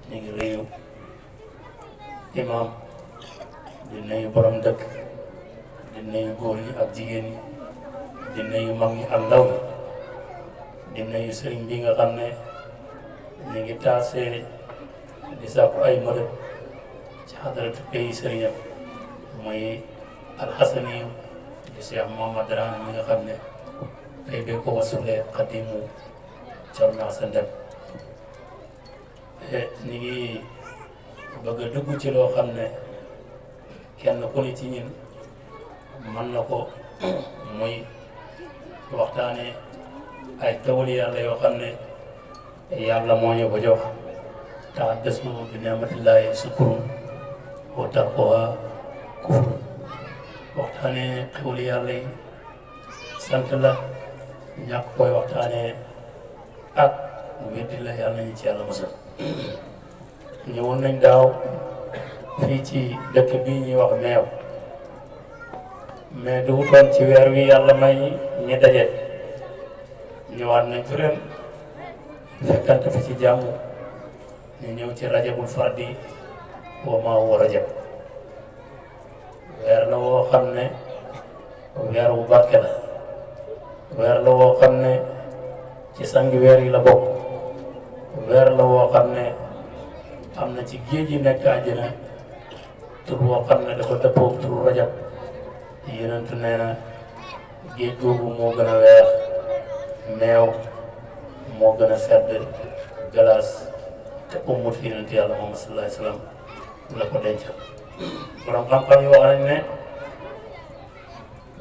ñu ngi réew imam di nuyu borom dëkk di nuyu góor ñi ak jigéen ñi di nuyu mag ñi ak ndaw ñi di nuyu sëriñ bi nga xam ne ñu ngi taasee di sàkku ay mëdët ci xadaratu pays sëriñam muy alxasani di Cheikh Mouhamad Dramé mi nga xam ne tey bee ko wasulee xadimu Cerno Asan Dem ñu ngi bëgg a dugg ci loo xam ne kenn ku ne ci ñun mën na ko muy waxtaane ay tawali yàlla yoo xam ne yàlla moo ñu ko jox tahaddasu bi ni'matillahi sukrun wa tarkuha kufrun waxtaane tawali yàlla yi sant la ñàkk koy waxtaane ak weddi la yàlla nañu ci yàlla mosal ñëwoon nañ daaw fii ci dëkk bii ñuy wax meew mais du wutoon ci weer wi yàlla may ñi daje ñëwaat nañ fi ren fekkante fi ci jàmm ñu ñëw ci rajabul fardi wa maa huwa rajab weer la woo xam ne weer wu barke la weer la woo xam ne ci sangi weer yi la bokk weer la woo xam ne am na ci géej yi nekk àjjana tur woo xam ne dafa dëppoo turu rajab yonentu nee na géej googu moo gën a weex meew moo gën a sedd galaas te ummut yonent yàlla Muhammad sallallahu alayhi wa sallam la ko dencal borom xam-xam yi wax nañ ne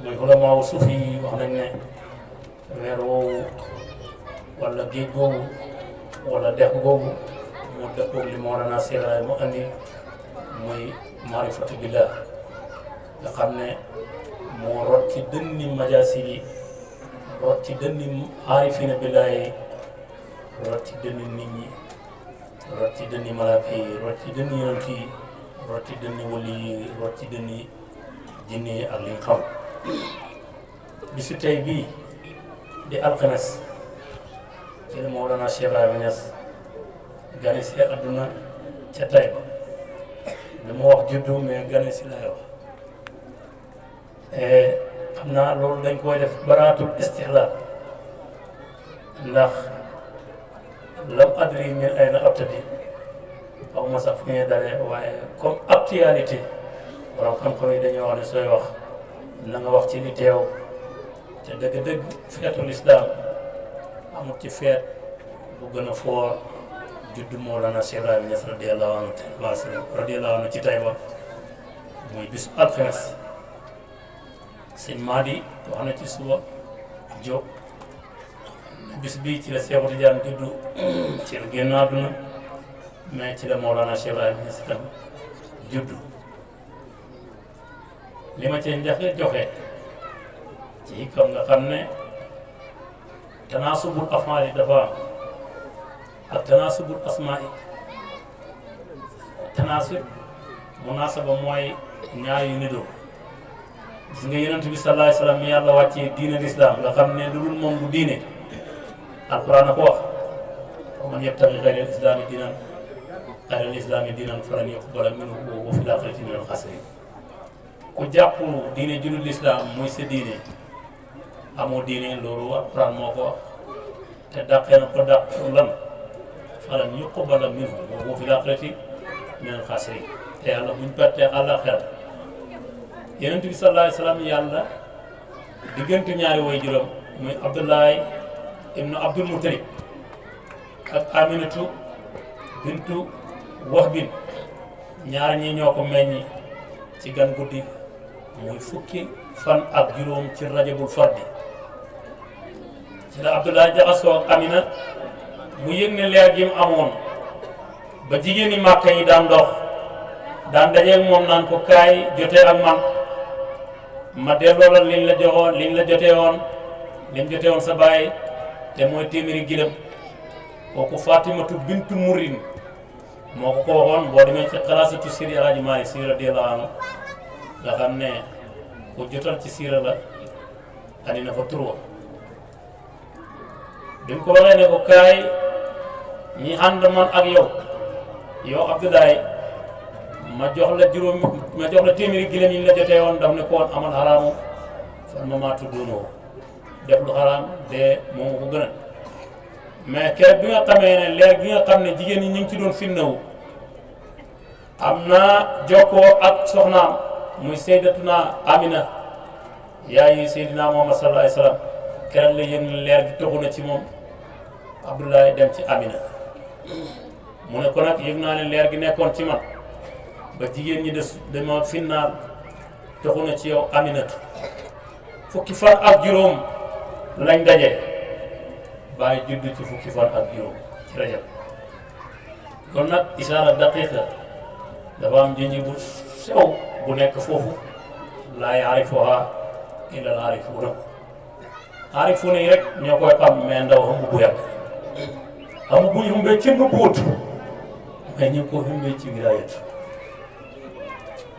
muy ulamaaw suufi yi wax nañ ne weer woowu wala géej googu wala dex googu mu dëppoog li Mawlana Seeraay mu andi muy maarifatu billah nga xam ne moo rot ci dënni majaasi yi rot ci dënni aarifina billah yi rot ci dënni nit ñi rot ci dënni malaaka yi rot ci dënni yonent yi rot ci dënni wali yi rot ci dënni jinne yi ak li ñu xam bisu tey bii di alxames ci la Mawlana Cheikh Ibrahima Niass gane si àdduna ca Tayba li mu wax juddu mais gane si lay wax xam naa loolu dañ koy def baraatul istixlaal ndax lam adri min ayna abtadi xaw ma sax fu ñuy dalee waaye comme actualité borom xam-xam yi dañuy wax ne sooy wax na nga wax ci li teew te dëgg-dëgg feetul islam amul ci feet bu gën a foor juddu Mawlana Cheikh Ibrahima Niass radiyallahu anhu ci Tayba muy bisu alxames sëñ Madi wax na ci suba Diop bis bii ci la Seexu Tijaan juddu ci la génn àdduna mais ci la Mawlana Cheikh Ibrahima Niass tam juddu li ma cee njëkk joxe ci kam nga xam ne tanaasubul af'aal yi dafa am ak tanaasubul asmaa yi tanaasub munaasaba mooy ñaar yu nidoo gis nga yonent bi sallallahu alayhi wa sallam mi yàlla wàccee diine l'islam nga xam ne lu dul moom bu diine alquran a ko wax wa man yabtaghi ghayra al-islaami diinan falan yuqbala minhu wa huwa fil aaxirati minal xaasiriin ku jàpp diine julul l'islam muy sa diine amoo diine loolu alquran moo ko wax te dàqee na ko dàq pour lan falan yuqbala minhu wa huwa fil aaxirati minal xaasiriin te yàlla buñ pertee àllaaxira yonent bi sallallahu alayhi wa sallam yàlla diggante ñaari way juróom muy Abdullahi ibnu Abdul Muttalib ak Aminatu bintu Wahbin ñaar ñi ñoo ko meññi ci gan guddi muy fukki fan ak juróom ci rajabul fardi ci la Abdullahi jaxasoo ak Amina mu yëg ne leer gi mu amoon ba jigéen ñi Màkka yi daan dox daan dajeeg moom naan ko kaay jotee ak man ma delloo la liñ la joxoon liñ la jotee woon liñ jotee woon sa baay te mooy téeméeri gilëm kooku Fatimatu bintu Murin moo ko waxoon boo demee ci xalaasatu Seydi Alaaji Maalik Si radiyallaahu anhu nga xam ne ku jotal ci siira la andi na fa turwa bi mu ko waxee ne ko kaay ñi ànd man ak yow yow Abdoulaye ma jox la téeméeri gileem yi la jotee woon daf ne ko woon amal xaraamu fan ma maa tuddunoo def lu xaraam de moom ko gën a mais keroog bi nga xamee ne leer gi nga xam ne jigéen ñi ñu ngi ci doon finnawu am na jokkoo ak soxnaam muy Sayyidatuna Amina yaayi Seydina Muhammad sallallahu alayhi wa sallam keroog la yëg ne leer gi toxu na ci moom Abdoulaye dem ci Amina mu ne ko nag yëg naa ne leer gi nekkoon ci man ba jigéen ñi dama finnaal toxu na ci yow Aminatu fukki fan ak juróom lañ daje bàyyi judd ci fukki fan ak juróom ci rajab kon nag isaara daqiqa dafa am jinji bu sew bu nekk foofu laa yaarifuha illa al aarifuuna aarifuuna yi rek ñoo koy xam mais ndaw xamu bu yàgg xamu bu ñu xumbee ci nubuwut mais ñu ngi ko xumbee ci wilaayat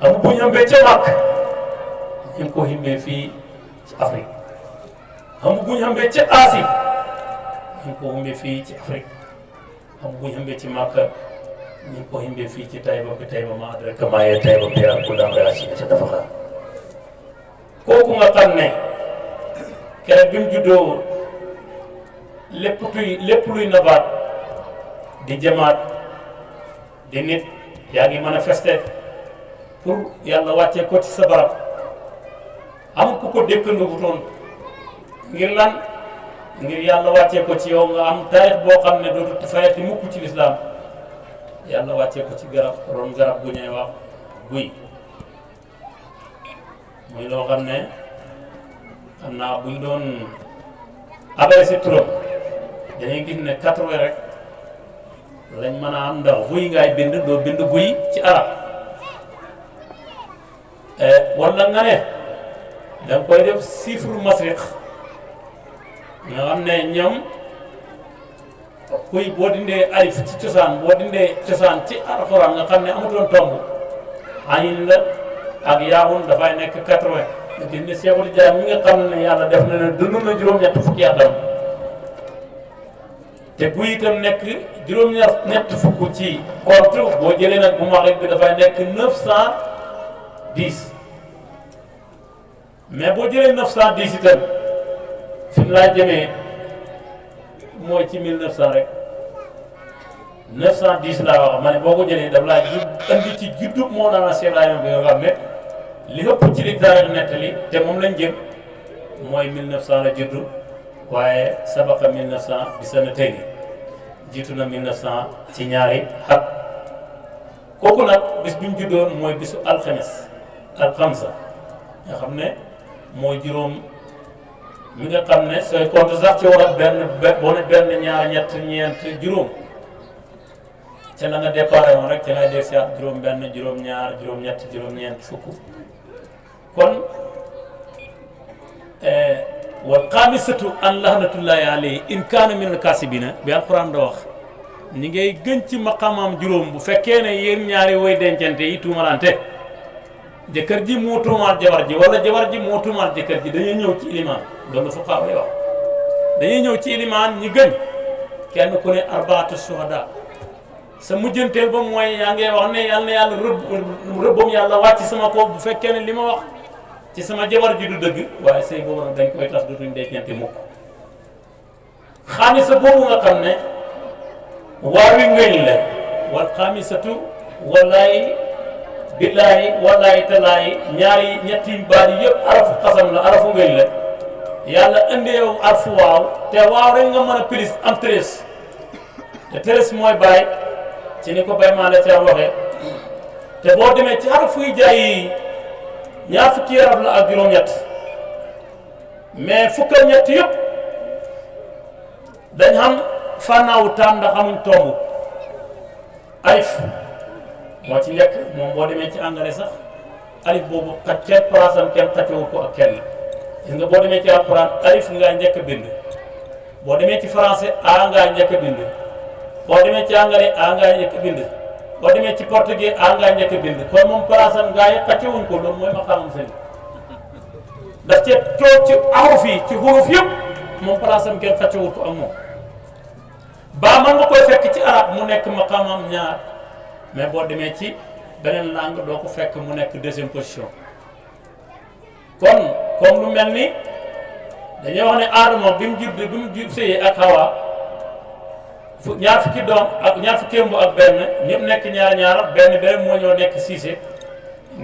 xamu bu ñu xumbee ca Màkk ñu ngi ko xumbee fii ci Afrique xamu bu ñu xumbee ca Asie ñu ngi ko xumbee fii ci Afrique xamu bu ñu xumbee ci Màkka ñu ngi ko xumbee fii ci Tayba bi Tayba ma adraka maa hiya Tayba bi yaa ku daan yaa si ca dafa xaar kooku nga xam ne keroog bi mu juddoo lépp luy nabaat di jamaat di nit yaa ngi manifesté pour yàlla wàccee ko ci sa barab amul ku ko dékkandoo bu toon ngir lan ngir yàlla wàccee ko ci yow nga am taarix boo xam ne dootu fayati mukk ci lislaam yàlla wàccee ko ci garab ron garab gu ñuy wax guy muy loo xam ne xam naa buñ doon abale si turam dañuy gis ne 80 rek lañ mën a am ndax guy ngay bind doo bind guy ci arab wala nga ne danga koy def chiffre masriq nga xam ne ñoom kuy boo dindee alif ci cosaan boo dindee cosaan ci alxuraan nga xam ne amutoon tomb ayin la ak yaawun dafay nekk 80 nga gis ne Seexul Jaam mi nga xam ne yàlla def na ne dund na juróom-ñett fukki atam te bu itam nekk juróom-ñett fukk ci compte boo jëlee nag bu maghrib bi dafay nekk 910 mais boo jëlee 910 itam fi mu laa jëmee mooy ci 1900 rek 910 laa wax ma ne boo ko jëlee daf laa andi ci juddu moo daana Cheikh Ibrahima bi nga xam ne li ëpp ci li taarix nettali te moom lañ jëm mooy 1900 la juddu waaye sabaqa 1900 bi sanatayni jiitu na 1900 ci ñaari xat kooku nag bis bi mu juddoon mooy bisu alxames alxamsa nga xam ne mooy juróom mi nga xam ne sooy compte sax ci war a boo ne benn ñaar ñett ñeent juróom ca la nga déparé woon rek ca ngay def si at juróom benn juróom ñaar juróom ñett juróom ñeent fukk kon wal xaamisatu an lahnatullahi alayhi in kaana min al kaasibina bi alquran da wax ñi ngay gën ci maqamam juróom bu fekkee ne yéen ñaari woy dencante yi tuumalante jëkkër ji moo tuumaal jabar ji wala jabar ji moo tuumaal jëkkër ji dañuy ñëw ci ilimaan loolu fuqahaa yi wax dañuy ñëw ci ilimaan ñi gën kenn ku ne arbaatu shuhada sa mujjanteel ba mooy yaa ngi wax ne yàlla na yàlla rëbbam yàlla wàcc sama kaw bu fekkee ne li ma wax ci sama jabar ji du dëgg waaye sëy boobu nag dañ koy tas dootuñ dencante mukk xaamisa boobu nga xam ne waawi ngëñ la wal xaamisatu wallaay billaahi wallaahi talaahi ñaari ñetti baat yi yëpp arafu xasam la arafu ngëñ la yàlla indi yow arfu waaw te waaw rek nga mën a pilis am treize te treize mooy baay ci ni ko bay maa la ca waxee te boo demee ci arafu yi jaay yi ñaar fukki araf la ak juróom-ñett mais fukk ak ñett yëpp dañ xam fànnaawu taam ndax amuñ tomb alif moo ci nekk moom boo demee ci anglais sax alif boobu xaj kenn palaasam kenn xaccewul ko ak kenn gis nga boo demee ci alquran alif ngaa njëkk a bind boo demee ci français a ngaa njëkk a bind boo demee ci anglais a ngaa njëkk a bind boo demee ci portugais a ngaa njëkk a bind kon moom palaasam ngaa yi xaccewuñ ko loolu mooy ma xamam seen daf cee toog ci aruf yi ci xuruf yëpp moom palaasam kenn xaccewul ko ak moom baa man nga koy fekk ci arab mu nekk maqaamam ñaar mais boo demee ci beneen langue doo ko fekk mu nekk deuxième position. kon comme lu mel ni dañuy wax ne Adama bi mu sëyee ak Hawa ñaar fukki doom ak ñaar fukki ëmb ak benn ñëpp nekk ñaar benn moo ñëw nekk siise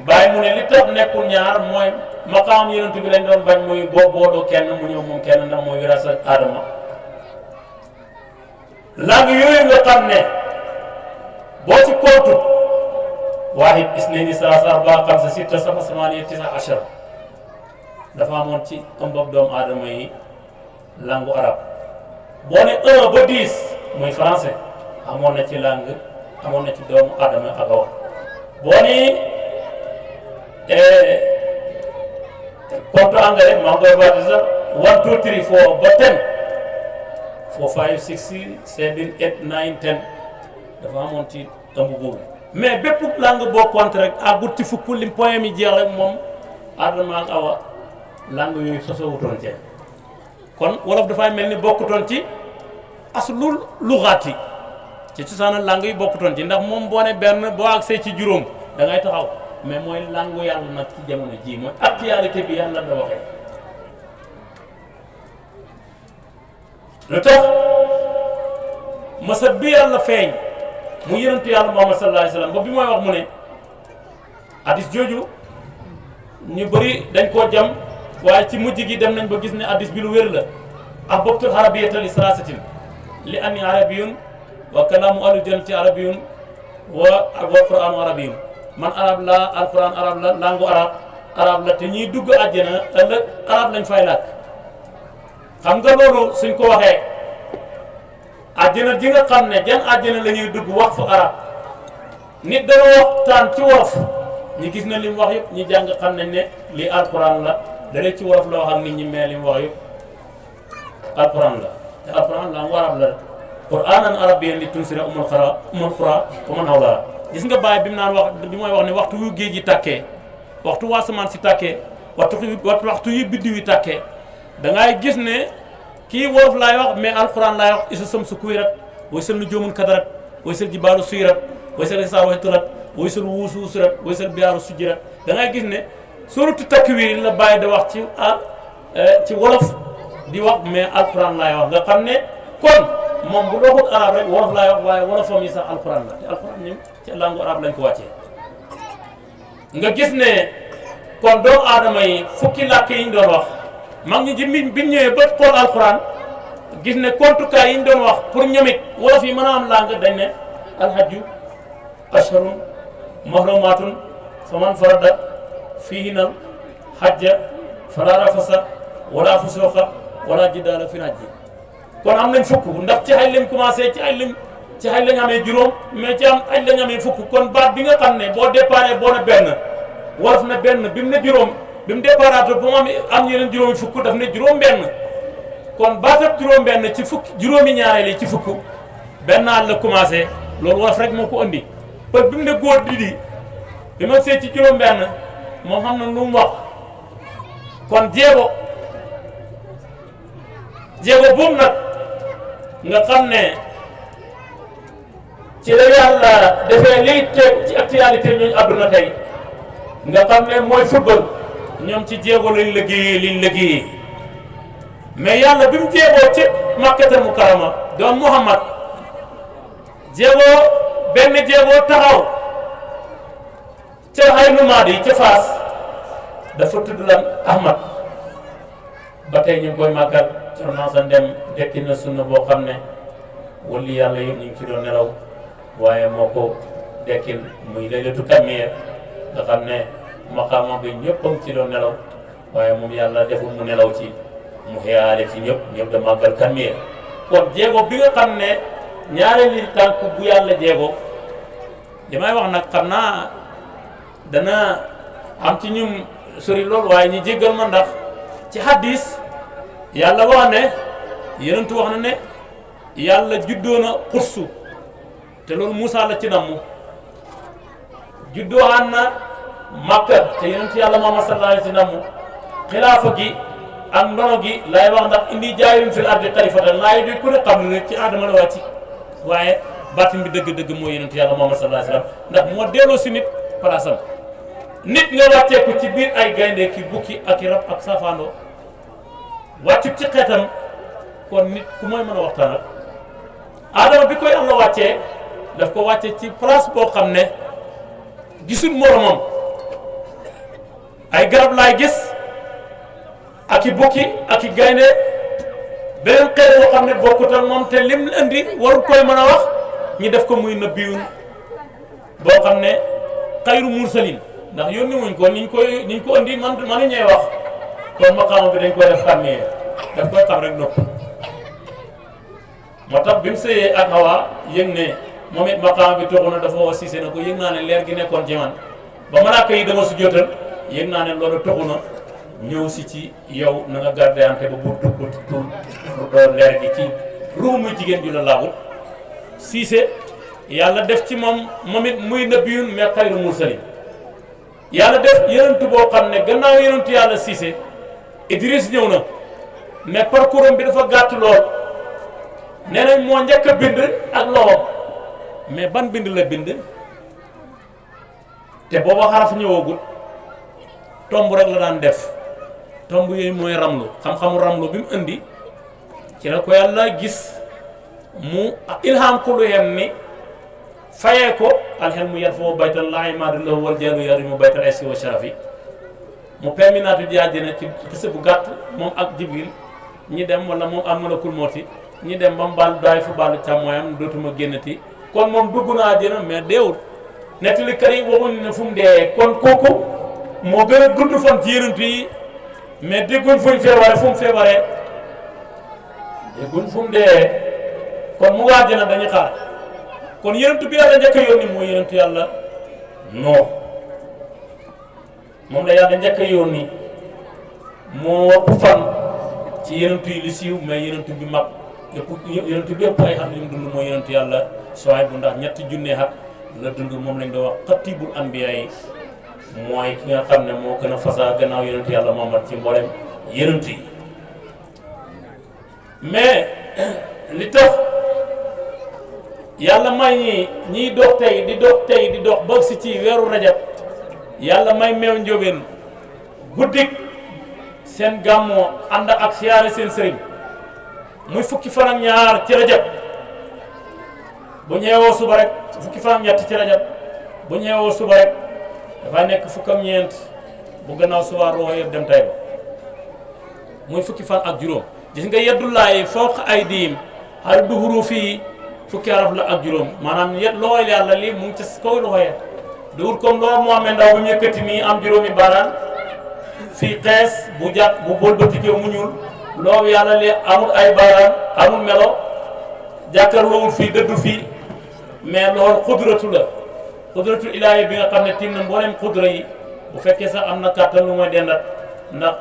bàyyi mu ne li tax nekkul ñaar mooy maqaam yonent bi lañ doon bañ muy boodoo kenn mu ñëw moom kenn ndax mooy wirasa Adama. langue yooyu nga xam ne boo ci kootu waahid isnayni salaasa arbaa xamsa sitta sab'a samaaniya tisa ashara dafa amoon ci ëmbab doomu aadama yi langue arabe boo ne 1 ba 10 muy français amoon na ci langue amoon na ci doomu aadama ak awa boo ni compte anglais maa ngi koy baati sax 1 2 3 4 ba 10 4 5 6 7 8 9 10 dafa amoon ci ëmb boobu mais bépp langue boo compte rek àggut ci fukk lim poème yi jeex rek moom Adama ak Awa langue yooyu sosowutoon ci kon wolof dafay mel ni bokkutoon ci aslul luxaat yi ci cosaanal langue yi bokkutoon ci ndax moom boo ne benn boo agsee ci juróom da ngay taxaw mais mooy langue yàlla nag ci jamono ji mooy actualité bi yàlla da waxee lu tax masa bi yàlla feeñ mu yonentu yàlla Muhammad sallallahu alayhi wasallam ba bi mooy wax mu ne hadis jooju ñu bëri dañ koo jam waaye ci mujj gi dem nañ ba gis ne hadis bi lu wér la ahbabtul arabiyata li salaasatin li anni arabiyun wa kalaamu ahli jannati arabiyun wa qur'anu arabiyun man arab la alquran arab la langue arab la te ñiy dugg àjjana ëllëg arab lañ fay làkk xam nga loolu suñ ko waxee àjjana ji nga xam ne jan àjjana la ñuy dugg wax fa arab nit dana waxtaan ci wolof ñi gis na li mu wax yëpp ñi jàng xam nañ ne lii alquran la dalee ci wolof la wax ak nit ñi mais li mu wax yëpp alquran la te alquran langue arab la qur'anan arabiyyan li tunsira umul qura wa man hawlaha gis nga bàyyi bi mu naan wax bi mooy wax ne waxtu yu géej gi tàkkee waxtu waasamaan si tàkkee waxtu yu biddiw yi tàkkee da ngay gis ne kii wolof laay wax mais alquran laay wax isa sam su kuwirat way sal nu joomun kadarat way sal jibaalu suyirat way sal isaa way turat way sal wuusu usurat way sal biyaaru sujjirat da ngay gis ne suratu takwir la bàyyi da wax ci wolof di wax mais alquran laay wax nga xam ne kon moom bu doxul arab rek wolof laay wax waaye wolofam yi sax alquran la te alquran ñoom ci langue arabe lañ ko wàccee nga gis ne kon doomu aadama yi fukki làkk yi ñu doon wax mag ñi ji bi ñëwee ba xool alquran gis ne kontukaay yi ñu doon wax pour ñoomit wolof yi mën a am langue dañ ne alhajju ashharun mahrumatun faman farada fihinal hajja fala rafasa wala fusuqa wala jidaala fil hajji kon am nañ fukk ndax ci xaj lañ commencé ci xaj lañ amee juróom mais ci xaj lañ amee fukk kon baat bi nga xam ne boo déparé boo ne benn wolof na benn bi mu ne juróom bi mu déparato ba mu am yeneen juróomi fukk daf ne juróom benn kon baatab juróom benn ci fukk juróomi ñaareel yi ci fukk benn at la commencé loolu wolof rek moo ko andi pël bi mu ne góor di bi ma seet ci juróom benn moom xam na lu mu wax kon jéego boobu nag nga xam ne ci la yàlla defee liy teg ci actualité ñooñu àdduna tey nga xam ne mooy football ñoom ci jéego lañ liggéeyee mais yàlla bi mu jéegoo ci Makkatal Mukarrama doon Muhammad jéegoo benn jéegoo taxaw ca Aynu Maadi ca Faas dafa tudd lan Ahmad ba tey ñu ngi koy màggal Cerno San Dem dekki na sunna boo xam ne wali yàlla yëpp ñu ngi ci doon nelaw waaye moo ko dekkil muy laylatu kammiya nga xam ne maqaama bi ñëpp a ngi ci doon nelaw waaye moom yàlla deful mu nelaw ci mu xiyaale ci ñëpp da màggal kammiya kon jéego bi nga xam ne ñaareeli tànk bu yàlla jéego li may wax nag xam naa dana am ci ñum sori lool waaye ñi jéggal ma ndax ci hadis yàlla wax ne yonentu wax na ne yàlla juddoo na xursu te loolu Moussa la ci namm juddoo aan na Makka te yonentu yàlla Muhammad sallallahu alayhi wa sallam xilaafa gi ak ndono gi lay wax ndax indi jaayun fil ardi xalifatan laay doy ku ne xam ne ci aadama la wàcc waaye baatin bi dëgg-dëgg mooy yonent yàlla Muhammad sallallahu alayhi wasallam ndax moo delloo si nit palaasam nit nga wàcceeku ci biir ay gaynde ki bukki ak i rab ak safaandoo wàccut ci xeetam kon nit ku mooy mën a waxtaan ak Adama bi koy Yàlla wàccee daf ko wàcce ci place boo xam ne gisul moromam ay garab laay gis ak i bukki ak i gaynde beneen xeet boo xam ne bokkut ak moom te lim indi warul koy mën a wax ñi def ko muy nabiyun boo xam ne xayru mursalin ndax yónni wuñ ko niñ ko indi man ñee wax kon maqaama bi dañ koy def xàmmee daf koy xam rek nopp moo tax bi mu sëyee ak Hawa yëg ne moom it maqaama bi toxu na dafa wax siise na ko yëg naa ne leer gi nekkoon ci man ba malaaka yi dama su jotal yëg naa ne loolu toxu na ñëw si ci yow na nga gardéante ba bu dugg leer gi ci ruum muy jigéen ju la laabut siise yàlla def ci moom it muy nabiyun mais xayru mursalin yàlla def yonentu boo xam ne gannaaw yonentu yàlla siise Idris ñëw na mais parcours am bi dafa gàtt lool nee nañ moo njëkk a bind ak loxoom mais ban bind la bind te booba xaraf ñëwagul tomb rek la daan def tomb yooyu mooy ramlu xam-xamu ramlu bi mu indi ci la ko yàlla gis mu ilham ku lu yem ni fayee ko alxel mu yar foo baytal laa imaadu lahu wal jaalu yarimu baytal aysi wa sharafi mu perminaatu di àddina ci kese bu gàtt moom ak Jibril ñi dem wala moom am malakul mooti ñi dem ba mu baal daay fu baalu càmmooyam dootuma génnati kon moom dugg na àddina mais deewut nettalikat yi waxuñ ne fu mu dee kon kooku moo gën a gudd fan ci yonent yi mais dégguñ fuñ feebaree fu mu feebaree dégguñ fu mu dee kon mu waa àddina dañuy xaar kon yonent bi yàlla njëkk a yónni mooy yonent yàlla non moom la yàlla njëkk a yónni moo ëpp fan ci yonent yi li siiw mais yonent bi mag yonent bi yëpp ay at yu mu dund mooy yonent yàlla Suwayb bu ndax ñetti junne at la dund moom lañ doon wax xatibul anbiya yi mooy ki nga xam ne moo gën a fasaa gannaaw yonent yàlla Muhammad ci mboolem yonent yi mais li tax yàlla may ñiy dox tey di dox ba si ci weeru rajab yàlla may meew njóobeen guddik seen gàmmoo ànd ak siyaare seen sëriñ muy fukki fan ak ñaar ci rajab bu ñeewoo suba rek fukki fan ak ñett ci rajab bu ñeewoo suba rek dafay nekk fukk ak ñeent bu gannaaw suba roo yëpp dem tay ba muy fukki fan ak juróom gis nga yeddullaayi fawqa aydiim xar du huruf fii fukki araf la ak juróom maanaam yet loxoy yàlla lii mu ngi ci kaw loxoye duwul comme loolu moo amee ndaw bu ñu yëkkati nii am juróomi baaraan fii xees bu jàpp bu bëlbatike mu ñuul loolu yàlla li amul ay baaraan amul melo jàkkaarloowul fii dëddu fii mais loolu xudratu la xudratu ilaahi bi nga xam ne tiim na mboolem xudra yi bu fekkee sax am na kàttan lu mooy dendat ndax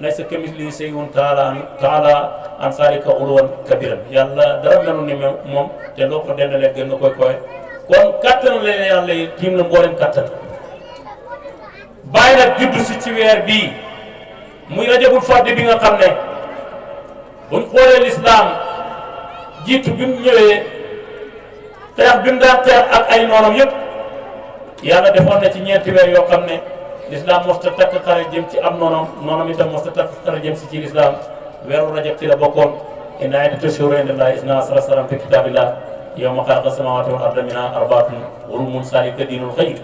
laysa kamislihi shay'un taala an zaalika uluwwan kabiiran yàlla dara melu ni moom te loo ko dendalee gën na koy koy kon kàttan la yàlla yi tiim na mboolem kàttan bàyyi nag juddu si ci weer bii muy rajabul faddi bi nga xam ne buñ xoolee lislaam jiitu bi mu ñëwee xeex bi mu daan xeex ak ay noonam yëpp yàlla defoon na ci ñeenti weer yoo xam ne lislaam mosta takk xare jëm ci am noonam itam mosta takk xare jëm si ci lislaam weeru rajab ci la bokkoon inna iddata shuhuri indallahi isna ashara shahran fi kitabillah yawma xalaqa samawati wal arda minha arbaatun hurumun zaalika diinul qayyim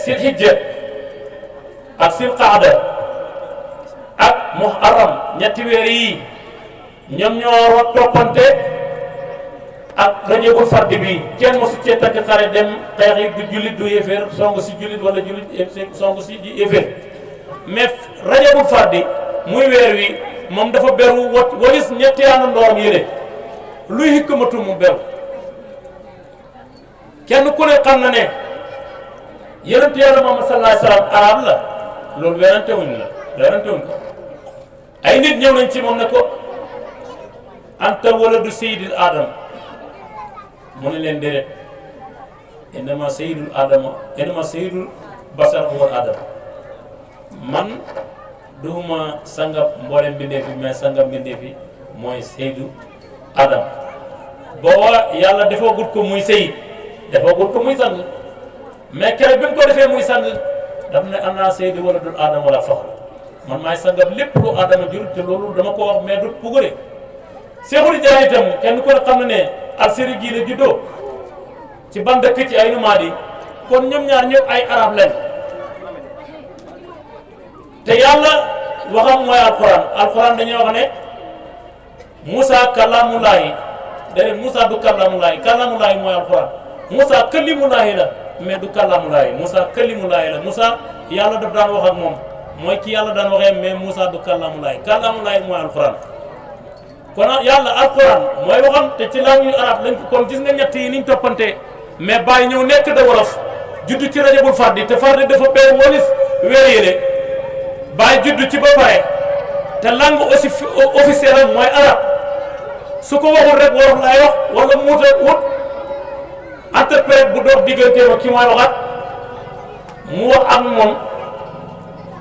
sil hijja ak sil qaada ak muharram ñetti weer yi ñoom ñoo toppante ak rajabul faddi bi kenn mosu cee takk xare dem xeex yi du jullit du yéeféer songu si jullit wala jullit songu si yéeféer mais rajabul faddi muy weer wi moom dafa beru walis ñetti ànd ndooram yële luy hikmatu mu beru kenn ku ne xam na ne yonent yàlla Muhammad sallallahu alayhi wa sallam arab la loolu werante wuñ ko ay nit ñëw nañ ci moom ne ko anta waladu sayyidil adam mu ne leen déedéet innama sayyidul basar huwa adam man duuma sangab mboolem mbindeef bi mais sangab mbindeef bi mooy sayyidu adam booba yàlla defoogut ko muy sëy defoogut ko muy sang mais keroog bi mu ko defee muy sang daf ne ana seydi wala dul aadama wala faxr man maay sangam lépp lu aadama jur te loolu dama ko wax mais du pugure Seexul Tijaan itam kenn ko xam ne ne Algérie gii la juddoo ci ban dëkk ci ay numaadi kon ñoom ñaar ñëpp ay arab lañ te yàlla waxam mooy alquran dañuy wax ne Moussa kalamulaahi dane Moussa du kalamulaahi mooy alquran Moussa kalimulaahi la mais du kalamulaahi Moussa kalimulaahi la Moussa yàlla daf daan wax ak moom mooy ki yàlla daan waxee mais Moussa du kalamulaahi mooy alquran kon yàlla alquran mooy waxam te ci langue yu arab lañ ko kon gis nga ñett yi niñ toppante mais bàyyi ñëw nekk de wolof juddu ci rajabul fardi te fardi dafa beer wolis weer yéle bàyyi juddu ci ba pare te langue aussi officielle am mooy arab su ko waxul rek wolof laay wax wala muuta wut interprète bu dox diggante ma ki mooy waxat mu wax ak moom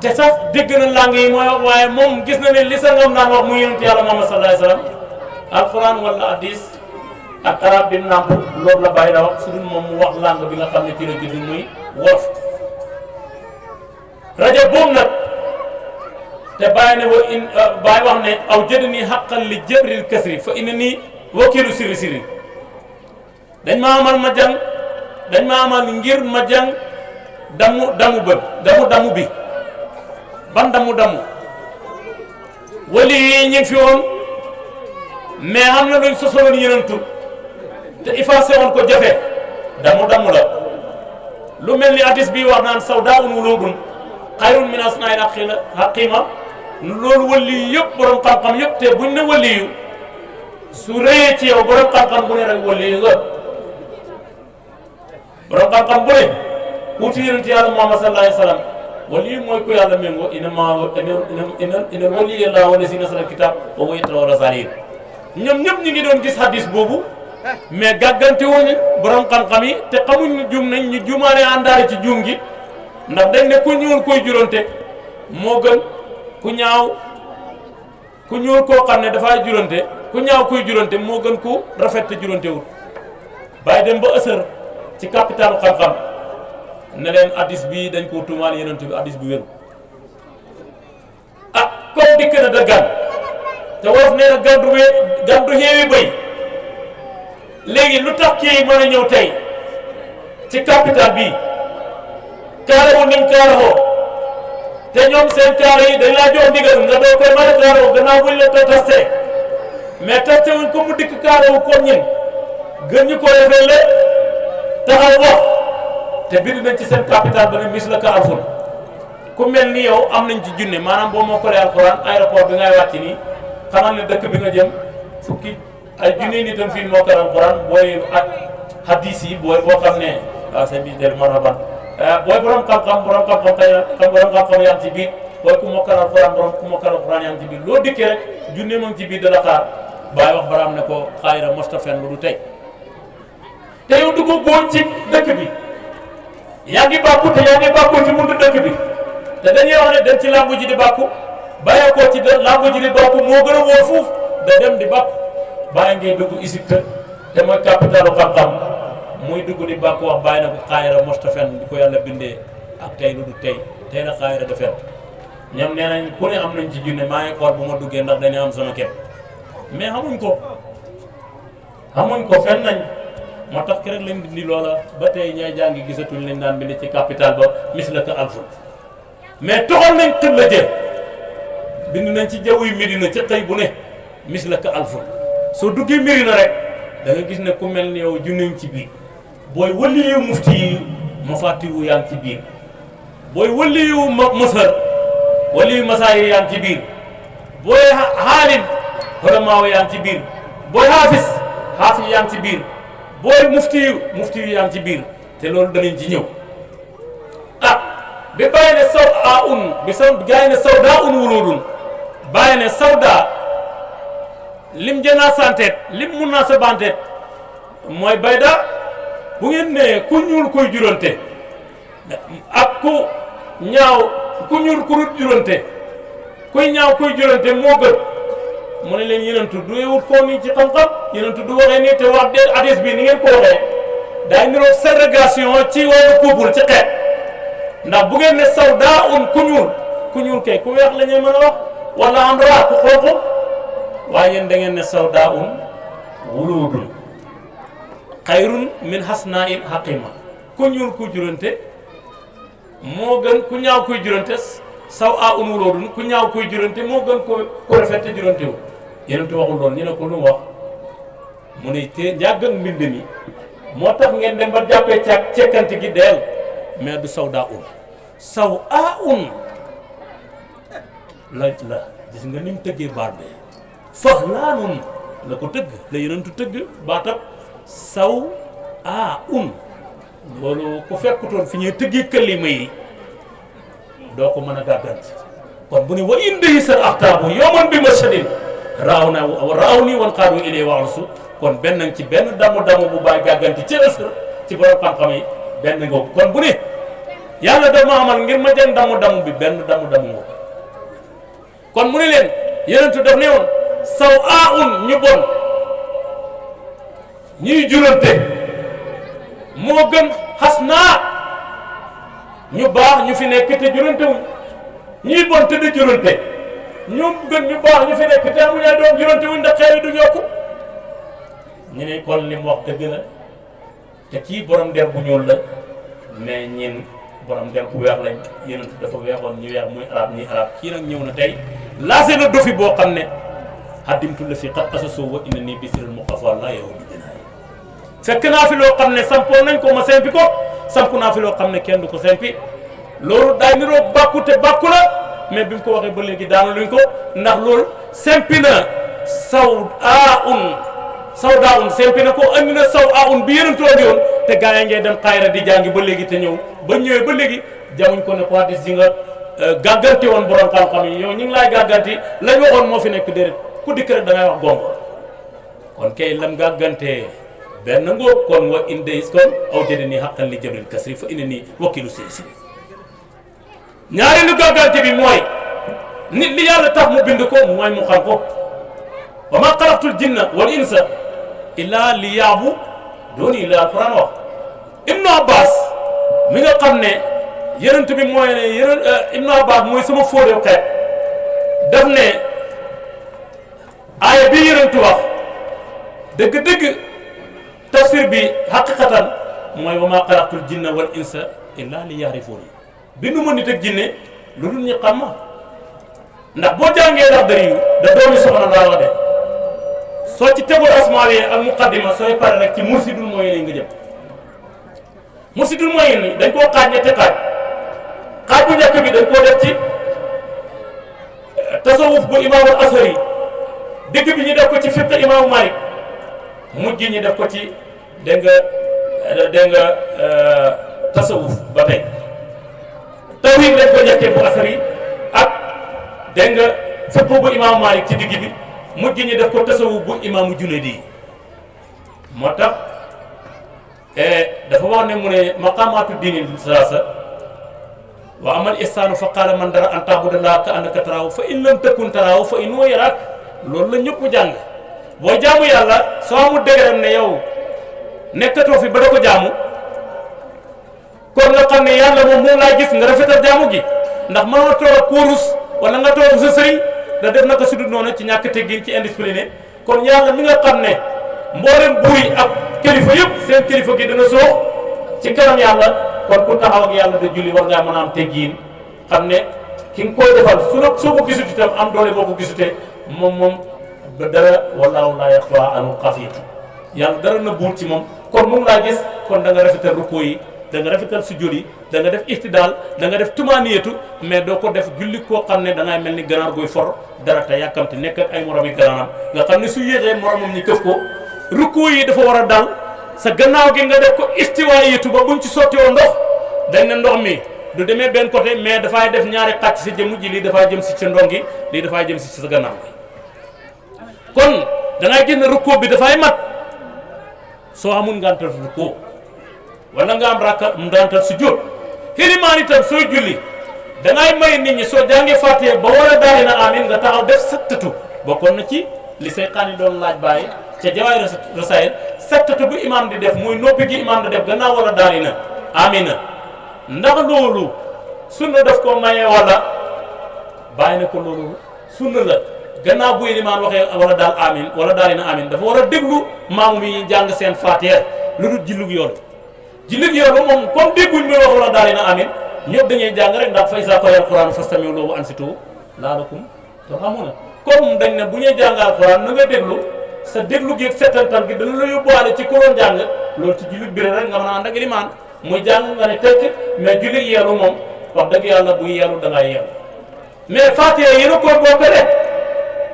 te sax dégg na langue yi mooy wax waaye moom gis na ne li sa ngam naan wax mu yonent yàlla Muhammad sallallahu alayhi wa sallam alquran wala hadis ak arab bi nàmp loolu la bàyyi la wax su dul moom mu wax langue bi nga xam ne ci la judd muy wolof rajo boobu nag te bàyyi ne bàyyi wax ne aw jënd nii xaqal li jëbril kasri fa ina nii wakiilu siri dañ ma amal ma jàng dañ ma amal ngir ma jàng damu bi ban damu wali yi ñu ngi fi woon mais am na luñ sosoloon yenentu te effacé woon ko jafe damu la lu mel ni hadis bi wax naan sawdaa'un wuluudun xayrun min asnaa'il haqiima loolu wali yëpp borom xam-xam yëpp te buñ ne wali yu su rëyee ci yow borom xam-xam bu ne rek wali yu nga borom xam-xam bu ne wuti yonent yàlla Muhammad sallallahu alayhi wa sallam wali mooy ku yàlla méngoo ina waliya llaahu allazi nazzala al-kitaab wa huwa yatawalla saalihiin ñoom ñëpp ñu ngi doon gis hadis boobu mais gàggante wuñu borom xam-xam yi te xamuñ ñu juum nañ ñu juumaale àndaale ci juum gi ndax dañ ne ku ñuul koy juróonte moo gën ku ñuul koo xam ne dafay juróonte ku ñaaw kuy juróonte moo gën ku rafet te juróonte wul bàyyi dem ba ësër ci capitalu xam-xam ne leen hadis bi dañ koo tuumaal yonent bi hadis bi wéru ah comme dikk na da gan te wolof nee na gan du xeewi bëy léegi lu tax kii mën a ñëw tey ci capital bi kaarawu niñ kaarawoo te ñoom seen kaara yi dañ laa jox ndigal nga doo koy mën a kaarawu gannaaw buñ la to tasté mais tasté wuñ ko mu dikk kaarawu kon ñin gën ñu ko defee le taxaw wax te bind nañ ci seen capital ba ne mis la ka alfun ku mel ni yow am nañ ci junne maanaam boo moo kolee alxuraan aéroport bi ngay wàcc nii xamal ne dëkk bi nga jëm fukki ay junne nit tam fii moo kolee alxuraan booy ak hadis yi booy boo xam ne waaw seen biir del marhaban booy borom xam-xam yaa ngi ci biir booy ku mokkal alxuraan yaa ngi ci biir loo dikkee rek junne moom ci biir da la xaar bàyyi wax baraam ne ko xaayira mostafen lu du tey te yow dugg boon ci dëkk bi yaa ngi bàkku te yaa ngi bàkku ci mundu dëkk bi te dañuy wax ne dem ci làmbu ji di bàkku bàyyeekoo ci làmbu ji di bàkku moo gën a wóor fuuf da dem di bàkku bàyyi ngay dugg Égypte te mooy capitalu xam-xam muy dugg di bàkku wax bàyyi na ko xaayira mostafen di ko yàlla bindee ak tey lu du tey la xaayira defet ñoom nee nañ ku ne am nañ ci junne maa ngi xool bu ma duggee ndax dañuy am sama ket mais xamuñ ko fen nañ moo tax ki rek lañ dindi loola ba tey ñay jàngi gisatuñ lañ daan bind ci capital ba mislaka alfun mais toxal nañ tëb la jë bind nañ ci jaww yi Medina ci xëy bu ne mislaka alfun soo duggee Medina rek da nga gis ne ku mel ni yow junneñ ci biir booy waliyu mufti yi mafaatiwu yaa ngi ci biir booy waliyu masar waliyu masaayir yaa ngi ci biir booy xaalim xolamaaw yaa ngi ci biir booy xaafis yaa ngi ci biir booy mufti yu yaa ngi ci biir te loolu danañ ci ñëw ah bi bàyyi ne gaay ne sawda wuluudun bàyyi ne sawda lim jënaa santeet lim mun naa sa banteet mooy bayda bu ngeen ne ku ñuul koy juróonte ak ku ñaaw ku ñuul ku rut juróonte kuy ñaaw kuy juróonte moo gën mu ne leen yenentu du wut koo nii ci xam-xam yenentu du waxee nii te wax de hadis bi ni ngeen ko waxee daay niroog ségrégation ci wàllu couple ci xeet ndax bu ngeen ne sawdaa ku ñuul kay ku weex la ñuy mën a wax wala am raa ku xonq waaye yéen da ngeen ne sawdaa wuluudun xayrun min hasnaa'in haqima ku ñuul ku jurante moo gën ku ñaaw kuy jurante saw a wuluudun ku ñaaw kuy jurante moo gën ko rafet te jurante wu yenentu waxul loolu ñu ne ko lu mu wax mu ne te njàggan mbind mi moo tax ngeen dem ba jàppee cekkante gi deel mais du sawdaa saw a la gis nga ni mu tëggee baat bi faxlaanun la ko tëgg la yenentu tëgg baatab saw a loolu ku fekkutoon fi ñuy tëggee kalima yi doo ko mën a gàggante kon bu ne wa indi sa axtaabu yowman bi mashadin raaw nii wan xaadu ilee waxlu su kon benn ci benn damu bu bàyyi gàgganti ci ësr ci borom xam-xam yi benn nga kon bu ne yàlla dama amal ngir ma jën damu bi benn damu nga kon mu ne leen yenentu daf ne woon saw a ñu bon ñuy jurante moo gën xas naa ñu baax ñu fi nekk te jurante wuñ ñuy bon te di jurante ñu gën ñu baax ñu fi nekk te amuñu ay doom jurante wuñ ndax xeer yi du yokku ñu ne kon li mu wax dëgg la te kii borom der bu ñuul la mais ñin borom der bu weex lañ yenentu dafa weexoon ñu weex muy arab ñi arab kii nag ñëw na tey lancé na dofi boo xam ne haddimtu la si xat asasoo wa inna nii bisiril muqafa la yow bi dinaay fekk naa fi loo xam ne sampoon nañ ko ma sempi ko samp naa fi loo xam ne kenn du ko sempi loolu daay niroo bàkku te bàkku la mais bi mu ko waxee ba léegi daanu luñ ko ndax loolu sempi na sawdaa sempi na ko andi na saw a bi yeneen toogi woon te gaa yi ngay dem xayra di jàngi ba léegi te ñëw ba ñëwee ba léegi jamuñ ko ne ko hadis ji nga gàgganti woon borom xam-xam yi yow ñu ngi laay gàgganti lañ waxoon moo fi nekk déedéet ku dikk rek da ngay wax gongo kon kay lam gàggantee benn ngóob kon wa indeis kon aw jëde nii xaqan li jabril kasri fa ina nii wakkilu si ñaareelu gàggante bi mooy nit li yàlla tax mu bind ko mooy mu xam ko wa ma xalaqtul jinna wal insa illa li yaabu dooni la alquran wax ibnu abbas mi nga xam ne yenent bi mooy ne ibnu abbas mooy sama fóodew xeet daf ne aaya bi yenentu wax dëgg-dëgg tafsir bi xaqiqatan mooy wa ma xalaqtul jinna wal insa illa li yaarifuuni bindu ma nit ak jinne lu dul ñu xam ma ndax boo jàngee ndax dari yu da doomi soxna laa wax de soo ci tegul asmaawi ak muqaddima sooy pare rek ci mursidul mooy nga jëm mursidul mooy ni dañ koo xaaj ñetti xaaj bu njëkk bi dañ koo def ci tasawuf bu imaamul asari digg bi ñu def ko ci fiqh imaamu malik mujj ñi def ko ci dégg nga tasawuf ba tey tawhid lañ ko njëkkee bu asari ak dégg nga fiqh bu imaamu malik ci digg bi mujj ñi def ko tasawuf bu imaamu Junayd moo tax dafa wax ne mu ne maqaamaatu diini salaasa wa amal ihsaanu fa qaala man dara an ta'buda llaaha ka annaka taraahu fa in lam takun taraahu fa innahu yaraak loolu la ñëpp jàng boo jaamu yàlla soo amul dëgëram ne yow nekkatoo fi ba da ko jaamu kon nga xam ne yàlla moom laa gis nga rafetal jaamu gi ndax mënoo toog ak kóorus wala nga toog sa sëriñ da def naka sudut noonu ci ñàkk teggin ci indiscipliné kon yàlla mi nga xam ne mboolem buur yi ak kilifa yëpp seen kilifa gi dana soox ci kanam yàlla kon ku taxaw ak yàlla da julli war ngaa mën a am teggiin xam ne ki nga koy defal soo ko gisut itam am doole boo ko gisutee moom ba dara wallaahu laa yaxfaa anhu xafiya yàlla dara na buur ci moom kon mu ngi laa gis kon da nga rafetal rukkoo yi da nga rafetal sujjóot yi da nga def ihtidaal da nga def tumaaniyatu mais doo ko def julli koo xam ne da ngay mel ni ganaar guy for dara te yàkkamte nekk ak ay morom yi ganaanam nga xam ne su yéexee moromam ñi këf ko rukkoo yi dafa war a dal sa gannaaw gi nga def ko istiwaayatu ba buñ ci sotti woon ndox dañ ne ndox mi du demee benn côté mais dafay def ñaari xàcc sa jëmm ji lii dafay jëm si sa ndong gi lii dafay jëm si sa gannaaw gi kon da ngay gis ne rukkoo bi dafay mat soo amul ngantal rukkoo wala nga am rakka ngantal sujjóot xilimaan itam sooy julli da ngay may nit ñi soo jàngee Faatiha ba war a daali na amin nga taxaw def sattatu bokkoon na ci li Seyxaani doon laaj bàyyi ca Jawaahir Rasaa'il settatu bu imaam di def muy noppi gi imaam di def gannaaw wala daal na amina ndax loolu sunna daf ko maye wala bàyyi na ko loolu sunna la gannaaw bu ilimaan waxee wala daal amin wala daal na amin dafa war a déglu maamu mi jàng seen faatiha lu dul jillug yoolu moom comme dégguñ muy wax wala daal na amin ñëpp dañuy jàng rek ndax fa izaa quri'a al-Qur'aan fastami'uu lahu wa ansituu la'allakum turhamuun comme dañ ne bu ñuy jàng alxuraan na nga déglu sa déglu gi ak settantal gi dana la yóbbuwaale ci ku doon jàng loolu ci jullit bi rek nga mën a ànd ak ilimaan muy jàng nga ne tekk mais jullit yeelu moom wax dëgg yàlla buy yeelu da ngay yeelu mais Faatiha yéen a ko bokkale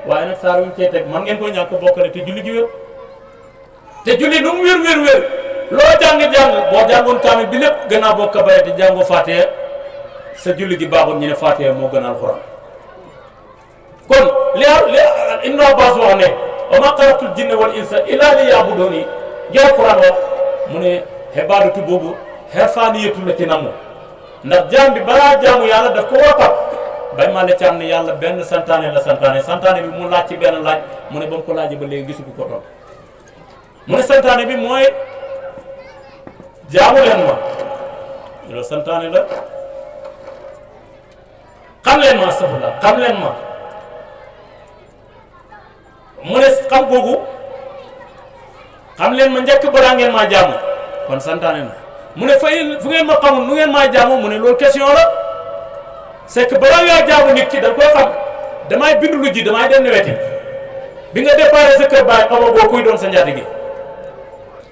waaye nag saa yu ñu cee teg man ngeen koy ñàkk bokkale te julli gi wér te julli nu mu wér loo jàng boo jàngoon kaamil bi lépp gannaaw boo kabaree te jàngoo Faatiha sa julli gi baaxul ñu ne Faatiha moo gën a alxuraan kon li Ibn Abbas wax ne wa maa xalaqtul jinna wal insa illaa liya'buduuni jël alxuraan wax mu ne ibaadatu boobu xerfaaniyatu la ci namu ndax jaam bi balaa jaamu yàlla daf ko war a pap bay maa la caam ne yàlla benn santaane la santaane bi mu laaj ci benn laaj mu ne ba mu ko laajee ba léegi gisu ko toon mu ne santaane bi mooy jaamu leen ma loolu santaane la xam leen ma astafurlah xam leen ma mu ne xam googu xam leen ma njëkk balaa ngeen maa jaamu kon santaane na mu ne fay fu ngeen ma xamul nu ngeen maa jaamu mu ne loolu question la c'est que balaa ngaa jaamu nit ki da koy xam damay bindu lu ji damay dem weti bi nga déparé sa kër baay xamoo boo kuy doon sa njaatige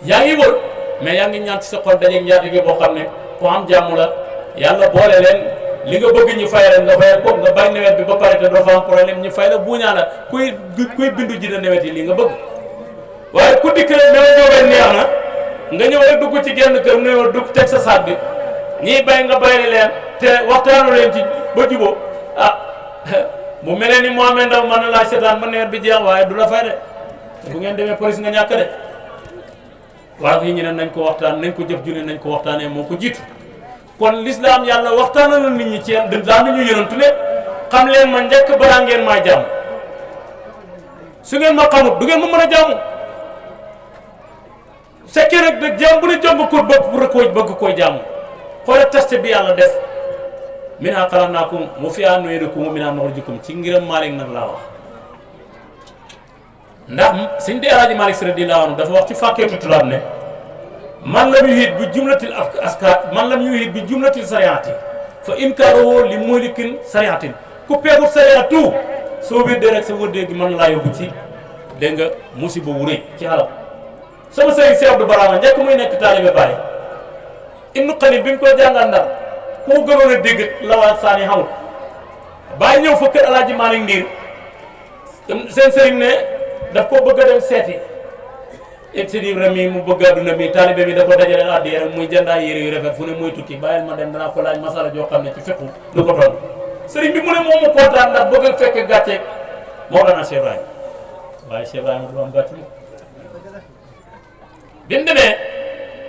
yaa ngi wër mais yaa ngi ñaan ci sa xol dajeeg njaatige boo xam ne ku am jàmm la yàlla boole leen li nga bëgg ñu fay leen nga fayal ko nga bay nawet bi ba pare te doo fa am problème ñu fay la buuñaa la kuy bindu ji na nawet yi li nga bëgg waaye ku dikk rek ne ñëwee neex na nga ñëw rek dugg ci genn kër nuyoo dugg teg sa saat bi ñiy bay nga bayli leen te waxtaanu leen ci ba jubóo bu mel ni Mohamed Ndaw mën na laa seetaan ba nawet bi jeex waaye du la fay de bu ngeen demee police nga ñàkk de waaye fii ñu ne nañ ko waxtaan nañ ko jëf junne nañ ko waxtaanee moo ko jiitu kon l'islam yàlla waxtaanal na nit ñi ci yéen daa ñu yonantu ne xam leen ma njëkk balaa ngeen maa jàmm su ngeen ma xamut du ngeen ma mën a jàmm fekkee nag da jàmm bu ne jomb ko bëgg koy jàmm xoolal test bi yàlla def minhaa xalaqnaakum wa fiihaa nu'iidukum wa minhaa nuxrijukum ci ngiram Maalik nag laa wax ndax suñ dee Alaaji Maalik Si radiyallaahu anhu dafa wax ci fàkkeetu tulaab ne man lam yuhit bi jumlatil askaar man lam yuhit bi jumlatil sariati fa inkaaruhu li muhlikin sariatin ku peegul sariatu soo wéddee rek sa wëddee gi mën laa yóbbu ci dégg nga musiba wu rëy ci xalam sama sëriñ Seex Abdu Baraama njëkk muy nekk taalibe Baay Ibnu Xalil bi mu koy jàngal Ndar koo gënoon a dégg la waa saani xamul Baay ñëw fa kër Alaaji Maalik Ndiir seen sëriñ ne daf ko bëgg a dem seeti Sidi Ibrahima mi mu bëgg adduna mi taalibe bi da ko dajale addiya rek muy jëndaay yére yu rafet fu ne muy tukki bàyyil ma dem danaa ko laaj masala joo xam ne ci fiqu du ko toll sëriñ bi mu ne moom mu kontaan ndax bëgg a fekk gàcce moo dana Cheikh Ibrahima waaye Cheikh Ibrahima du am gàcce bi mu demee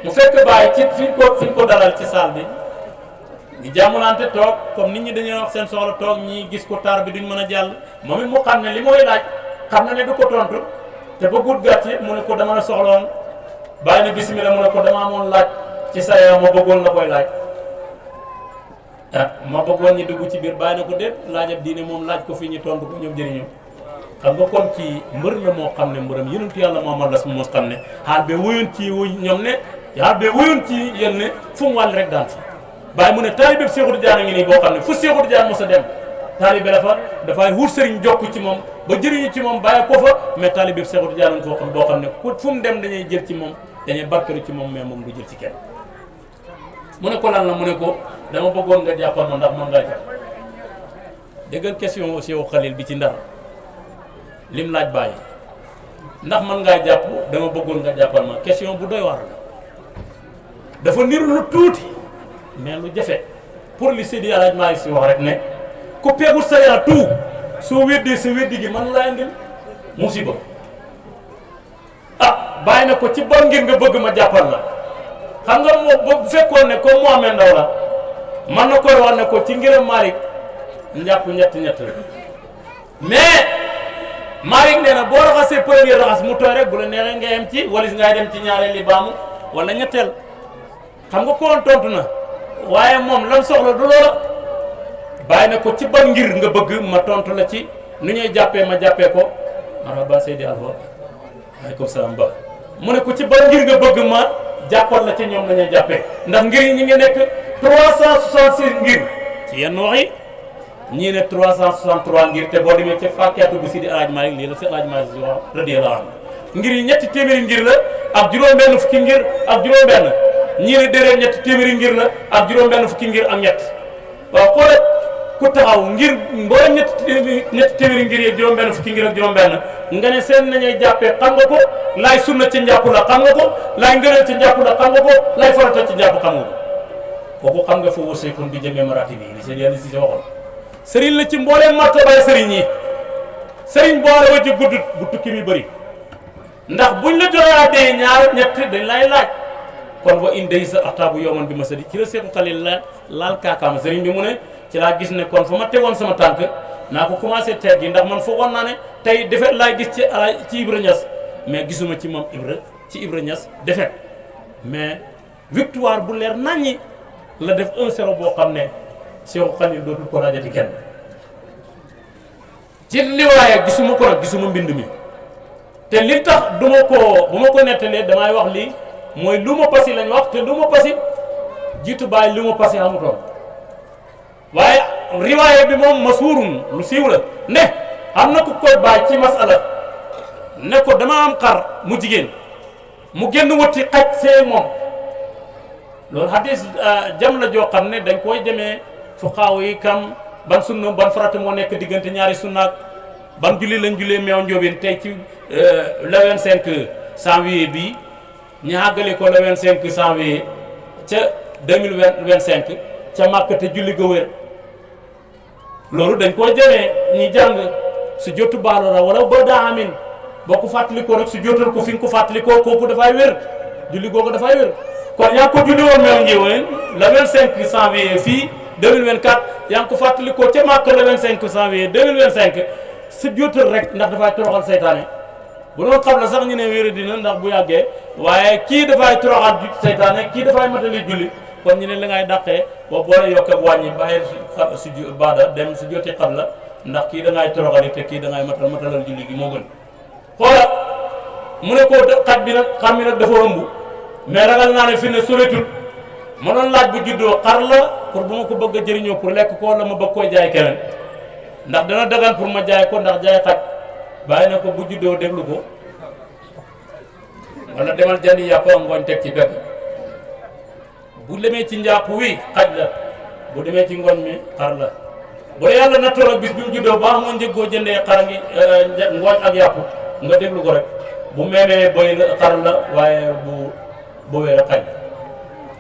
mu fekk bàyyi ci fi ñu ko dalal ci salle bi ñu jàmmalante toog comme nit ñi dañuy wax seen soxla toog ñi gis ko taar bi duñ mën a jàll moom it mu xam ne li mooy laaj xam na ne du ko tontu te bëggut gàcce mu ne ko dama la soxloon bàyyi na bismillah mu ne ko dama amoon laaj ci sa yaram ma bëggoon la koy laaj ma bëggoon ñi dugg ci biir bàyyi na ko déet laajab diine moom laaj ko fii ñu tontu ko ñoom jëriñoo xam nga kon ci mbër la moo xam ne mbëram yonentu yàlla Muhammad la su mos xam ne xaal be wóyoon ci ñoom ne xaal be wóyoon ci yéen ne fu mu wàll rek daan fi bàyyi mu ne taalibe Seexu Tijaan a ngi nii boo xam ne fu Seexu Tijaan mos a dem taalibe dafay wut sëriñ jokk ci moom ba jëriñu ci moom bàyyi ko fa mais taalibe Seexu Tijaan koo xam boo xam ne fu mu dem dañuy jël ci moom dañuy barkeelu ci moom mais moom du jël ci kenn mu ne ko lan la mu ne ko dama bëggoon nga jàppal ma ndax mën ngaa jàpp déggal question aussi yow Xalil bi ci Ndar lim laaj bàyyi ndax mën ngaa jàpp dama bëggoon nga jàppal ma question bu doy waar la dafa niru lu tuuti mais lu jafe pour li Seydi Alaaji Maalik Si wax rek ne ku peegul sariya tout soo weddee sa weddi gi mën laa indil musiba bàyyi na ko ci bon ngir nga bëgg ma jàppal la xam nga moom bu fekkoon ne comme Mohamed Ndaw la man na koy wax ne ko ci ngiram Maalik njàpp ñett la mais Malick nee na boo raxasee premier raxas mu tooy rek bu la neexee nga yem ci walis ngay dem ci ñaareel li baamu wala ñetteel xam nga koon tontu na waaye moom lam soxla du loola bàyyi na ko ci ban ngir nga bëgg ma tontu la ci nu ñuy jàppee ma jàppee ko marhaba Seydi Alpha aleykum salaam ba mu ne ko ci ban ngir nga bëgg ma jàppal la ci ñoom la ñuy jàppee ndax ngir yi ñi ngi nekk 366 ngir ci yenn wax yi ñii ne 363 ngir te boo demee ca Fakiatu bu Sidi Alaaji Maalik lii la si Alaaji Maalik si wax radiyallaahu anhu ngir yi ñetti téeméeri ngir la ak juróom-benn fukki ngir ak juróom-benn ñii ne déedéet ñetti téeméeri ngir la ak juróom-benn fukki ngir ak ñett waaw xoolal ku taxaw ngir mboolem ñetti téeméeri ngir yeeg juróom-benn fukki ngir ak juróom-benn nga ne seen nañuy jàppee xam nga ko laay sunna ci njàpp la xam nga ko laay ngëneel ci njàpp la xam nga ko laay farata ci njàpp xam nga ko kooku xam nga fa wërsëgoon bi jëmee marati bi li seen yàlla si waxoon sëriñ la ci mbooleem martabaay sëriñ yi sëriñ boole wa ci guddut bu tukki mi bëri ndax buñ la joxaatee ñaar ñett dañ lay laaj kon wa indey sa axtaabu yowman bi ma sadi ci la Seexu Xalil la laal kaakaama sëriñ bi mu ne ci laa gis ne kon fa ma tegoon sama tànk naa ko commencé teeg gi ndax man foogoon naa ne tey defet laay gis ci Ibra Niass mais gisuma ci moom Ibra Niass defet mais victoire bu leer naññi la def 1-0 boo xam ne Seexu Xalil dootul ko raajati kenn ci li waaye gisuma ko nag gisuma mbind mi te li tax bu ma ko nettalee damay wax lii mooy lu ma pasi lañ wax te lu ma pasi jiitu bàyyi lu ma pasi xamutoon waaye riwaaye bi moom masuurun lu siiw la ne am na ku koy bàyyi ci masala ne ko dama am xar mu jigéen mu génn wëtti xaj see moom loolu hadis jam la joo xam ne dañ koy demee fuqaaw yi kam ban sunna ban farata moo nekk diggante ñaari sunnaak ban julli lañ jullee meew njóobeen tey ci le 25 janvier bi ñu àggale ko le 25 janvier ca 2025 ca Màkka te julli ga wér loolu dañ koo jëmee ñi jàng su jotu baalora wala ba daa amin boo ko fàttalikoo rek su jotal ko fi nga ko fàttalikoo kooku dafay wér julli googu dafay wér kon yaa ngi ko julli woon meew njóobeen le 25 janvier fii 2024 yaa ngi ko fàttalikoo ca Màkka le 25 janvier 2025 su jotal rek ndax dafay toroxal seytaane bu doon xam la sax ñu ne wéeru dina ndax bu yàggee waaye kii dafay toroxal seytaane kii dafay matali julli kon ñu ne la ngay dàqee boo boole yokk ak wàññi bàyyi su baada dem su joti xam la ndax kii da ngay toroxali te kii da ngay matalal julli gi moo gën xoola mu ne ko xaj bi nag xam mi nag dafa ëmb mais ragal naa ne fi ne soretul ma doon laaj bu juddoo xar la pour bu ma ko bëgg a jëriñoo pour lekk ko wala ma bëgg koy jaay keneen ndax dana dagan pour ma jaay ko ndax jaay xaj bàyyi na ko bu juddoo déglu ko wala demal jëndi yàpp ngooñ teg ci begg bu demee ci njàpp wi xaj la bu demee ci ngooñ mi xar la bu la yàlla nattoo bis bi mu juddoo baax moo njëggoo jëndee xar ngi ngooñ ak yàpp nga déglu ko rek bu meemee boy la xar la waaye bu wéer xaj la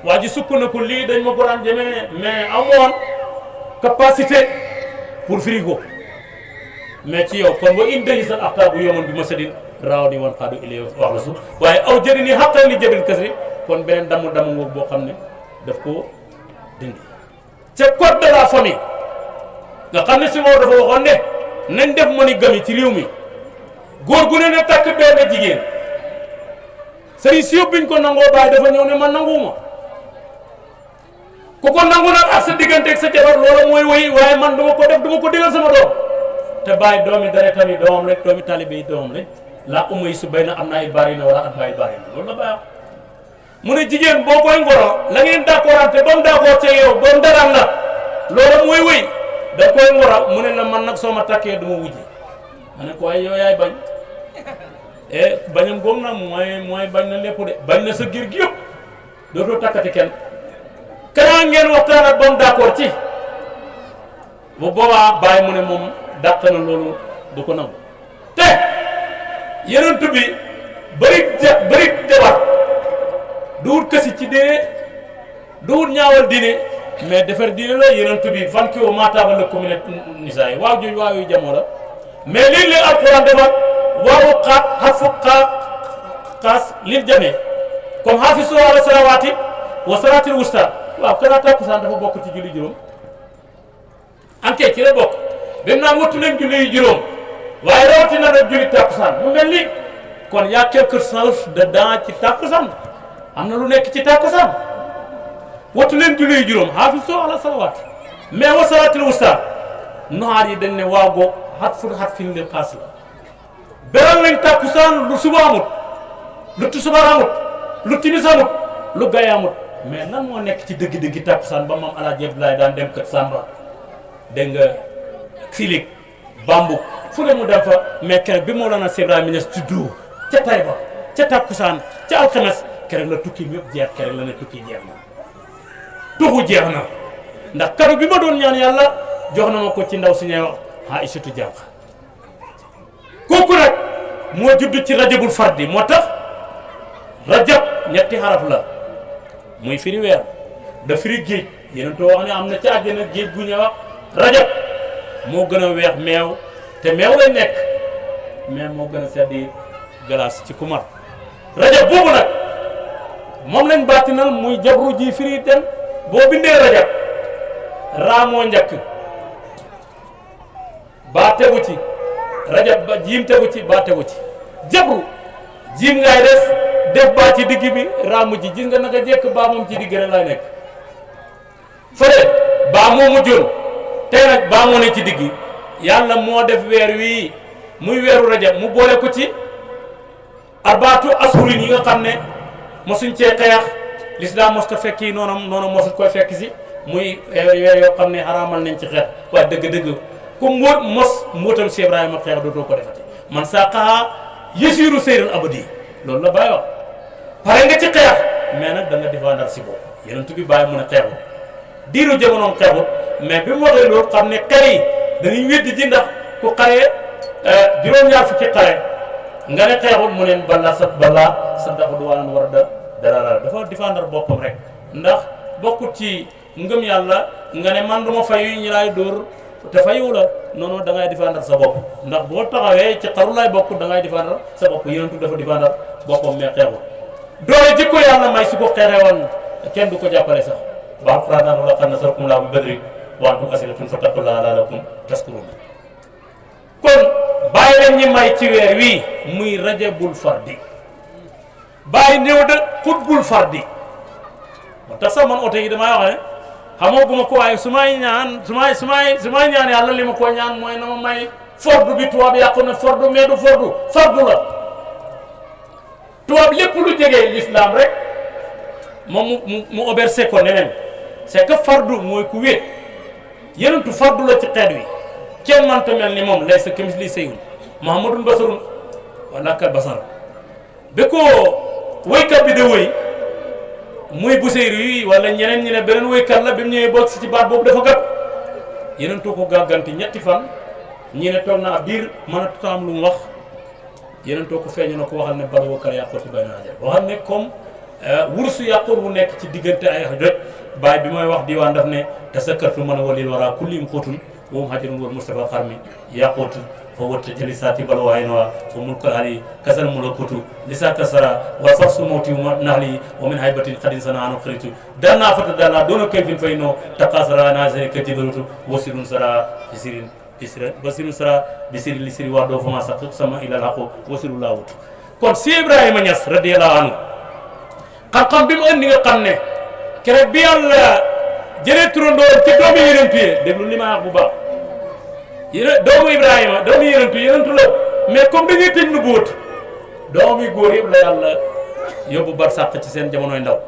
waa ji sukk na ko lii dañ ma ko daan jëmee mais amoon capacité pour frigo mais ci yow kon wa in dayi sa axtaabu yoman bi ma sadin raaw ni wan xaadu ilay wax la su waaye aw jëri ni xaqal li jëbil kasri kon beneen damu ngoog boo xam ne daf ko dindi ca code de la famille nga xam ne si moo dafa waxoon ne nañ def monogamie ci réew mi góor gu ne ne takk benn jigéen sëriñ si yóbbuñ ko nangoo bàyyi dafa ñëw ne man nanguwuma ku ko nangu nag ak sa digganteeg sa jabar loola mooy wéy waaye man duma ko def duma ko digal sama doom te bàyyi doomi dara tamit doomam rek doomi talibe yi doomam rek laa uma yi su bay na am na ay bari na wala at ba ay bari na loolu la baax mu ne jigéen boo koy ngoro la ngeen d'accordante ba mu d'accord ca yow ba mu daral la loola mooy wéy da koy ngoro mu ne la man nag soo ma takkee du ma wujje ma ne ko waaye yow yaay bañ bañam goog na mooy bañ na lépp de bañ na sa gir gi yëpp dootoo takkati kenn kanaa ngeen waxtaan ak ba mu d'accord ci bu boobaa bàyyi mu ne moom dàq na loolu du ko nangu te yeneen bi bëri jabar du wut kësi ci diine du wut ñaawal diine mais defar diine la yeneen bi fan ki woo maataaba la commune nisaa yi waaw jooju waaw yu jamoo la mais lii leen alquran defar waawu xaat xarfu xaas lil jamee comme xaafisu ala salawaati wa salaatil wusta waaw kanaa takkusaan dafa bokk ci julli juróom enquête ci la bokk dem naan wattu leen julli yu juróom waaye rawatina nag julli tàkkusaan mu mel ni kon y a quelque chose dedans ci tàkkusaan am na lu nekk ci tàkkusaan wattu leen julli yu juróom xaafisu ala salawaat mais wa salaatil wusta noxaar yi dañ ne waago xat fin lil xaas la beral nañ tàkkusaan lu suba amut lu tusubar amut lu timis amut lu gay amut mais nan moo nekk ci dëgg-dëgg tàkkusaan ba maam Alaaji Abdoulaye daan dem kër Samba dégg nga Silik Bambuk fu ne mu dem fa mais keroog bi Mawlana Cheikh Ibrahima Niass tuddoo ca Taïba ca tàkkusaan ca alxames keroog la tukki yëpp jeex keroog la ne tukki jeex na tuxu jeex na ndax kado bi ma doon ñaan yàlla jox na ma ko ci ndaw si ñuy wax Aïssatou Diankha kooku nag moo judd ci rajabul fardi moo tax rajab ñetti xaraf la muy firi weer da firi géej yeneen too wax ne am na ci àjjana géej gu ñuy wax rajab moo gën a weex meew te meew lay nekk mais moo gën a seddi glace ci kumar rajab boobu nag moom lañ baatinal muy jabru ji firi dem boo bindee rajab raamoo njëkk baa tegu ci rajab ba jiim tegu ci baa tegu ci jabru jiim ngay def baa ci digg bi raamu ji gis nga naka jekk baa moom ci digg rek lay nekk fële baa moo mujjoon tey nag baa moo ne ci digg yàlla moo def weer wii muy weeru rajab mu boole ko ci arbaatu ashurin yi nga xam ne mosuñ cee xeex l'islam mos ta fekki noonu mosut koy fekk si muy weer yoo xam ne xaraamal nañ ci xeex waaye dëgg-dëgg ku mos mbootam si Ibrahima xeex dootoo ko defati man saa xaxaa yësiiru seyran abadi loolu la Baye wax pare nga ci xeex mais nag da nga défendre si bopp yeneen bi Baye mu ne xeexut diiru jamonoom xeexut mais bi mu waxee loolu xam ne xare yi dañuy weddi ji ndax ku xaree juróom-ñaar fukki xare nga ne xeexut mu neen balaa sa dafa du wàllan war a dara dafa défendre boppam rek ndax bokkut ci ngëm yàlla nga ne man duma fayu ñi laay dóor te fayu la non da ngay défendre sa bopp ndax boo taxawee ci xaru lay bokk da ngay défendre sa bopp yenentu dafa défendre boppam mais xeexut doole jikko yàlla may su ko xeexee woon kenn du ko jàppale sax ba alquran naan wala qad nasarakum laahu bi badrin wa antum asilatun fattaqullaha la'allakum tashkurun kon bàyyi leen ñi may ci weer wii muy rajabul fardi bàyyi néew de xutbul fardi moo tax sax man oto yi damay wax ne xamaguma ko waaye su may ñaan yàlla li ma ko ñaan mooy na ma may fordu bi tubaab yàqu na fordu mais du fardu la tubaab lépp lu jege l'islam rek moom mu oberse ko neneen c'est que fardu mooy ku wéet yenentu fardu la ci xeet wi kenn manta mel ni moom laysa kamislihi shay'un muhammadun basarun wala kal basar bi ko woykat bi de woy muy Buseyri yi wala ñeneen ñi ne beneen woykat la bi mu ñëwee bokk si ci baat boobu dafa gàtt yenentu ko gàgganti ñetti fan ñi ne toog na ab diir mën a tutaam lu mu wax yenentoo ko feeñu na ko waxal ne bal wakal yàqooti bay na ajal waxal ne comme wursu yàqoor bu nekk ci diggante ay doj baay bi mooy wax diwaan daf ne tasakkartu mën a walil wara kullim xóotun woom hajarun wal Mustafa xarmi yàqooti fa wëtta jëli saati bal waay na waa fa mulkal ali kasal mu la kotu li sa kasara wal farsu mawti naxli wa min haybatin xadin sana anu xaritu danaa fata danaa doona kayfin fay no taqasara nasari ka jibarutu wasirun sara bisirin basiru sara bisiri li siri wax doo fa ma sax sama ilal xaqu wasiru laa wut kon si Ibrahima Niass radiyallahu anhu xam-xam bi mu indi nga xam ne keroog bi yàlla jëlee turandoor ci doomu yenentu yi déglu li ma wax bu baax doomu Ibrahima doomu yenentu la mais comme dañuy tëj nu bóot doomu yu góor yëpp la yàlla yóbbu bar sàq ci seen jamonoy ndaw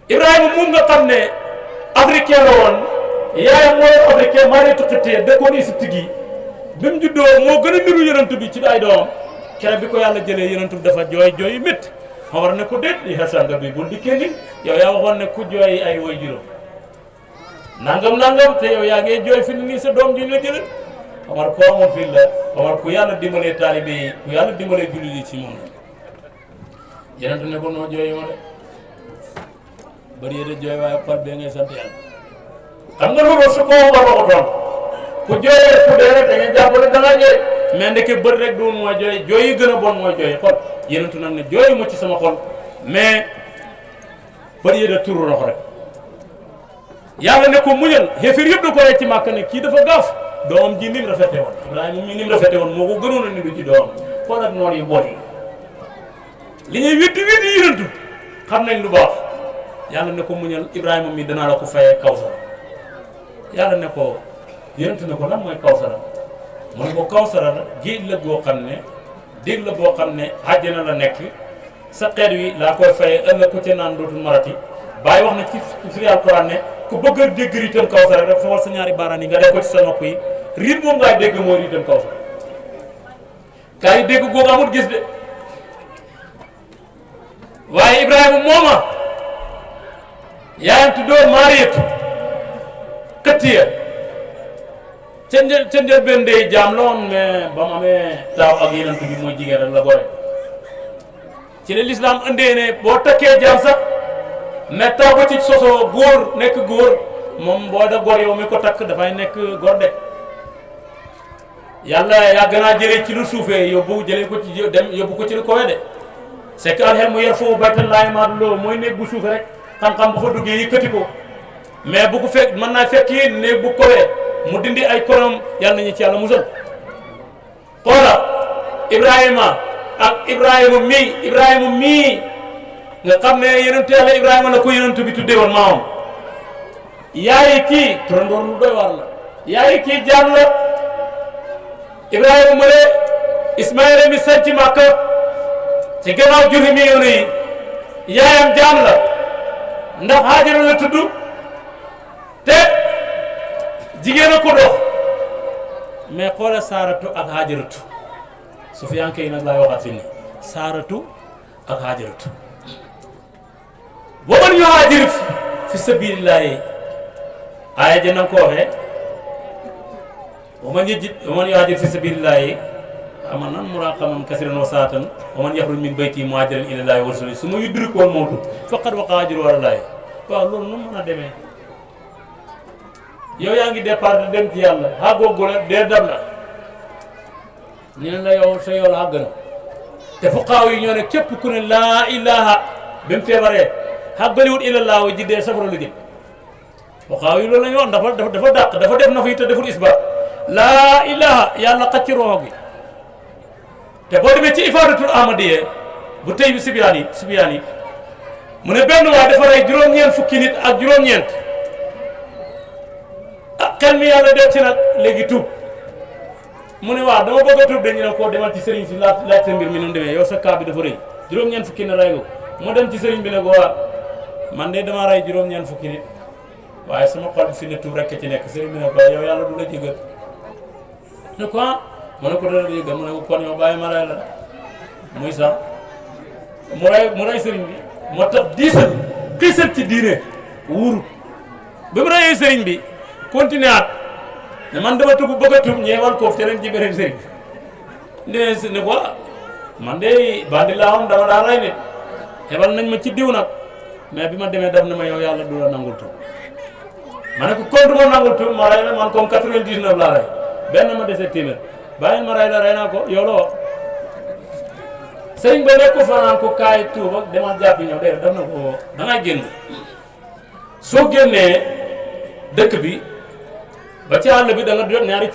Ibrahima moom nga xam ne africain la woon yaayam mooy africain maa ngi tuqatee dëkkoon Égypte gi bi mu juddoo moo gën a niru yenentu bi ci ay doomam keroog bi ko yàlla jëlee yenentu bi dafa jooy yu métti ma war ne ko déet li xesanga bi bul di kenni yow yaa waxoon ne ku jooy ay way juróom nangam te yow yaa ngee jooy fi nii sa doom ji la jëlee Omar ko amoon fii la Omar ku yàlla dimbalee taalibe yi ku yàlla dimbalee jullit yi ci moom la yenentu ne ko noo jooy ma de bëri de jooy waaye xol bee ngay sant yàlla xam nga loolu su ko war waxutoon ku jooyee ku dee rek da ngeen jàpp ne da ngaa jooy mais ndeke bëri rek doon mooy jooy yi gën a bon mooy jooy xol yenentu nag ne jooyu ma ci sama xol mais bëri yéda turu rox rek yàlla ne ko muñal xéeféer yëpp da ko rek ci màkk ne kii dafa gaaf doomam ji nim rafete woon Ibrahima mi nim rafete woon moo ko gënoon a niru ci doomam kon nag noonu yu bon yi li ñuy witti yënantu xam nañ lu baax yàlla ne ko muñal Ibrahima mi danaa la ko fayee kawsara yàlla ne ko yënantu ne ko lan mooy kawsara mu ne ko kawsara la géej la goo xam ne dégg la boo xam ne àjjana la nekk sa xeet wi laa koy fayee ëllëg ku ca naan dootul marati bàyyi wax na ci firi alquran ne ku bëgg a dégg riitam kawsara rek fawal sa ñaari baaraan yi nga def ko ci sa nopp yi riit moom ngaay dégg mooy riitam kawsara kaa yi dégg googu amul gis de waaye Ibrahima mooma yaayam tuddoo Maariyatu Katiya ca njëlbéen de jaam la woon mais ba mu amee taaw ak yeneen bi mooy jigéen rek la gore ci la lislaam indee ne boo takkee jaam sax mais taw ba ci sosoo góor nekk góor moom boo da góor yow mi ko takk dafay nekk góor de yàlla yàgg naa jëlee ci lu suufee jëlee ko ci dem yóbbu ko ci lu kowe de c'est que alxel mu yer foofu baytan laay maatuloo mooy néeg bu suufe rek xam-xam bu fa duggee yëkkati ko mais bu ko fekk mën naa fekk yi néeg bu kowee mu dindi ay korom yàlla nañu ci yàlla musal xoola Ibrahima ak Ibrahima mii nga xam ne yonentu yàlla Ibrahima la ko yonentu bi tuddee woon maamam yaayi kii turandoor lu doy war la yaayi kii jaam la Ibrahima mu ne Ismaïla mi sanc Makka ci gannaaw juri mi yoonu yi yaayam jaam la ndax Haajara la tudd te jigéen a ko dox mais xoola Saaratu ak Haajaratu Sufyaan yi nag laay waxaat fi ni Saaratu ak Haajaratu wa man yuhaajir fi sabilillahi aaya ja nanga ko waxee wa man yuhaajir fi sabilillahi amanan muraqaman kasiran wa saatan wa man yaxruj min bayti muhaajiran ilallaahi wa rasuulihi summa yudrikuhu al-mawtu faqad waqa'a ajruhu ala llaahi waaw loolu nu mën a demee yow yaa ngi départ di dem ci yàlla xàggoogu la dee dam la ñu ne la yow sa yool xàgg na te fuqaaw yi ñoo ne képp ku ne laa ilaha ba mu feebaree xàggaliwut ilallaahu ji dee safara la jëm fuqaaw yi loolu la ñu wax dafa dàq dafa def na fi te deful isbaat laa ilaha yàlla xacc roxo gi te boo demee ci ifaadatul ahmadiyya bu tey bi sibiyaan yi mu ne benn waay dafa rey juróom-ñeent fukki nit ak juróom-ñeent ah xel mi yàlla def ci nag léegi tuub mu ne waaw dama bëgg a tuub dañu ne koo demal ci sëriñ si laaj sa mbir mi nu mu demee yow sa kaa bi dafa rëy juróom-ñeent fukki nit rey nga ko mu dem ci sëriñ bi ne ko waa man de dama rey juróom-ñeent fukki nit waaye sama xol bi fi ne tuub rekk ci nekk sëriñ bi ne ko yow yàlla du la jégal ne ko mu ne ko dana jégal mu ne ko kon yow bàyyi ma rey la muy sax mu rey sëriñ bi moo tax xiisal ci diine wuuru ba mu reyee sëriñ bi continué at ne man dama tugg bëgg a tuub ñeewal koof te leen ci beneen sëriñ ne ko man de bandi laa woon dama daa rey nit xebal nañ ma ci diw nag mais bi ma demee daf ne ma yow yàlla du la nangul tuub ma ne ko kon du ma nangul tuub ma rey la man comme 99 laa rey benn ma dese téeméer bàyyi ma rey la rey naa ko yow la wax sëriñ ba nekk fanaan ko kaay tuub ak demal jàppi ñëw de daf na ko dangay génn soo génnee dëkk bi ba ci àll bi da nga jot ñaari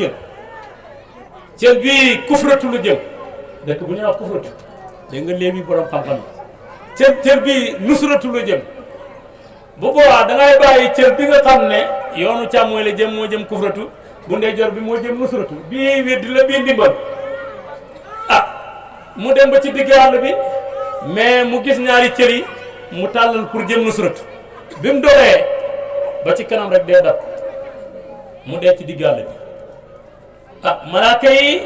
cër bii kufratu lu jëm dëkk bu ñuy wax kufratu dégg nga léegi borom xam-xam cër bii nusratu lu jëm bu boobaa da ngay bàyyi cër bi nga xam ne yoonu càmmooy la jëm moo jëm kufratu bu ndeyjoor bi moo jëm nusratu bii weddi la bii ndimbal mu dem ba ci digg àll bi mais mu gis ñaari cër yi mu tàllal pour jëm nusratu bi mu doxee ba ci kanam rek dee dab mu dee ci digg àll bi malaaka yi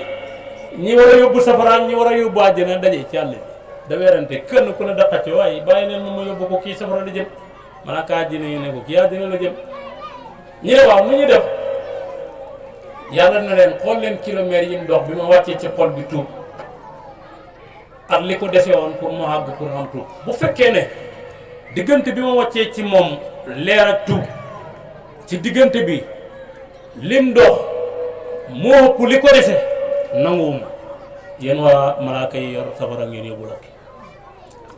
ñi war a yóbbu safara ñi war a yóbbu àjjana daje ci àll bi da weerante kenn ku ne daqate waaye bàyyi leen ma yóbbu ko kii safara la jëm malaaka àjjana yi ne ko kii àjjana la jëm ñi ne waaw nu ñu def yàlla na leen xool leen kilomètres yi mu dox bi ma wàccee ci xol bi tuub ak li ko dese woon pour mu àgg pour am tuub bu fekkee ne diggante bi ma wàccee ci moom leer ak tuub ci diggante bi lim dox moo ëpp li ko dese nanguwuma yéen waa malaaka yi yor safara ngeen yóbbu la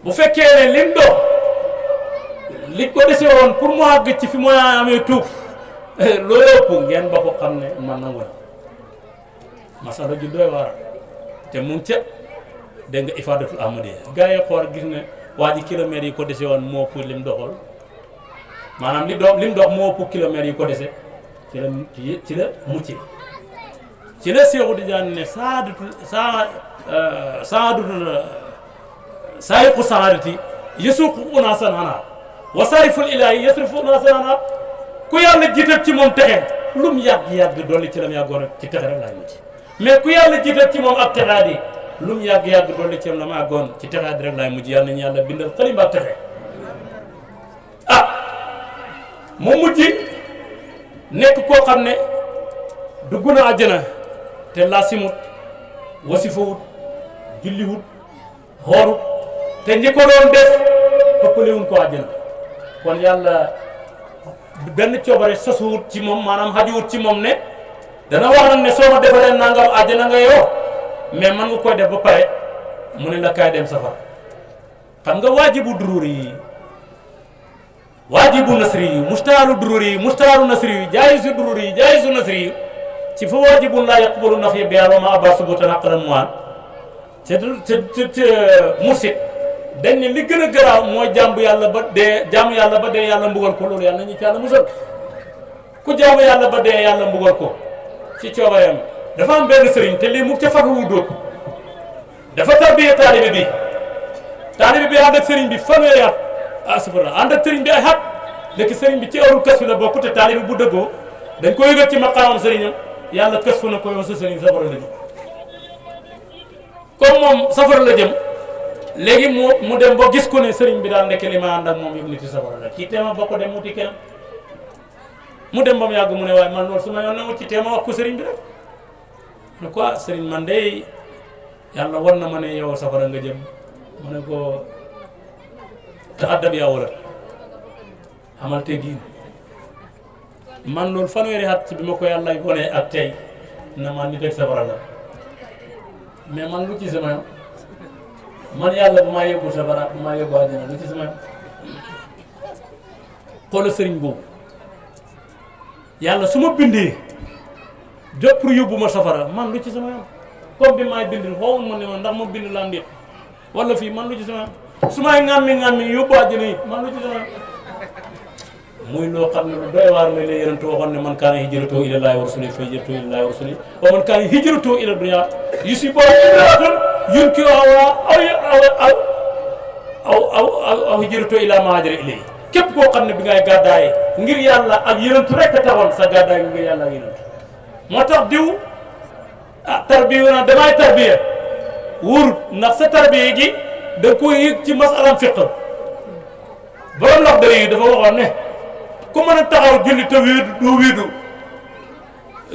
bu fekkee ne lim dox li ko dese woon pour mu àgg ci fi mu amee tuub loolu ëpp ngeen ba ko xam ne man nangu na masala ju doy waar te mu ngi ca dégg nga ifadatul ahmadiya gars yi xool gis ne waa ji kilomètres yi ko dese woon moo ëpp lim doxal maanaam lim dox moo ëpp kilomètres yi ko dese ci la muccee ci la Seexu Tijaan ne saayiqu saadati yasuuqu unaasan anaa wa saariful ilaahi yasrifu unaasan anaa ku yàlla jiital ci moom texe lu mu yàgg dolli ci la mu yàggoon rek ci texe rek laay mujj mais ku yàlla jiital ci moom ak texaadi lu mu yàgg dolli ci la mu àggoon ci texaadi rek laay mujj yàlla nañu yàlla bindal xalim ak texe mu mujj nekk koo xam ne dugg na àjjana te laasimut wasifawut julliwut xoorut te ñi ko doon def ëppalewuñ ko àjjana kon yàlla benn coobare sosuwut ci moom maanaam xajuwut ci moom ne dana wax nag ne soo ma defalee nangam àjjana nga yoo mais man nga koy def ba pare mu ne la kaay dem safara xam nga waajibu dururi yi waajibu nasri yi mustaaru dururi yi mustaaru nasri yi jaayisu dururi yi jaayisu nasri yi ci fa waajibun laa yaqbalu nafiya bihaa wa maa abaa subuutan aqran mu'aan te mursid dañ ne li gën a garaaw mooy jaamu yàlla ba dee yàlla mbugal ko loolu yàlla nañu ci yàlla musal ku jaamu yàlla ba dee yàlla mbugal ko ci coobareem dafa am benn sëriñ te lii mu ca fatu wu dóot dafa tarbiya taalibe bi ànd ak sëriñ bi fanweeri at asubara ànd ak sëriñ bi ay xat léegi sëriñ bi ci awul kas fi la bokk te taalibe bu dëggoo dañ ko yëgal ci maqaamam sëriñam yàlla kës fu na ko yow sa sëriñ safara la jëm comme moom safara la jëm léegi mu dem ba gis ko ne sëriñ bi daal nekk li ma ànd ak moom yëpp nit yi safara la kii teema ba ko dem wuti kenn mu dem ba mu yàgg mu ne waaye man loolu su ma yoon ne wut ci teema wax ko sëriñ bi rek ne quoi sëriñ man de yàlla war na ma ne yow safara nga jëm mu ne ko te addab yaa wala xamal teggiin man loolu fanweeri at ci bi ma ko yàlla wone ak tey na man nit ak safara la mais man lu ci sama yoon man yàlla bu maa yóbbu safara bu maa yóbbu àjjana lu ci sama yoon xoola sëriñ boobu yàlla su ma bindee jot pour yóbbu ma safara man lu ci sama yoon comme bi maay bind xool ma ne ma ndax ma bind laa ndéet wala fii man lu ci sama yoon su may ŋàmmi yóbbu àjjana yi man lu ci sama yoon muy loo xam ne lu doy waar mooy la yonent waxoon ne man kaana hijratuhu ilallaahi wa rasuulihi fa hijratuhu ilallaahi wa rasuulihi wa man kaana hijratuhu ila dunya yusibuhaa imra'atun yunkihuhaa aw hijratuhu ilaa maa haajara ilayhi képp koo xam ne bi ngay gàddaaye ngir yàlla ak yonent rek a taxoon sa gàddaay ngir yàlla ak yonent moo tax diw tarbiya na damay tarbiya wóorut ndax sa tarbiya gi da ko yëg ci masalam fiq borom lax dara yi dafa waxoon ne ku mën a taxaw julli te wéedu doo wéedu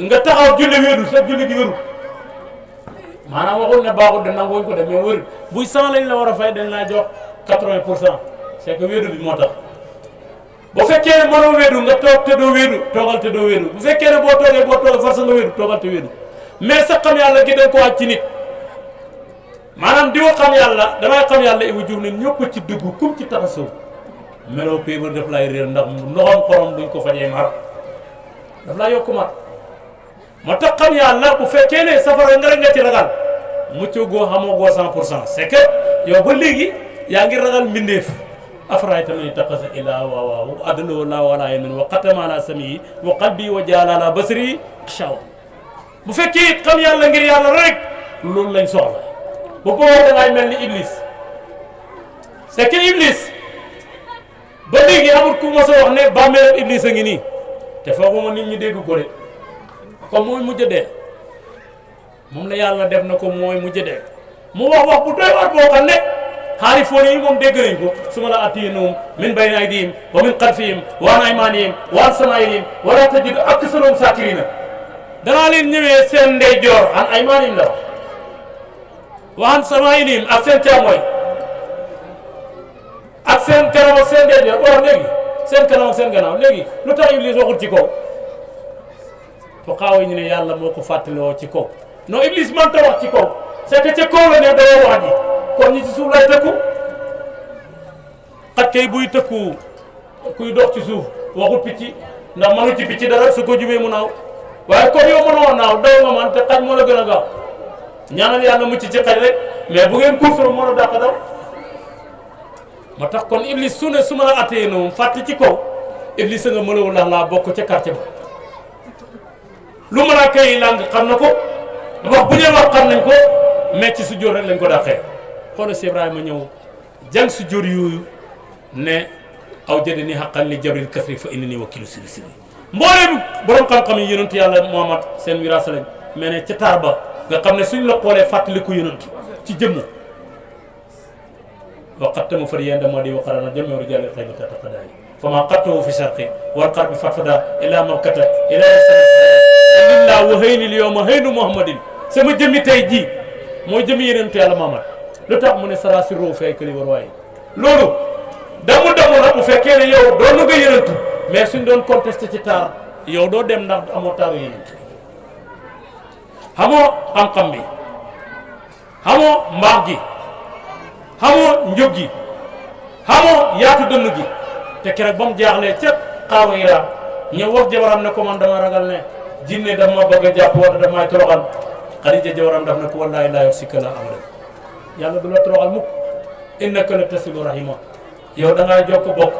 nga taxaw julli wéedu sa julli gi wéru maanaam waxul ne baaxul de nanguwuñ ko def mais wéru buy 100 lañ la war a fay dañ laa jox 80% c'est que wéedu bi moo tax bu fekkee ne mënoo wéedu nga toog te doo wéedu toogal te doo wéedu bu fekkee ne boo toogee force nga wéedu toogal te wéedu mais sa xam yàlla gi dañ ko wàcc ci nit maanaam di wa xam yàlla damay xam yàlla Ibou Diouf ne ñëpp ci dugg kum ci taxasoo meloo péebar daf lay réer ndax ndoxam xorom duñ ko fajee mar daf laa yokku mar moo tax xam yàlla bu fekkee ne safara nga rek nga ci ragal muccoo goo xamoo goo 100% c'est que yow ba léegi yaa ngi ragal mbindeef afrayta man ittaxasa ilaaha hawaahu adallahu llaahu alaa ilmin wa xatama alaa sam'ihi wa qalbihi wa ja'ala alaa basarihi gishawa bu fekkee it xam yàlla ngir yàlla rek loolu lañ soxla bu boobaa da ngay mel ni Iblis c'est que Iblis ba léegi amul ku ma sa wax ne bàmmeelam Iblis a ngi nii te fooguma nit ñi dégg ko de comme mooy mujj dee moom la yàlla def na ko mooy mujj dee mu wax bu doy waar boo xam ne xaarifoon yi moom dégg nañ ko suma la atiinuhum min bayni aydihim wa min xalfihim wa an aymanihim wa an samaa'ilihim wa laa tajidu aksarahum shaakiriina danaa leen ñëwee seen ndeyjoor an aymanihim la wax wa an samaa'ilihim ak seen càmmooy ak seen kanam ak seen ndeyjoor waaw léegi seen kanam ak seen gannaaw léegi lu tax Iblis waxul ci kaw fo xaaw ñu ne yàlla moo ko fàttaloo ci kaw non Iblis man ta wax ci kaw c'est que ca kaw la ne doo wax ji kon ñi ci suuf lay tëkku xat kay buy tëkku kuy dox ci suuf waxul picc ndax mënu ci picc dara su ko jubee mu naaw waaye comme yow mënoo naaw daw nga man te xaj moo la gën a gaaw ñaanal yàlla mucc ci xaj rek mais bu ngeen course moo la dàq daw moo tax kon iblis su ne su ma la attee noonu fàtte ci kaw iblis nga mënawul ndax laa bokk ca quartier ba lu malaaka yi làng xam na ko wax bu ñuy wax xam nañ ko mais ci sujjóot rek lañ ko dàqee xoolal si Ibrahima ñëw jàng sujjóot yooyu ne aw jëde ni xaqan li jabril kasri fa inni ni wakilu sili sili mbooleem borom xam-xam yi yonent yàlla Muhammad seen wiraasa lañ mais ne ca taar ba nga xam ne suñ la xoolee fàttaliku yonent ci jëmm waqattama far yenda moo di waqarana jëmeeru jàlli xëy ba tataqadaay fa ma qattahu fi sharqi wal qarbi fatfada ila makkata ila lillah wa haynil yawma haynu muhammadin sama jëmmi tey jii mooy jëmi yonent yàlla Muhammad lu tax mu ne sara si roo fay këli war waaye loolu damu nag bu fekkee ne yow doon nga yonent mais suñ doon contesté ci taar yow doo dem ndax amoo taaru yonent xamoo xam-xam bi xamoo mbaax gi xamoo njub gi xamoo yaatu dënn gi te keroog ba mu jaaxlee ca xaawa Hira ñëw wax jabaram ne ko man dama ragal ne jinne daf ma bëgg a jàpp wala daf may toroxal Xadija jabaram daf ne ko wallaahi laa yuhzika llaahu abadan yàlla du la toroxal mukk innaka la tasilu rahima yow da ngay jokk bokk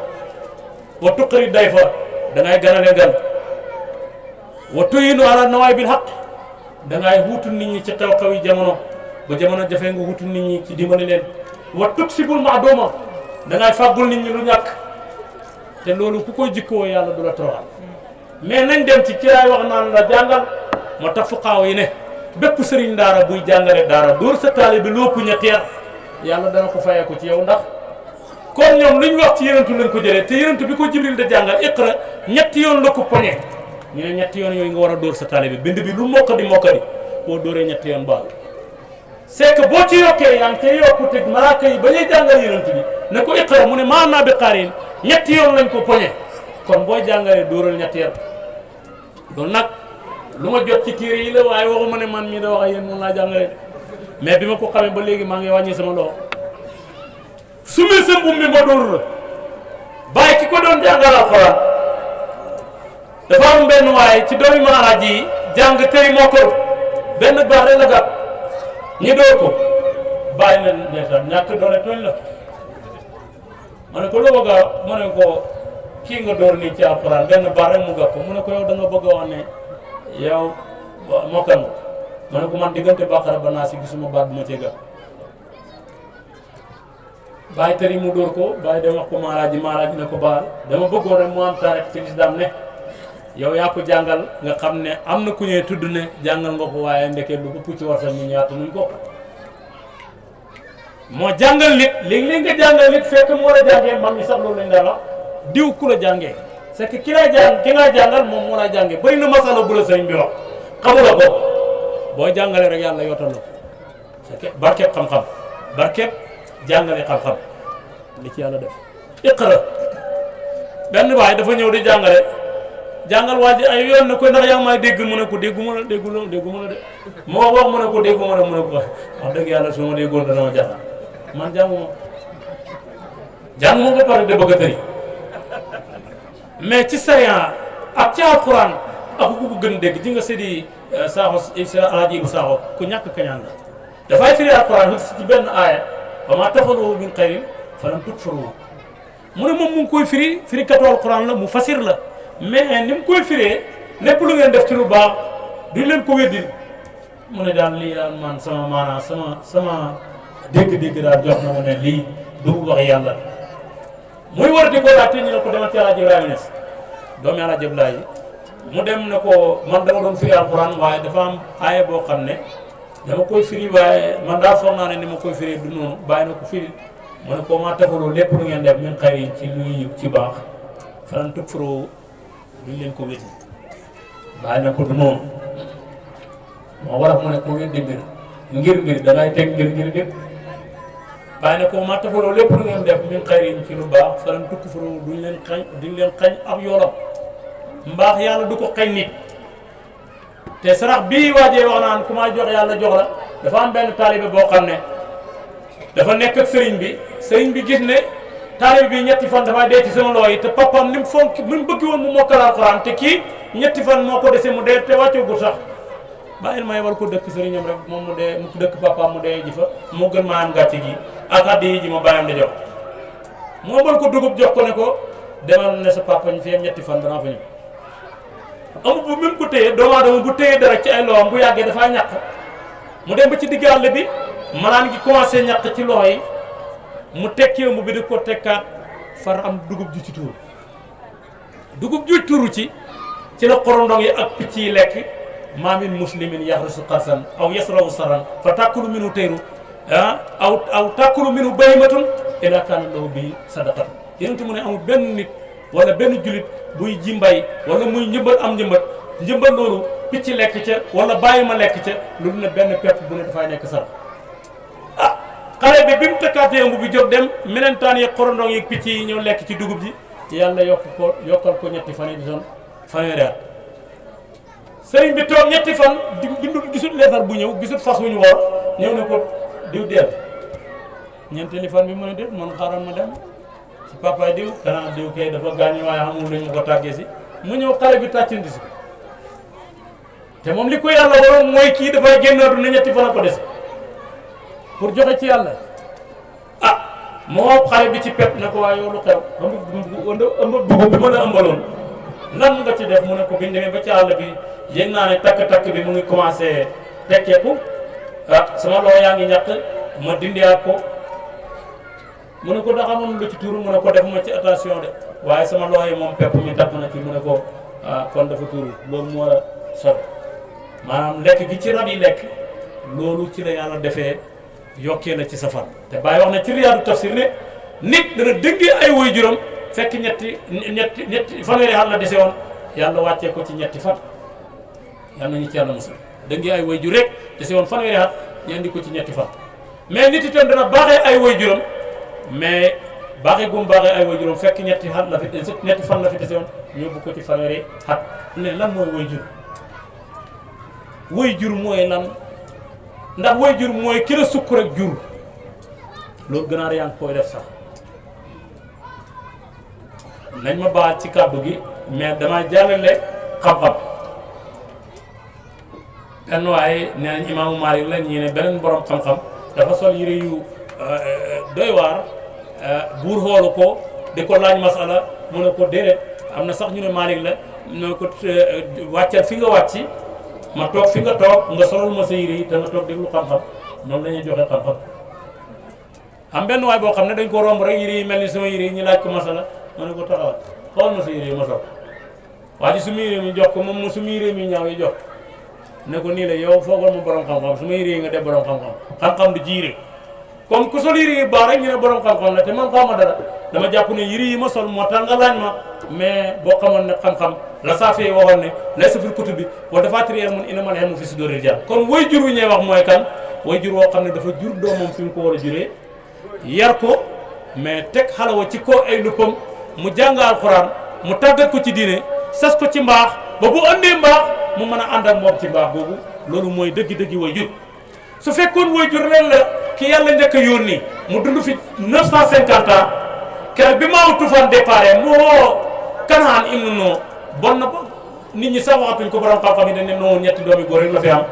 wa tuqri dayfa da ngay ganale gan wa tuyinu ala nawaay bil haqq da ngay wuutu nit ñi ci xew-xew yi jamono ba jamono jafee nga wuutu nit ñi ci dimbali leen wa tuksibul maaduma da ngay fàggul nit ñi lu ñàkk te loolu ku koy jikkoo yàlla du la toroxal mais nañ dem ci kiraay wax naan la jàngal moo tax fuqaaw yi ne bépp sëriñ daara buy jàngale daara dóor sa taalibe bi lóopu ñetteer yàlla dana ko fayeeku ci yow ndax kon ñoom lu ñu wax ci yonentu lañ ko jëlee te yonentu bi ko jibril da jàngal iqra ñetti yoon la ko poñe ñu ne ñetti yoon yooyu nga war a dóor sa taalibe bi bind bi lu mokkadi boo dóoree ñetti yoon baal c'est que boo ci yokkee yaa ngi koy yokku teg malaaka yi ba ñuy jàngal yonent bi ne ko iqra mu ne maanaa bi xaarin ñetti yoon lañ ko poñe kon booy jàngalee dóoral ñetti yoon loolu nag lu ma jot ci téere yi la waaye waxuma ne man mii da wax ak yéen moom laa jàngale mais bi ma ko xamee ba léegi maa ngi wàññi sama loxo su ma sa mbuum mi ma dóoru la bàyyi ki ko doon jàngal alxuraan dafa am benn waaye ci doomi maaraaj yi jàng tey moo ko benn baax rek la gàtt ñi dóor ko bàyyi na ndeysaan ñàkk doole tooñ la ma ne ko loo bëgg a ma ne ko kii nga dóor nii ci alxuraan benn baax rek mu gàtt ko mu ne ko yow da nga bëgg a wax ne yow mokkal nga ma ne ko man diggante Baqara ba Naas gisuma baat bu ma cee gàtt bàyyi tëri mu dóor ko bàyyi dem wax ko maaraaj ne ko baal dama bëggoon rek mu am taarix ci lislaam ne yow yaa ko jàngal nga xam ne am na ku ñëwee tudd ne jàngal nga ko waaye ndeke lu ëpp ci war sa ñu ñaata nuñ ko moo jàngal nit léegi-léegi nga jàngal nit fekk mu war a jàngee mag ñi sax loolu lañ daan wax diw ku la jàngee c'est que ki nga jàngal moom moo la jàngee bëri na masala bu la sëriñ bi wax xamula ko boo jàngalee rek yàlla yootal la ko c'est que barkeeb xam-xam barkeeb jàngale xam-xam li ci yàlla def iqra benn baay dafa ñëw di jàngal waa ji ay yoon ne ko ndax yaa ngi may dégg mu ne ko dégguma la de moo wax mu ne ko dégguma la mu ne ko wax dëgg yàlla su ma déggoon dana ma jaaxal man jànguma ba pare de bëgg a tëri mais ci sariya ak ci alquran ak ku ko gën dégg ji nga Seydi Sakho Alaaji Ibu Sakho ku ñàkk kañaan la dafay firi alquran ci benn aaya wa maa tafaluhu min xayrin falam tukfaruhu mu ne moom mu ngi koy firi katu alquran la mu fasir la mais ni mu koy firee lépp lu ngeen def ci lu baax duñ leen ko weddil mu ne daal lii daal man sama maanaa sama dégg-dégg daal jox na ma ne lii du wax yàlla muy war di ko laajte ñu ne ko demal ci Alaaji Ibrahima Niass doomi Alaaji Abdoulaye mu dem ne ko man dama doon firi alquran waaye dafa am aaya boo xam ne dama koy firi waaye man daal foog naa ne ni ma koy firi du noonu bàyyi na ko firi mu ne ko maa tafaloo lépp lu ngeen def min xayri ci luy ci baax falan tukfuroo duñ leen ko wéti bàyyi na ko du noonu moo war a mu ne ko weddi mbir da ngay teg ngir bàyyi na ko maa tafaloo lépp lu ngeen def min xayri ci lu baax falan tukfuroo duñ leen xañ ab yoolam mbaax yàlla du ko xañ nit te sarax bii waajee wax naan ku maa jox yàlla jox la dafa am benn taalibe boo xam ne dafa nekk ak sëriñ bi gis ne taalibe bi ñetti fan dafay dee ci sama loo yi te papam ni mu fonk ni mu bëgg woon mu mokkal alxuraan te kii ñetti fan moo ko dese mu dee te wàccoogul sax bàyyil ma yebal ko dëkk sëriñam rek moom mu dee mu dëkk papam mu dee ji fa moo gën maa am gàcce gi ak addi yi ji ma bàyyam di jox moo yebal ko dugub jox ko ne ko demal ne sa papa ñu fi ñetti fan danaa fa ñëw amul bu même ko téye doomu aadama bu téye dara ci ay loxoom bu yàggee dafaa ñàkk mu dem ba ci digg àll bi malaan gi commencé ñàkk ci loxo yi mu tekki ëmb bi di ko tekkaat far am dugub ju ci tuuru dugub ju tuuru ci la xorondong yi ak picc yi lekk maa min muslimin yaxrusu xarsan aw yasrawu saran fa tàkkulu minu tayru aw tàkkulu minu bahimatun ila kaana lahu bi sadaqatu yénente mu ne amul benn nit wala benn julit buy ji mbay wala muy njëmbat am njëmbat loolu picc lekk ca wala bàyyi ma lekk ca lu ne benn pepp bu ne dafay nekk sarax xale bi mu tëkkaatee ëmb bi jóg dem melentaan yeeg xorondong yeeg picc yi ñëw lekk ci dugub ji yàlla yokkal ko ñetti fan yi di doon fanweeri at sëriñ bi toog ñetti fan bindu gisut leetar bu ñëw gisut fas wu ñu woor ñëw ne ko diw deel ñeenteeli fan bi mu ne déet man xaaral ma dem si papa diw danaa diw kay dafa gaañu waaye xamul luñ ma ko tàggee si mu ñëw xale bi tàccandi si te moom li ko yàlla waroon mooy kii dafay génn àdduna ñetti fan a ko des pour joxe ci yàlla moo xale bi ci pep ne ko waaye yow lu xew ëmb dugub bi ma la ëmbaloon lan nga ci def mu ne ko biñ demee ba ci àll bi yëg naa ne takk-takk bi mu ngi commencé tekkeeku sama loxo yaa ngi ñàkk ma dindiwaat ko mu ne ko da xamoon lu ci tuuru mu ne ko defuma ci attention de waaye sama loxo yi moom pepp mi takk na ci mu ne ko kon dafa tuuru loolu moo la sobe maanaam lekk gi ci rab yi lekk loolu ci la yàlla defee yokkee na ci safar te Baay wax na ci Riyaadu Tafsir ne nit dana dëggee ay waajuram fekk ñetti fanweeri at la dese woon yàlla wàccee ko ci ñetti fan yàlla nañu ci yàlla musal dëggee ay waajur rek dese woon fanweeri at ñu indi ko ci ñetti fan mais nit itam dana baaxee ay waajuram mais baaxee gum baaxee ay waajuram fekk ñetti fan la fi dese woon ñu yóbbu ko ci fanweeri at ne lan mooy waajur mooy lan ndax waajur mooy ki la sukk rek jur loolu gënaar yaa ngi koy def sax nañ ma baal ci kàddu gi mais dama jàllale xam-xam benn waaye nee nañ imaamu Maalik la ñii ne beneen borom xam-xam dafa sol yére yu doy waar buur xoolu ko di ko laaj masala mu ne ko déedéet am na sax ñu ne Maalik la ne ko wàccal fi nga wàcc ma toog fi nga toog nga solal ma sa yére yi te nga toog déglu xam-xam noonu la ñuy joxe xam-xam am benn waay boo xam ne dañ ko romb rek yére yi mel ni sama yére yi ñu laaj ko masala ma ne ko taxawal xool ma sa yére yi ma sol waa ji su ma yére mi jox ko moom su ma yére mi ñaaw yi jox ne ko nii la yow foogoon ma borom xam-xam su ma yére yi nga def borom xam-xam xam-xam du jiire comme ku sol yére yi baax rek ñu ne borom xam-xam la te man xaw ma dara dama jàpp ne yére yi ma sol moo tax nga laaj ma mais boo xamoon ne xam-xam la saafee waxoon ne laysa fil kutubi wa dafaatir ilmun innamal ilmu fi suduuri rijaal kon way jur wu ñuy wax mooy kan way jur woo xam ne dafa jur doomam fi mu ko war a juree yar ko mais teg xalawa ci ko ay luppam mu jàng alxuraan mu tàggat ko ci diine sas ko ci mbaax ba bu andee mbaax mu mën a ànd ak moom ci mbaax boobu loolu mooy dëgg-dëgg way jur su fekkoon way jur leen la ki yàlla njëkk a yónni mu dund fi 950 ans keroog bi maaw tufaan départ moo Kanaan ibnu Nuux bon na ba nit ñi sax waxatuñ ko borom xam-xam yi dañ ne noonu ñetti doomi góor rek la fi am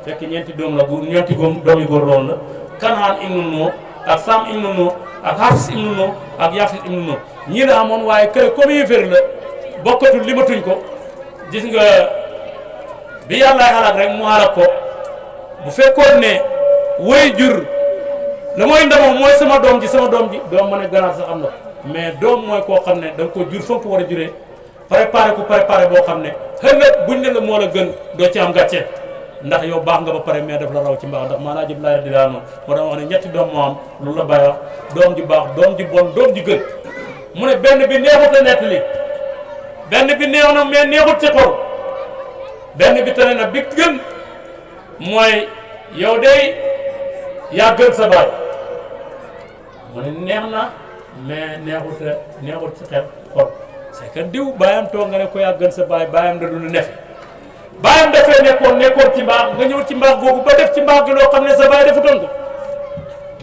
fekk ñeenti doom la góor ñeenti doomi góor loolu la Kanaan ibnu Nuux ak Sam ibnu Nuux ak Hafs ibnu Nuux ak Yafis ibnu Nuux ñii la amoon waaye kër comme yéeféer la bokkatul limatuñ ko gis nga bi yàllaay xalaat rek mu xalaat ko bu fekkoon ne way jur la mooy ndamam mooy sama doom ji doom ma ne ganaar sax am na ko mais doom mooy koo xam ne da nga ko jur fa nga ko war a juree préparé boo xam ne ëllëg buñ ne la moo la gën doo ci am gàcce ndax yow baax nga ba pare mais daf la raw ci mbaax ndax maa laa jëb laa di laa moo tax wax ne ñetti doom moo am loolu la bàyyi wax doom ji baax doom ji bon doom ji gën mu ne benn bi neexut a nettali benn bi neex na mais neexut ci xol benn bi tane na bi gën mooy yow day yaa gën sa baay mu ne neex na mais neexut ci xel xol c'est que diw baayam toog nga ne ko yaa gën sa baay baayam da dund nefe baayam dafay nekkoon ci mbaax nga ñëw ci mbaax googu ba def ci mbaax gi loo xam ne sa baay defutoon ko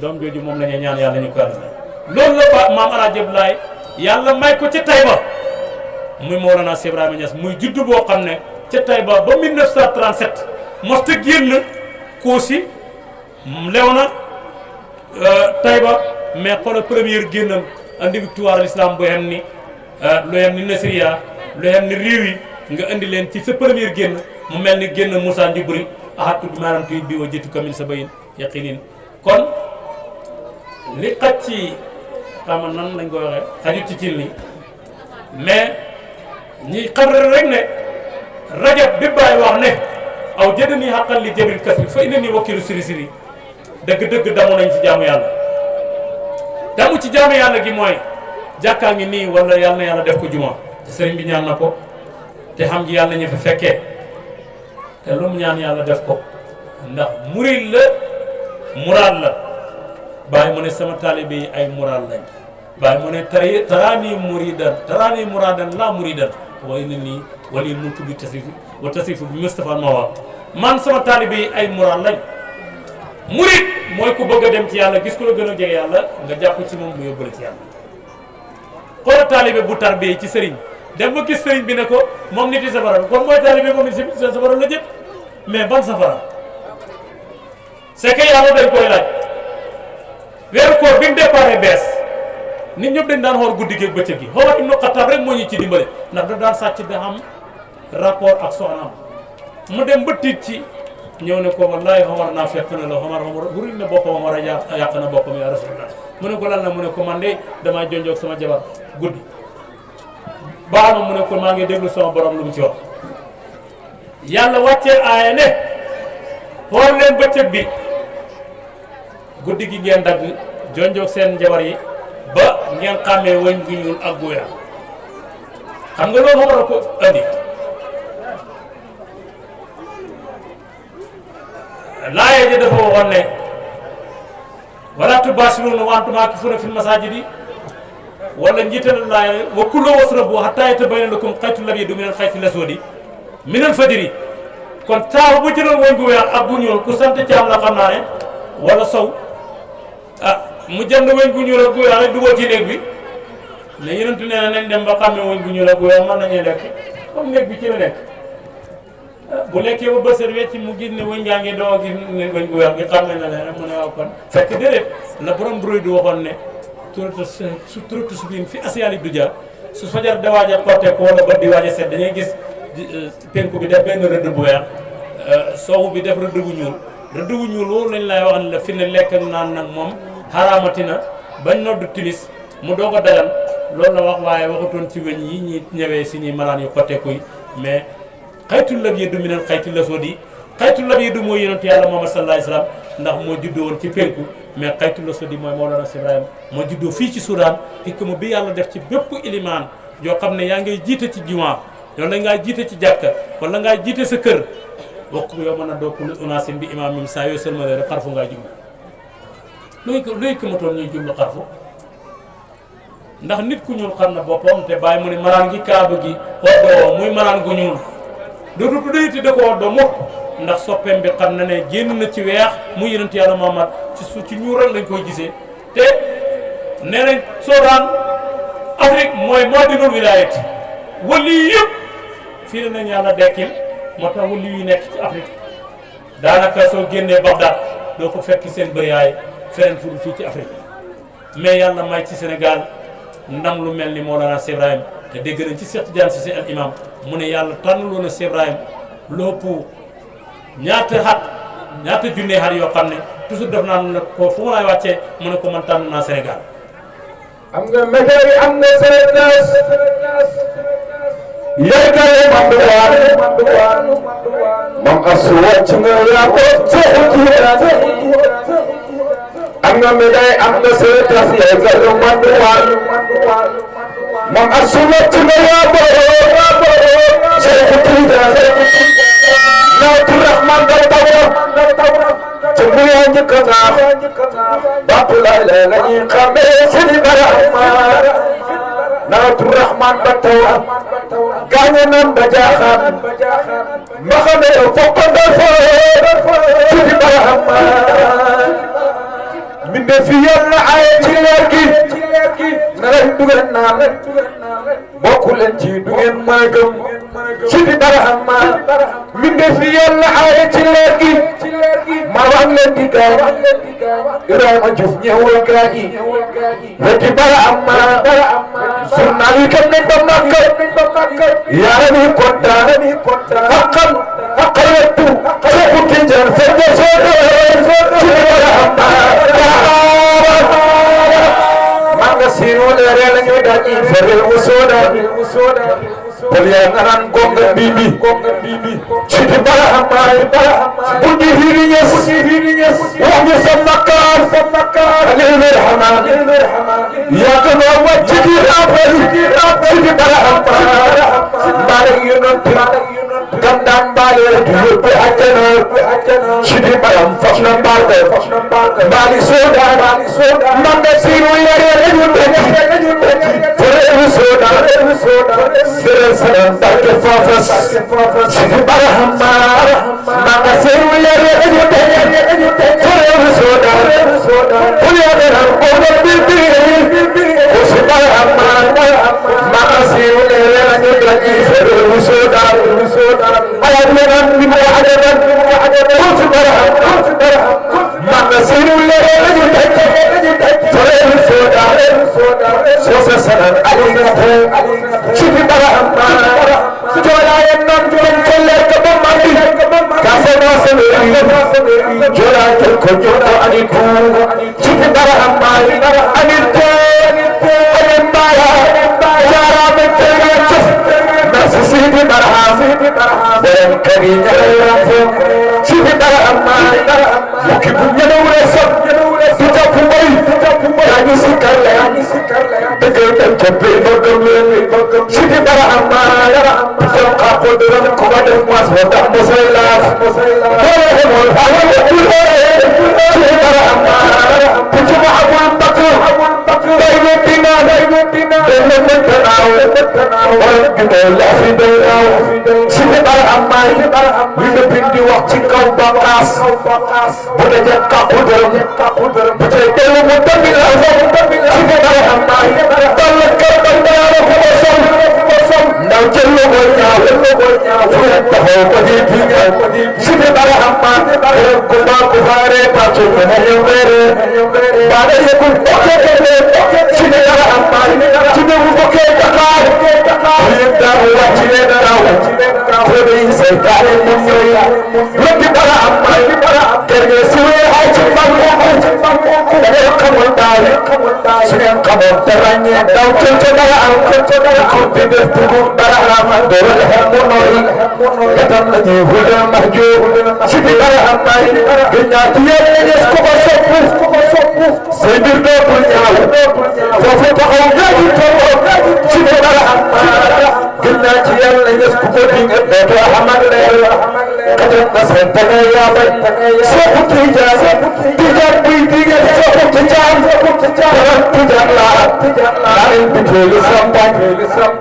doom jooju moom la ñuy ñaan yàlla ñu ko yàlla loolu la ba maam Alaaji Abdoulaye yàlla may ko ca Taïba muy Mawlana Cheikh Ibrahima Niass muy juddu boo xam ne ca Taïba ba 1937 mos ta génn Koosi lew na Taïba mais xoolal première génnam andi victoire l'islam bu xem ni lu xem ni Nasriya lu xem ni réew yi nga indi leen ci sa première génn mu mel ni génn Moussa Ndioubri ahatu bi maanaam tuy bi wa jiitu kamin sa bayin yaqinin kon li xaj ci xama nan lañ koy waxee xajut ci cin li mais ñi xam rek ne rajab bi bàyyi wax ne aw jënd nii xaqal li jëbil kasri fa ina nii wakkilu siri siri dëgg-dëgg damu nañ ci jaamu yàlla damu ci jaamu yàlla gi mooy jàkkaa ngi nii wala yàlla na yàlla def ko juma te sëriñ bi ñaan na ko te xam ji yàlla ñu fi fekkee te lu mu ñaan yàlla def ko ndax murid la muraad la bàyyi mu ne sama taalibe yi ay muraad lañ bàyyi mu ne taraani muraadan la muridan waaye ne nii wali mulku bi tasrifu wa tasrifu bi Mustafa Mawa man sama taalibe yi ay muraad lañ murid mooy ku bëgg a dem ci yàlla gis ko la gën a jege yàlla nga jàpp ci moom mu yóbbu la ci yàlla xoolal taalibe bu tarbiyee ci sëriñ dem ba gis sëriñ bi ne ko moom nit yi safara kon mooy taalibe moom nit yi safara la jëm mais ban safara c'est que yàlla dañ koy laaj weeru koor bi mu déparé bees nit ñëpp dañ daan xool guddi gi ak bëccëg gi Omar ibnu Xattaab rek moo ñu ci dimbale ndax da daan sàcc da am rapport ak soxnaam mu dem ba tiit ci ñëw ne ko wallahi Omar naa fekk na la Omar wuruñ na boppam Omar a yàq na boppam ya Rasulullah mu ne ko lan la mu ne ko man de damaa jonjoog sama jabar guddi baal ma mu ne ko maa ngi déglu sama borom lu mu ci wax yàlla wàccee aaya ne xool leen bëccëg bi guddi gi ngeen dagg jonjoog seen jabar yi ba ngeen xàmmee wëñ gu ñuul ak gu weex xam nga loolu war a ko andi laaye ji dafa waxoon ne wala tubaashiruuna wa antum aakifuuna fil masaajidi wala njiital laaye wa kuluu washrabuu hattaa yatabayyana lakum xaytul abyadu minal xaytil aswadi minal fajri kon taaw bu jëloon wëñ gu weex ak gu ñuul ku sant caam la xam naa ne wala sow mu jënd wëñ gu ñuul ak gu weex rek dugal ci néeg bi ne yenentu nee na nañ dem ba xàmmee wëñ gu ñuul ak gu weex mën nañuy lekk comme néeg bi ci la nekk bu lekkee ba bësër wecc mu gis ne wëñ ngaa ngi doo gis ne wëñ gu weex gi xàmmee na leen mu ne waaw kon fekk déedéet la borom bruit du waxoon ne turatu subin fi asiyaali du ja su fajar da waaj a porté ko wala bët di waaj a set dañuy gis penku bi def benn rëdd bu weex soowu bi def rëdd bu ñuul rëdd bu ñuul loolu lañ lay wax ne la fi ne lekk ak naan nag moom xaraamatina bañ noddu timis mu doog a dagal loolu la wax waaye waxutoon ci weñ yi ñi ñëwee si ñuy malaan yu xotteeku yi mais xaytul lab yi du minal xaytul aswadi xaytul lab yi du mooy yonentu yàlla Muhammad sallallahu alayhi wasallam ndax moo juddoo woon ci penku mais xaytul aswadi mooy Mawlana Cheikh Ibrahima moo juddoo fii ci Soudan hikma bi yàlla def ci bépp ilimaan yoo xam ne yaa ngay jiite ci jumaa wala ngaa jiite ci jàkka wala ngaa jiite sa kër wakku yow mën a dookulu unaasin bi imaam mim saa yoo sëlmale rek xarfu ngaa jublu luy këmatoon ñuy jublu xarfu ndax nit ku ñuul xam na boppam te bàyyi mu ne maraan gi kaaba gi woddoo muy maraan gu ñuul dootu dayti da ko woddoo mukk ndax soppeem bi xam na ne génn na ci weex mu yonent yàlla Muhammad ci ñuural lañ koy gisee te nee nañ Soudan Afrique mooy madinul wilayati wali yëpp fii la nañ yàlla dekkil moo tax wali yu nekk ci Afrique daanaka soo génnee Bagdad doo ko fekk seen bëriyaay feneen fu dul fii ci Afrique mais yàlla may ci Sénégal ndam lu mel ni Mawlana Cheikh Ibrahim te dégg nañ ci Cheikh Tidiane Cissé al imam mu ne yàlla tànnaloo na Cheikh Ibrahim lópp ñaata junne xar yoo xam ne toujours def naa ne ko fu ma laay wàccee mu ne ko man tànn naa Sénégal. am nga météo yi am na Sénégal yéegale manduwaan mam asu wàcc nga yaa ko am nga médaille am na Sénégal yéegale manduwaan mam asu wàcc nga yaa ko Nawtu Rahman nga taw cëmb yaa njëkk a ngaax bàpp laay lay la ñuy xamee sini barahma Nawtu Rahman ba taw gaañe nan ba jaaxaan ma xamee fokk nga foo sini barahma min mbinde fi yàlla ay ci leer gi na leen dugal naan bokku leen ci du ngeen mën a gëm Sidi Barhama mbinde fi yàlla ay ci leer gi ma wax leen di gaay Ibrahima Diouf ñëwul gaay yi Sidi Barhama journal yi kam nañ ba Makka yaa ngi kontaan xaqam xaqayatu Seexu Tijaan ferde Sidi Barhama manga sinu leere la ñu dañi ferel mu soda pol ya ngaran gonga bibi Sidi Barhama bu ñu hiri ñes wax ñu sa makar alil merhaman ya ko no wacc di rabal Sidi Barhama bare yu non gam daan baale du yóbbu àjjana Sidi Barhama fas na mbaale mbaali soda manga sinu leere la ñu dañi ferel mu soda sere sere barke fofas Sidi Barhama manga sinu leere la ñu dañi ferel mu soda pul ya ngaran gonga bibi Sidi Barhama manga sinu leere la ñu dañi ferel mu soda ayat lenan bi mu ajaban Sidi Barhama manga sinu leere la ñu dañi ferel mu soda sosa sanan alinate Sidi Barhama jolayen non ken kolle ko bamandi kase no semeri jola kel ko jodo ani tu Sidi Barhama ani tu ani mbaya jara be tere chef merci Sidi Barhama ben kari nyara Sidi Barhama muki bu ñewure sop du japp moy yañu sikarle deugal dem ci be bogam leen Sidi Barhama so ka ko do ko ba def mas ho tam mosay la Sidi Barhama ci ma abul bakku day wetina den men tanaw wala judo la fi daw Sidi Barhama wi de bindi wax ci kaw bakaas bu de jek ka ko do bu tay delu mu tambi la Sidi Barhama dal ka bandaro ko som ndaw jël ko ñaaw taxaw ko di pinga Sidi Barhama ko ba ko faare pa ci na yewere ba da yeku Sidi Barhama ci ne mu ko ke Dakar yenda wacc le daraw ko de seytaane mu ñoy Sidi Barhama kerne suwe ay ci bango xamul daal su ngeen xamoon te ràññee daw ci dara am ko di def tugu Barhama do la mu noy katam la ñuy huda mahjub Sidi Barhama gëna ci yéen ñes ko soppu sey bir dootul ñaaw foofu taxaw gaaji toog Sidi Barhama gëna ci yàlla ñes ko di nga dootul xamal leer katam na seen tane yaa bañ soppu tijaan buy digal soppu tijaan tijaan la leen bi teelu sampañ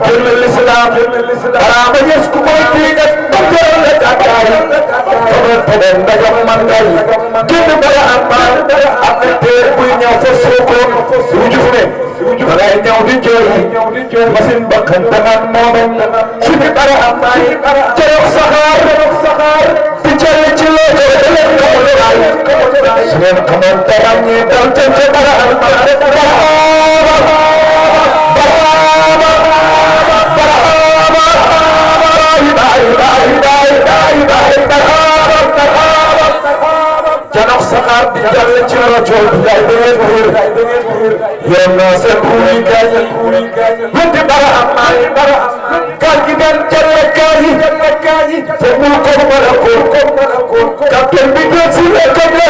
jël l'islam Barhama ñes ko digal ba jël la gàddaay tenen ndajam mangay génn Barhama am na teer buy ñëw fa Sokone Rujuf ne dangay ñëw di jooy machine bakkan dangaan moomen Sidi Barhama jërëf saxaar di jël ci loolu leen xamul daal su ngeen xamoon te ràññee daw ca Barhama janox saxaar di jàll ci rajo bi yaay da ngeen wër yoon naa seen kuuri gaay weddi Barhama gaal gi ngeen jàll gaay te mu ko mën a ko capitaine bi ngeen si le comme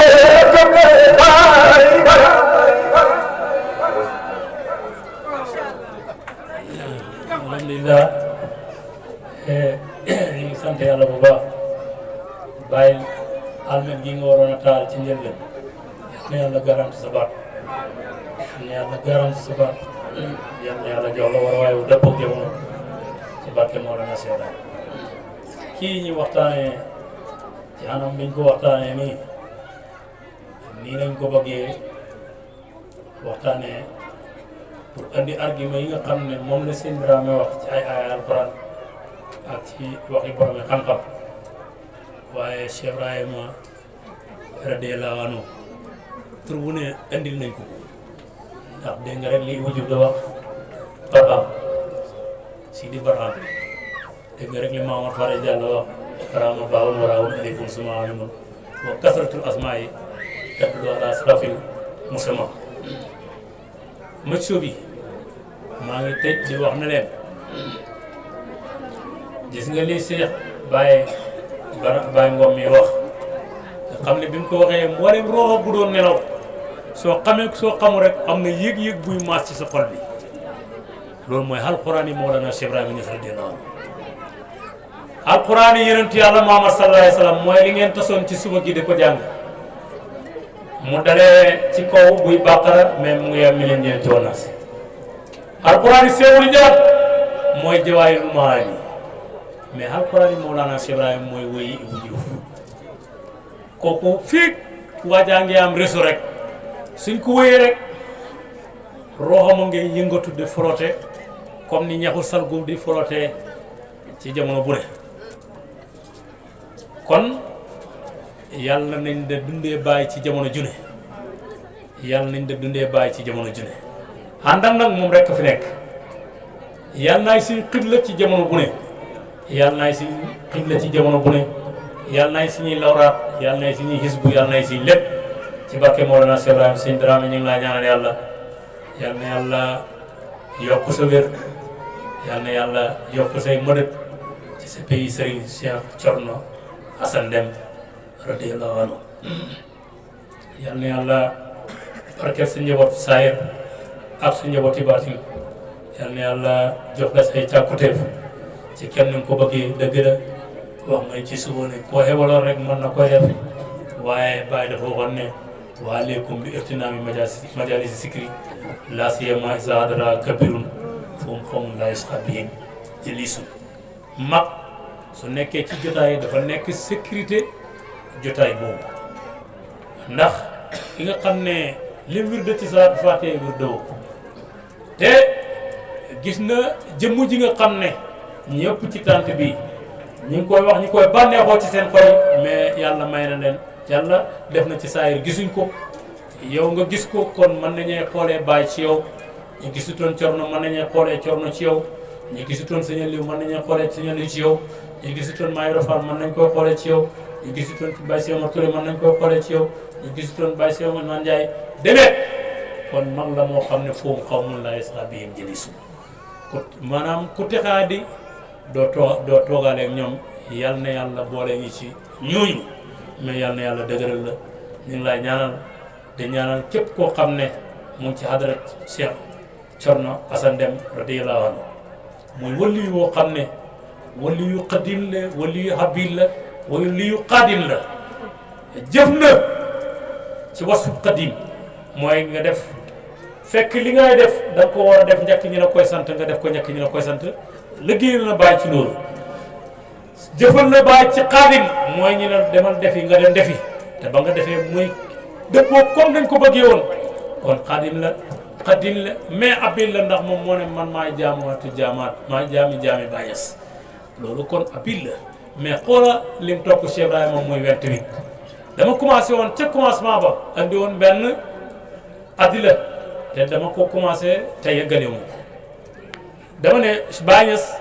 alhamdulillah ñu ngi sant yàlla bu baax bàyyi almet gi nga waroon a taal ci njëlbeen ne yàlla garanti sa baat ne yàlla garanti sa baat yàlla jox la war a waaye wu dëpp ak jamono ci barke Mawlana Seydina kii ñu waxtaanee ci anam biñ ko waxtaanee nii lañ ko bëggee waxtaanee pour andi argument yi nga xam ne moom la seen Dramé wax ci ay alquran ak ci waxi borom xam-xam waaye Cheikh Ibrahima radiyallahu anhu tur bu ne andil nañ ko ndax dégg nga rek lii wujub da wax Barham Sidi Barham dégg nga rek li Maamar Fara Diallo wax Barhama baawul waraawul aleykum suma alimun wa kasratul asmaa yi tadullu ala sarafil musama mëcco bi maa ngi tëj di wax na leen gis nga lii Cheikh Baye Ngom mi wax nga xam ne bi mu ko waxee mboolem roxo bu doon nelaw soo xamul rek am na yëg-yëg buy maas ci sa xol bi loolu mooy alquran yi Mawlana Cheikh Ibrahima Niass radiyallahu anhu alquran yi yonent yàlla Muhammad sallallahu alayhi wa sallam mooy li ngeen tasoon ci suba gi di ko jàng mu dalee ci kaw buy bàqara mais mu ngi yem mi leen ñeen coonaas alquran yi seewul jaar mooy jawaahirul maani mais alquran yi Mawlana Cheikh Ibrahima mooy wëyi Ibou Diouf kooku fii waajaa ngi am réseau rek suñ ko wëyee rek roxama ngay yëngatu di frotté comme ni ñaxu salgum di frotté ci jamono bu ne kon yàlla nañ da dundee bàyyi ci jamono june yàlla nañ da dundee bàyyi ci jamono june àndam nag moom rek fi nekk yàlla naay suñ xibla ci jamono bu ne yàlla naay suñ xibla ci jamono bu ne yàlla naay suñuy lawraat yàlla naay suñuy xisbu yàlla naay suñ lépp ci barke Mawlana Cheikh Ibrahima sëñ Dramé ñu ngi laa ñaanal yàlla yal na yàlla yokk sa wér yal na yàlla yokk say mëdët ci sa pays Serigne Cheikh Thierno Assane Deme radiyallahu anhu yal na yàlla barkeel sa njaboot saayir ak sa njaboot yi baatin yal na yàlla jox la say càkkutéef ci kenn ni ko bëggee dëgg la wax nga ci suba ne koo xewaloon rek mën na koy def waaye Baye dafa waxoon ne wa aleykum bi irtinaami majalisi sikri la siyama isa hadara kabirun fum xawmun la yasqa bihim jalisun mag su nekkee ci jotaay dafa nekk sécurité jotaay boobu ndax ki nga xam ne lim wirde ci salaatu faatee wirde woo te gis na jëmm ji nga xam ne ñëpp ci tànt bi ñi ngi koy wax ñi koy bànneexoo ci seen xol mais yàlla may na leen yàlla def na ci saayir gisuñ ko yow nga gis ko kon mën nañee xoolee Baay ci yow ñu gisutoon Cerno mën nañee xoolee Cerno ci yow ñu gisutoon Sëñ Aliou mën nañee xoolee Sëñ Aliou ci yow ñu gisutoon Mayoro Fall mën nañ koy xoolee ci yow ñu gisutoon Baye Cheikh Omar Touré mën nañ koy xoolee ci yow ñu gisutoon Baye Cheikh Omar Ndiaye demeet kon mag la moo xam ne foofu xaw mun laa yasqa bihim jaliisu ku maanaam ku texaa di doo toogaaleeg ñoom yal na yàlla boole ñi ci ñooñu mais yal na yàlla dëgëral la ñu ngi lay ñaanal di ñaanal képp koo xam ne mu ngi ci hadrat Cheikh Thierno Assane Deme radiyallahu anhu muy wali woo xam ne wali yu qadim la wali yu habil la wali yu qadim la jëf na ci wasfu qadim mooy nga def fekk li ngay def da nga ko war a def njëkk ñi la koy sant nga def ko njëkk ñi la koy sant liggéeyal na Baay ci loolu jëfal na Baay ci qadim mooy ñi la demal defi nga dem defi te ba nga defee muy dëppoo comme nañ ko bëggee woon kon qadim la mais abil la ndax moom moo ne man maay jaamuwaatu jaamaat maay jaami Baay Ñas loolu kon abil la mais xoola lim topp Cheikh Ibrahima moom mooy 28 dama commencé woon ca commencement ba andi woon benn adila te dama ko commencé te yeggale wu ko dama ne Baay Ñas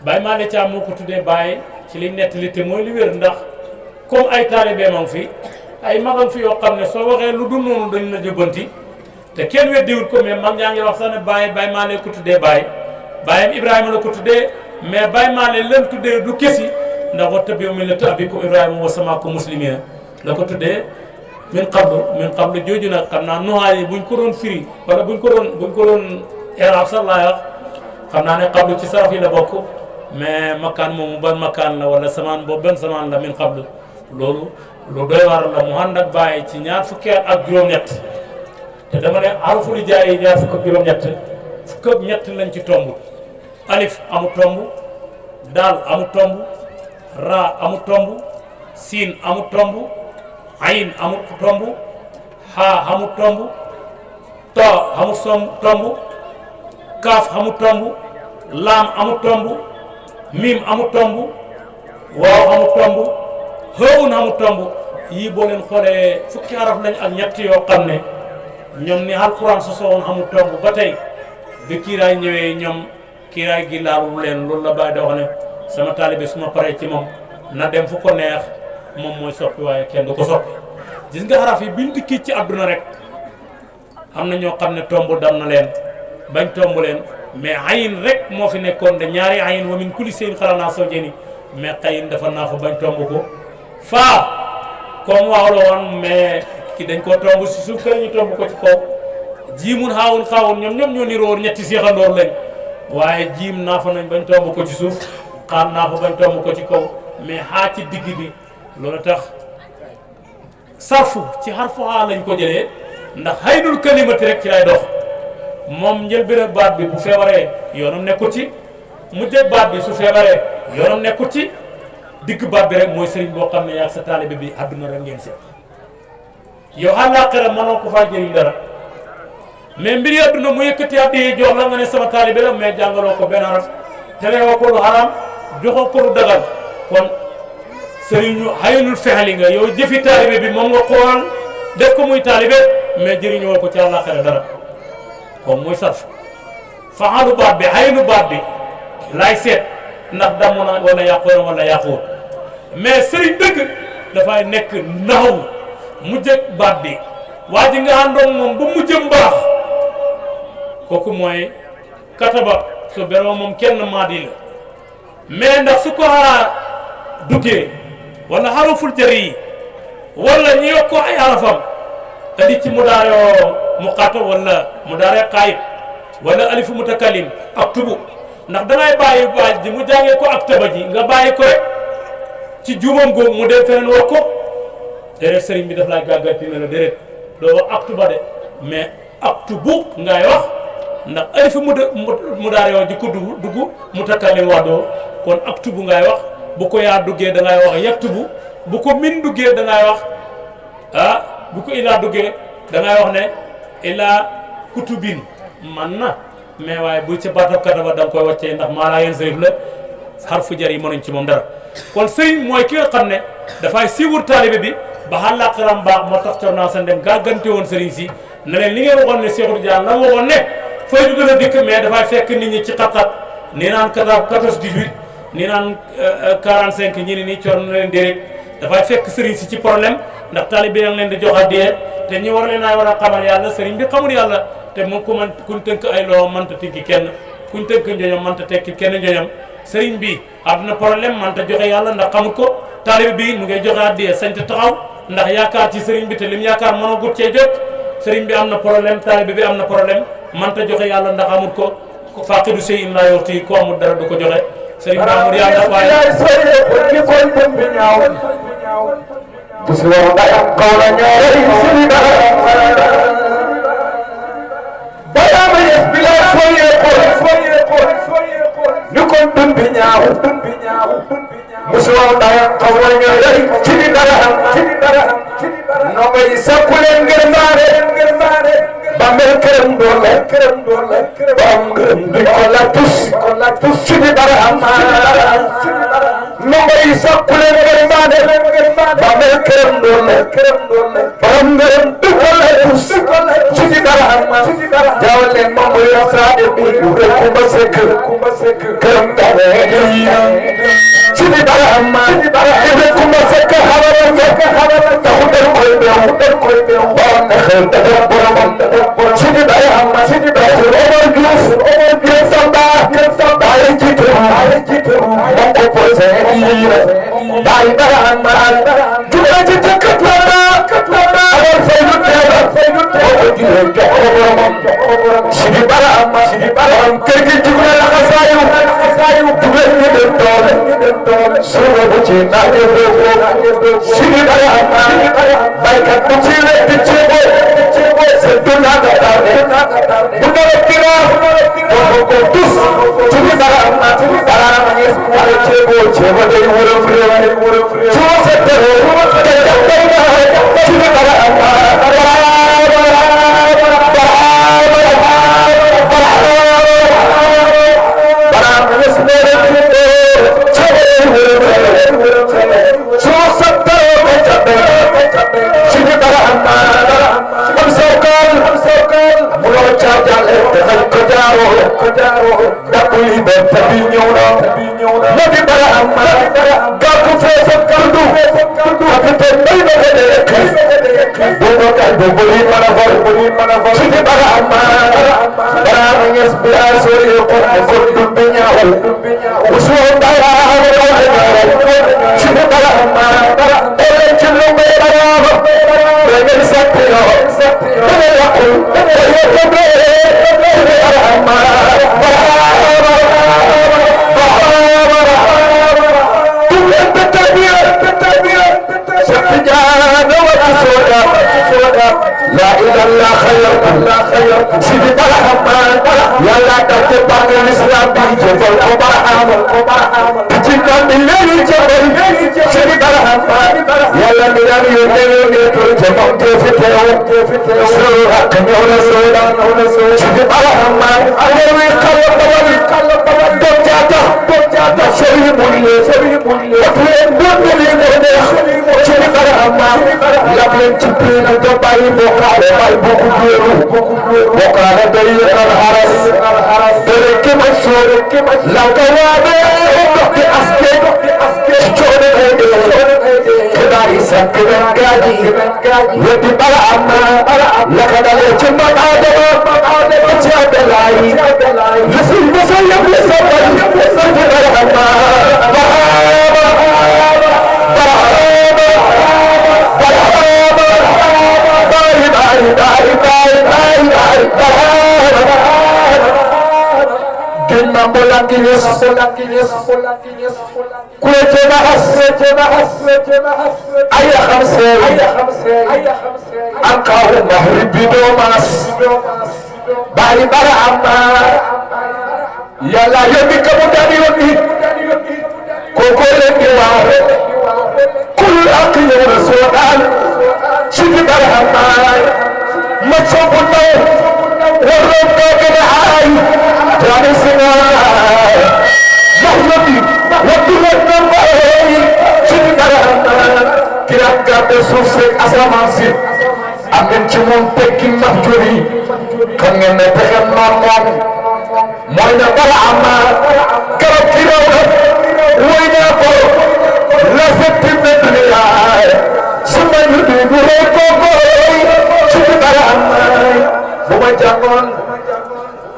Baay Maale Caam moo ko tuddee Baay ci liñ nettali te mooy li wér ndax comme ay taalibe ma ngi fi ay magam fi yoo xam ne soo waxee lu dul noonu dañ la jëbbanti te kenn weddiwul ko mais mag ñaa ngi wax sax ne Baay Maale ko tuddee Baayam Ibrahima la ko tuddee mais Baay Maale leen tuddee du kesi ndax wattabi'u millata abikum Ibrahima wa samaakum muslimina la ko tuddee min qablu jooju nag xam naa nuwaay yi buñ ko doon firi wala buñ ko doon eraab sax laay wax xam naa ne qablu ci saraf yi la bokk mais makkaan moomu ban makkaan la wala samaan boobu ban samaan la min qablu loolu lu doy war la mu ànd ak Baay ci ñaar fukki at ak juróom-ñett te dama ne araful jaay yi ñaar fukk ak juróom-ñett fukk ak ñett lañ ci tomb alif amu tomb daal amu tomb raa amu tomb siin amu tomb ayin amu tomb xaa amu tomb to xamul tomb kaaf xamul tomb laam amul tomb miim amul tomb waaw amul tomb xëwun amul tomb yii boo leen xoolee fukki araf lañ ak ñett yoo xam ne ñoom ni alxuraan sosoo woon amul tomb ba tey bi kiiraay ñëwee ñoom kiiraay gi laalul leen loolu la bàyyi da wax ne sama taalibe su ma paree ci moom na dem fu ko neex moom mooy soppi waaye kenn du ko soppi gis nga xaraf yi biñ dikkee ci àdduna rek am na ñoo xam ne tomb dam na leen bañ tomb leen mais ayin rek moo fi nekkoon de ñaari ayin wa min kulli shay'in xalaqnaa zawjayni mais xayin dafa naa fa bañ tomb ko faa comme waaw la woon mais ki dañ koo tomb si suuf kër ñu tomb ko ci kaw jiimun xaawun xaawun ñoom ñoo niroo ñetti seexandoor lañ waaye jiim naa fa nañ bañ tomb ko ci suuf xaam naa fa bañ tomb ko ci kaw mais xaa ci digg bi loolu tax sarfu ci xarfu xaa lañ ko jëlee ndax haydul kalimati rek ci lay dox moom njëlbéen baat bi bu feebaree yoonam nekkut ci mujjee baat bi su feebaree yoonam nekkut ci digg baat bi rek mooy sëriñ boo xam ne yaa sa taalibe bi àdduna rek ngeen seet yow àllaaxira mënoo ko faa jëriñ dara mais mbiri àdduna mu yëkkati addiya jox la nga ne sama taalibe la mais jàngaloo ko benn araf terewoo ko lu haram joxoo ko lu dagal kon sëriñu xaynul fexali nga yow jëfi taalibe bi moom nga xool def ko muy taalibe mais jëriñoo ko ci àllaaxira dara comme muy sarf faxalu baat bi xaynu baat bi laay seet ndax damm na wala yàqu na wala yàquwut mais sëriñ dëgg dafay nekk naxaw mujjëg baat bi waa ji nga àndoon moom ba mujjëm baax kooku mooy kataba su beroo moom kenn maadi la mais ndax su ko duggee wala xaraful jëri yi wala ñu yokk ko ay arafam andi ci mudaaroo muqaatab wala mudaare qaayib wala alifu mutakallim ak tubu ndax dangay bàyyi baaj ji mu jàngee ko ak taba ji nga bàyyi ko rek ci juumam googu mu dem feneen wax ko déedéet sëriñ bi daf lay gàgganti ne la déedéet doo wax ak tuba de mais ak tubu ngay wax ndax alifu mudaare yoo ji ko dugg mutakallim wax doo kon ak tubu ngay wax bu ko yaa duggee da ngay wax yaktubu bu ko min duggee da ngay wax bu ko ilaa duggee da ngay wax ne ilaa kutubin man na mais waaye bu ci baatab kataba da nga koy wàccee ndax maa laa yeen sërif la xarfu jar yi mënuñ ci moom dara kon sëriñ mooy ki nga xam ne dafay siiwur taalibe bi ba xàllaaqiram baax moo tax cor naa sa ndem gàggante woon sëriñ si ne leen li ngeen waxoon ne Seexu Tijaan la waxoon ne fay du gën a dikk mais dafay fekk nit ñi ci xat-xat nii naan 14 18 nii naan 45 ñi ni nii cor na leen déedéet dafay fekk sëriñ si ci problème ndax taalibe yi leen di jox addiya te ñi war leen ay war a xamal yàlla sëriñ bi xamul yàlla te moom ku man kuñ tënk ay loo mënta tikki kenn kuñ tënk njoñom mënta tekki kenn njoñom sëriñ bi am na problème mënta joxe yàlla ndax xamul ko taalibe bi mu ngay joxe addiya sañ te taxaw ndax yaakaar ci sëriñ bi te lim yaakaar mënoo gut cee jot sëriñ bi am na problème taalibe bi am na problème mënta joxe yàlla ndax amul ko faaqidu shay'in laa yu'ti ko amul dara du ko joxe sëriñ bi amul yàlla waaye Bismillah qawlana sini bayama yes bila soye ni kon dun bi ñaaw musuwa daya qawlana sini dara no bay sakulen ngir maare bamel kerem dole bam ngërëm du ko la tus sini dara no bay sakulen ngir maare bamel kerem dole bam ngërëm du ko la tus sini dara jawle mamu ya saade bi re kumba sek kerem dara sini dara ibe kumba sek xawara taxu der koy bew bon xel dafa borom sini dara Omar Diouf samba ay jitu mo ko posé bay dara jume ci katla awal faydu ko sini dara kër gi jume la xasayu jume ni dem doole sunu bu ci naaje sini dara baykat bu ci wet ci boy se duna da bu do kira ko tus sini dara ci boy ci ba day wuro ci se tere sini dara Nabi Barahama gàkku fees ak kaldu capitaine bay na ko nekk boobu kay boobu yi mën a vol Sidi Barahama Barahama nges bi a sori ko du bi ñaaw Ousmane Barahama Sidi Barahama elen ci lu may Barahama ngeen sappi yo dana yàqul yo tobe Sidi Barahama لا إله إلا خير سيدي برحمة يلا تتبع الإسلام بجبل وبرحمة تجينا من الليل جبل سيدي برحمة يلا ميلان يونيو نيتو جبل تفتيو سورة كنيونا سورة سيدي برحمة أيوي قلب بوالي دوجاتا سوري مولي وطلين بوالي سيدي برحمة يبلن تبين الدبائي بوكالي باي بوكالي دريق الحرس دريق مسور لو كوابي وقت أسكي شجون هيدي كداري سكبن قادي يدي برحمة لقد عليك مقادم جاب لاي يسير مسيب لسبب سيدي برحمة Kinyes kuete bahas ayah khamse angkau mahribi domas bari bara amma yalla yomi kamudani yomi koko lendi wa kul aqiyu rasulan sidi bara amma machobuno warabba bidai tani singa Mahmudi waktu nampai sini darah kiram garde susre asamasi amin cumon tekin mahjuri kangen tekan mamam moina bara amma karab kiraw woina ko la setti dunia sama yudi gure ko sini darah amma buma jangon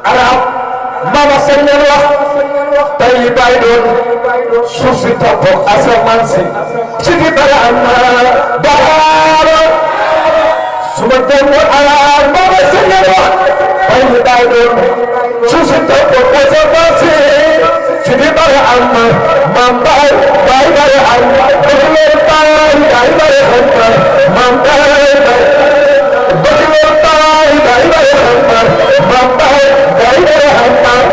arab mama senellah tay bay doon suuf si topp asamaan si Sidi Barahama Bahara suma dem ala mama senellah tay bay doon suuf si topp asamaan si Sidi Barahama mam bay Barahama bëgg bay Barahama mam bay bëgg bay Barahama mam bay Barahama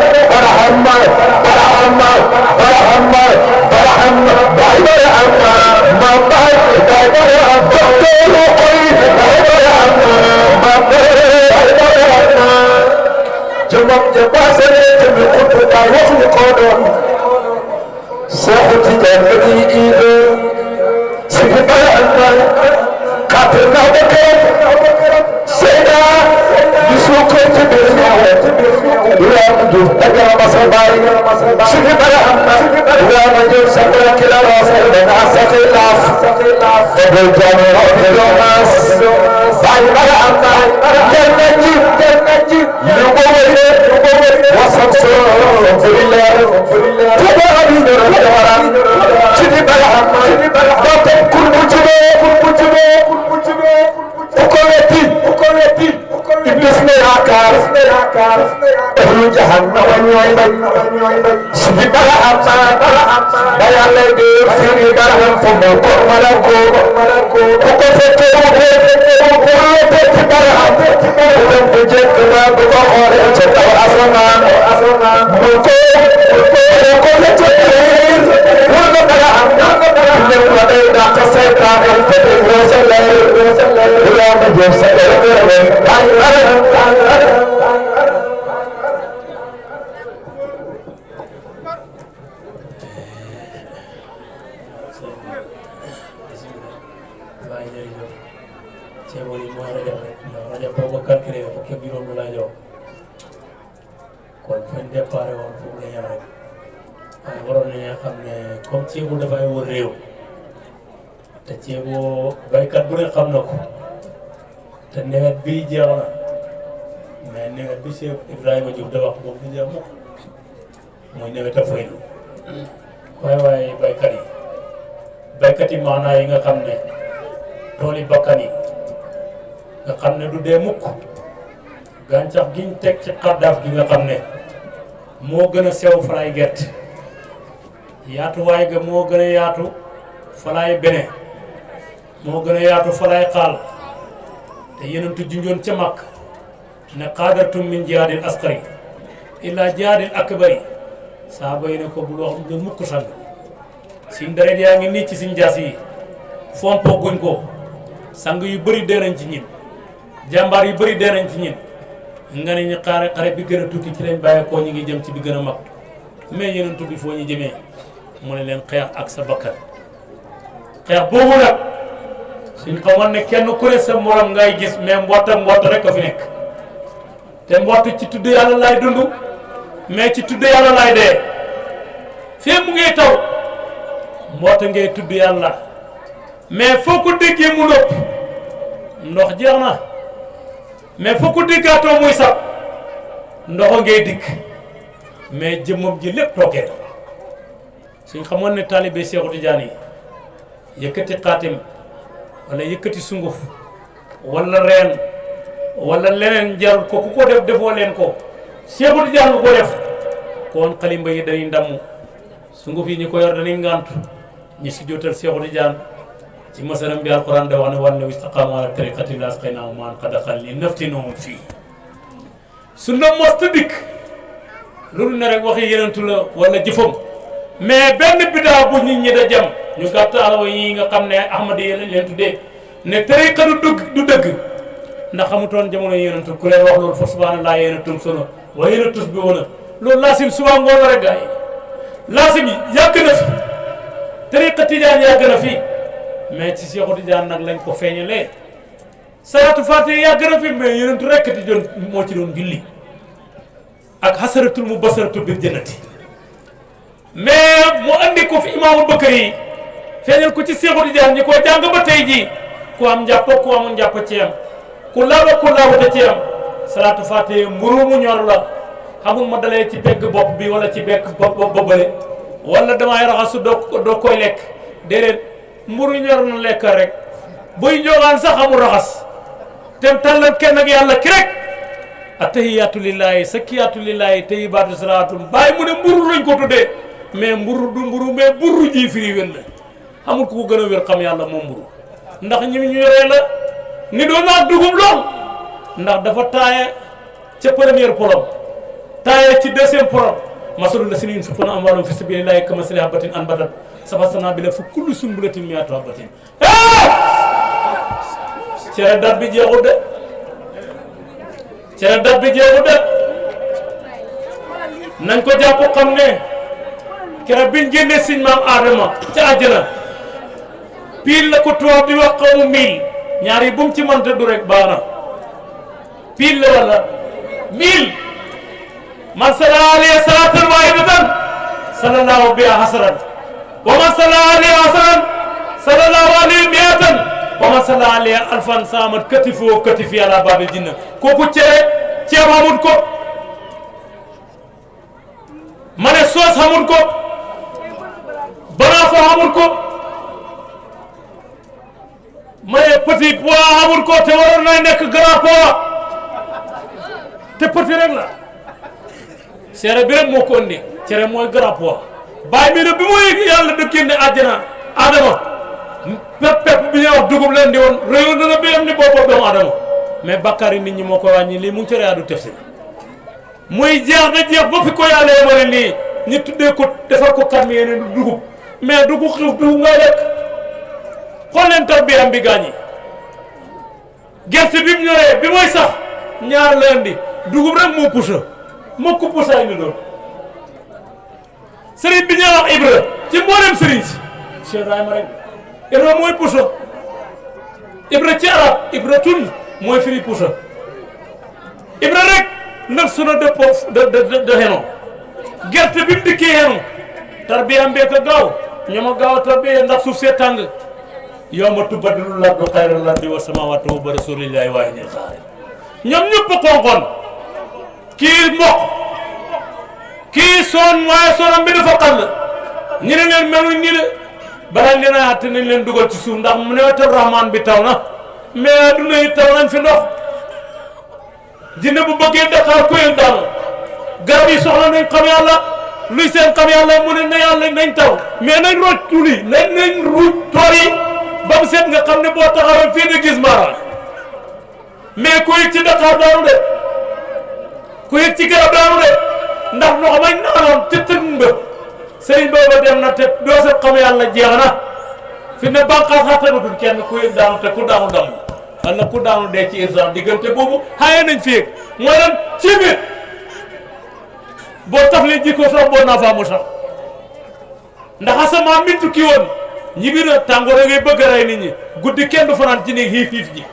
Barahama jumam jabasane jumi kutu kawafu kodon sahuti jannati ido Sidi Barahama katerna bakar seda yusuko tibirnya ila mudu agama masabari Sidi Barahama ila mudu sabra kila rasul dan asaqilaf tabul jami'ah biromas Sidi Barahama jannaji yubawi wasabso filillah tabari nurwaran Sidi Barahama batam kurbu jube ukoleti iblis ne yakar ahlu jahannam ñoy bañ Sidi Barahama daya lay de fini Barahama fo mo ko malako ko fekk ko Sidi Barahama dem bu jekk na bu ko xore ci taw asaman ko le ci wala Barahama ne ko day da ko setan ko de rosalay wala ma jox sa kon fañ déparé woon foofu la yem rek waaye waroon nañu xam ne comme ceebu dafay wër réew te ceebu baykat bu ne xam na ko te nawet bii jeex na mais nawet bi Cheikh Ibrahima Diouf da wax boobu du jeex mukk muy nawet a faylu waaye baykat yi maanaa yi nga xam ne tool yi bakkan yi nga xam ne du dee mukk gàncax giñ teg ci xaddaaf gi nga xam ne moo gën a sew falaay gerte yaatuwaay ga moo gën a yaatu falaay bene moo gën a yaatu falaay xaal te yenentu junjoon ca màkk ne xaadartum min jihaadil asqari illaa jihaadil akbari saaba yi ne ko bul wax du mukk sang suñ deret yaa ngi nii ci suñ jaas yi fompo guñ ko sang yu bëri dee nañ ci ñin jàmbaar yu bëri dee nañ ci ñin nga ne ñu xare bi gën a tukki ci lañ bàyyi koo ñu ngi jëm ci bi gën a mag mais yenentu bi foo ñu jëmee mu ne leen xeex ak sa bakkan xeex boobu nag suñ xamoon ne kenn ku ne sa morom ngay gis mais mbott rek a fi nekk te mbott ci tudd yàlla laay dund mais ci tudd yàlla laay dee fii mu ngay taw mbott ngay tudd yàlla mais foo ko déggee mu noppi ndox jeex na mais foo ko déggaatoo muy sax ndox ngay dikk mais jëmmam ji lépp tookee na suñ xamoon ne taalibe Seexu Tijaan yi yëkkati xaatim wala yëkkati sunguf wala reen wala leneen jarul ko ku ko def defoo leen ko Seexu Tijaan nga ko def kon xalimba yi dañuy ndamu sunguf yi ñi ko yor dañuy ngàntu ñi si jotal Seexu Tijaan ci masalam bi alquran da wax ne wan law istaqaamu ala tariqati la asqaynaahum maa'an qadaaqan li naftinahum fii su na mosta dikk loolu ne rek waxi yenentu la wala jëfam mais benn bidaa bu nit ñi da jam ñu gàtt alawa yi nga xam ne ahmadi yi lañ leen tuddee ne tariqa du dëgg ndax xamutoon jamono yenentu ku leen wax loolu fa subhanallah yéen a tum sono waaye yéen a tus bi woon loolu laasim suba ngoon la rek gaa yi laasim yi yàgg na fi tariqa tijaan yàgg na fi mais ci Seexu Tijaan nag lañ ko feeñalee salaatu faatiha yàgg na fi mais yenentu rekk ti doon moo ci doon julli ak xasaratul mu basaratul bir jannati mais mu andi ko fi imaamul Bakari yi feeñal ko ci Seexu Tijaan ñi ko jàng ba tey jii ku am njàpp ku amul njàpp ci am ku laaba ku laabute ci am salaatu faatiha mburu mu ñor la xamul ma dalee ci pegg bopp bi wala ci bekk bopp ba bële wala damay raxasu doo koy lekk déedéet mburu ñor na lekk rek buy njogaan sax amul raxas tem tàllal kenn ak yàlla ki rek attahiyaatu lillahi sakkiyaatu lillahi tayyibaatu salaatum bàyyi mu ne mburu lañ ko tuddee mais mburu du mburu mais burru ji firi wén la xamul ku ko gën a wér xam yàlla moom mburu ndax ñi ñu yoree la ni doon naa dugub lool ndax dafa taaye ca première polom taaye ci deuxième polom masalul lazina yunfiquuna amwaalahum fi sabilillahi kamasali habbatin anbatat sab'a sanaabila fi kulli sunbulatin mi'atu habbatin cere dat bi jeexul de cere dat bi jeexul de nañ ko jàpp xam ne keroog biñ génnee siñ maam Adama ca àjjana piil la ko tubaab di wax xaw mu miil ñaar yi bu mu ci mënta du rek baax na piil la wala miil man salla alayhi salaatan waahidatan sallallahu biha hasanan wa man salla alayhi hasanan sallallahu alayhi mi'atan wa man salla alayhi alfan saamat katifu katifi ala babil jinna kooku ceeb xamul ko ma ne soos xamul ko banaafo xamul ko ma ne petit pois xamul ko te waroon na nekk grand pois te petit rek la cere bi rek moo ko indi cere mooy grand pois bàyyi mi ne bi mooy yàlla da génne àjjana Adama pepp bi ñuy wax dugub leen di woon réew dana bi am ni boppa doomu Adama mais bakkaar yi nit ñi moo ko wàññi lii mu ngi cere adu tefsir muy jeex na jeex ba fi ko yàlla yemale nii ñu tuddee ko defar ko kan mi yeneen dugub mais du ko xiif dugub ngay lekk xool leen tar bi am bi gaañi gerte bi mu ñoree bi mooy sax ñaar la indi dugub rek moo pusa moo ko pusaay ni doon sëriñ bi ñuy wax Ibra ci mboolem sëriñ si Cheikh Ibrahima rek Ibra mooy pusa Ibra ci arab Ibra tun mooy firi pusa Ibra rek nag suna de xeno gerte bi mu dikkee xenu tarbiya mbeka gaaw ñoma gaaw tarbiya ndax suuf see tàng yawma tubaddalu l-ardu xayra l-ardi wa samaawaatu wa rasulillahi waahidil qahhaar ñoom ñëpp konkoon kii mboq kii soon waaye soonam bi dafa xàll ñu ne leen meluñ ni de balaa leen a àtte nañ leen dugal ci suuf ndax mu ne wetu rahmaan bi taw na mais adduna yi taw nañ fi ndox jinne bu bëggee Dakar koyel daanu garab yi soxla nañ xam yàlla luy seen xam yàlla mu ne na yàlla nañ taw mais nañ rooj tuli nañ ruuj tool yi ba mu seet nga xam ne boo taxawee fii de gis maara mais ku yëg ci Dakar daanu de ku yëg ci garab daanu de ndax ndox mañ naanoon te tën ba sëriñ booba dem na te doo sa xam yàlla jeex na fi ne bànqaas xattanatul kenn ku yëg daanu te ku daanu damm walla ku daanu dee ci urgence diggante boobu xaye nañ fi yëg mooy lan ci biir boo taflee jikko sax boo naa faa mu sax ndax asamaan mi tukki woon ñi biir a tàngoor ngay bëgg a rey nit ñi guddi kenn du fanaan ci néeg xiif ji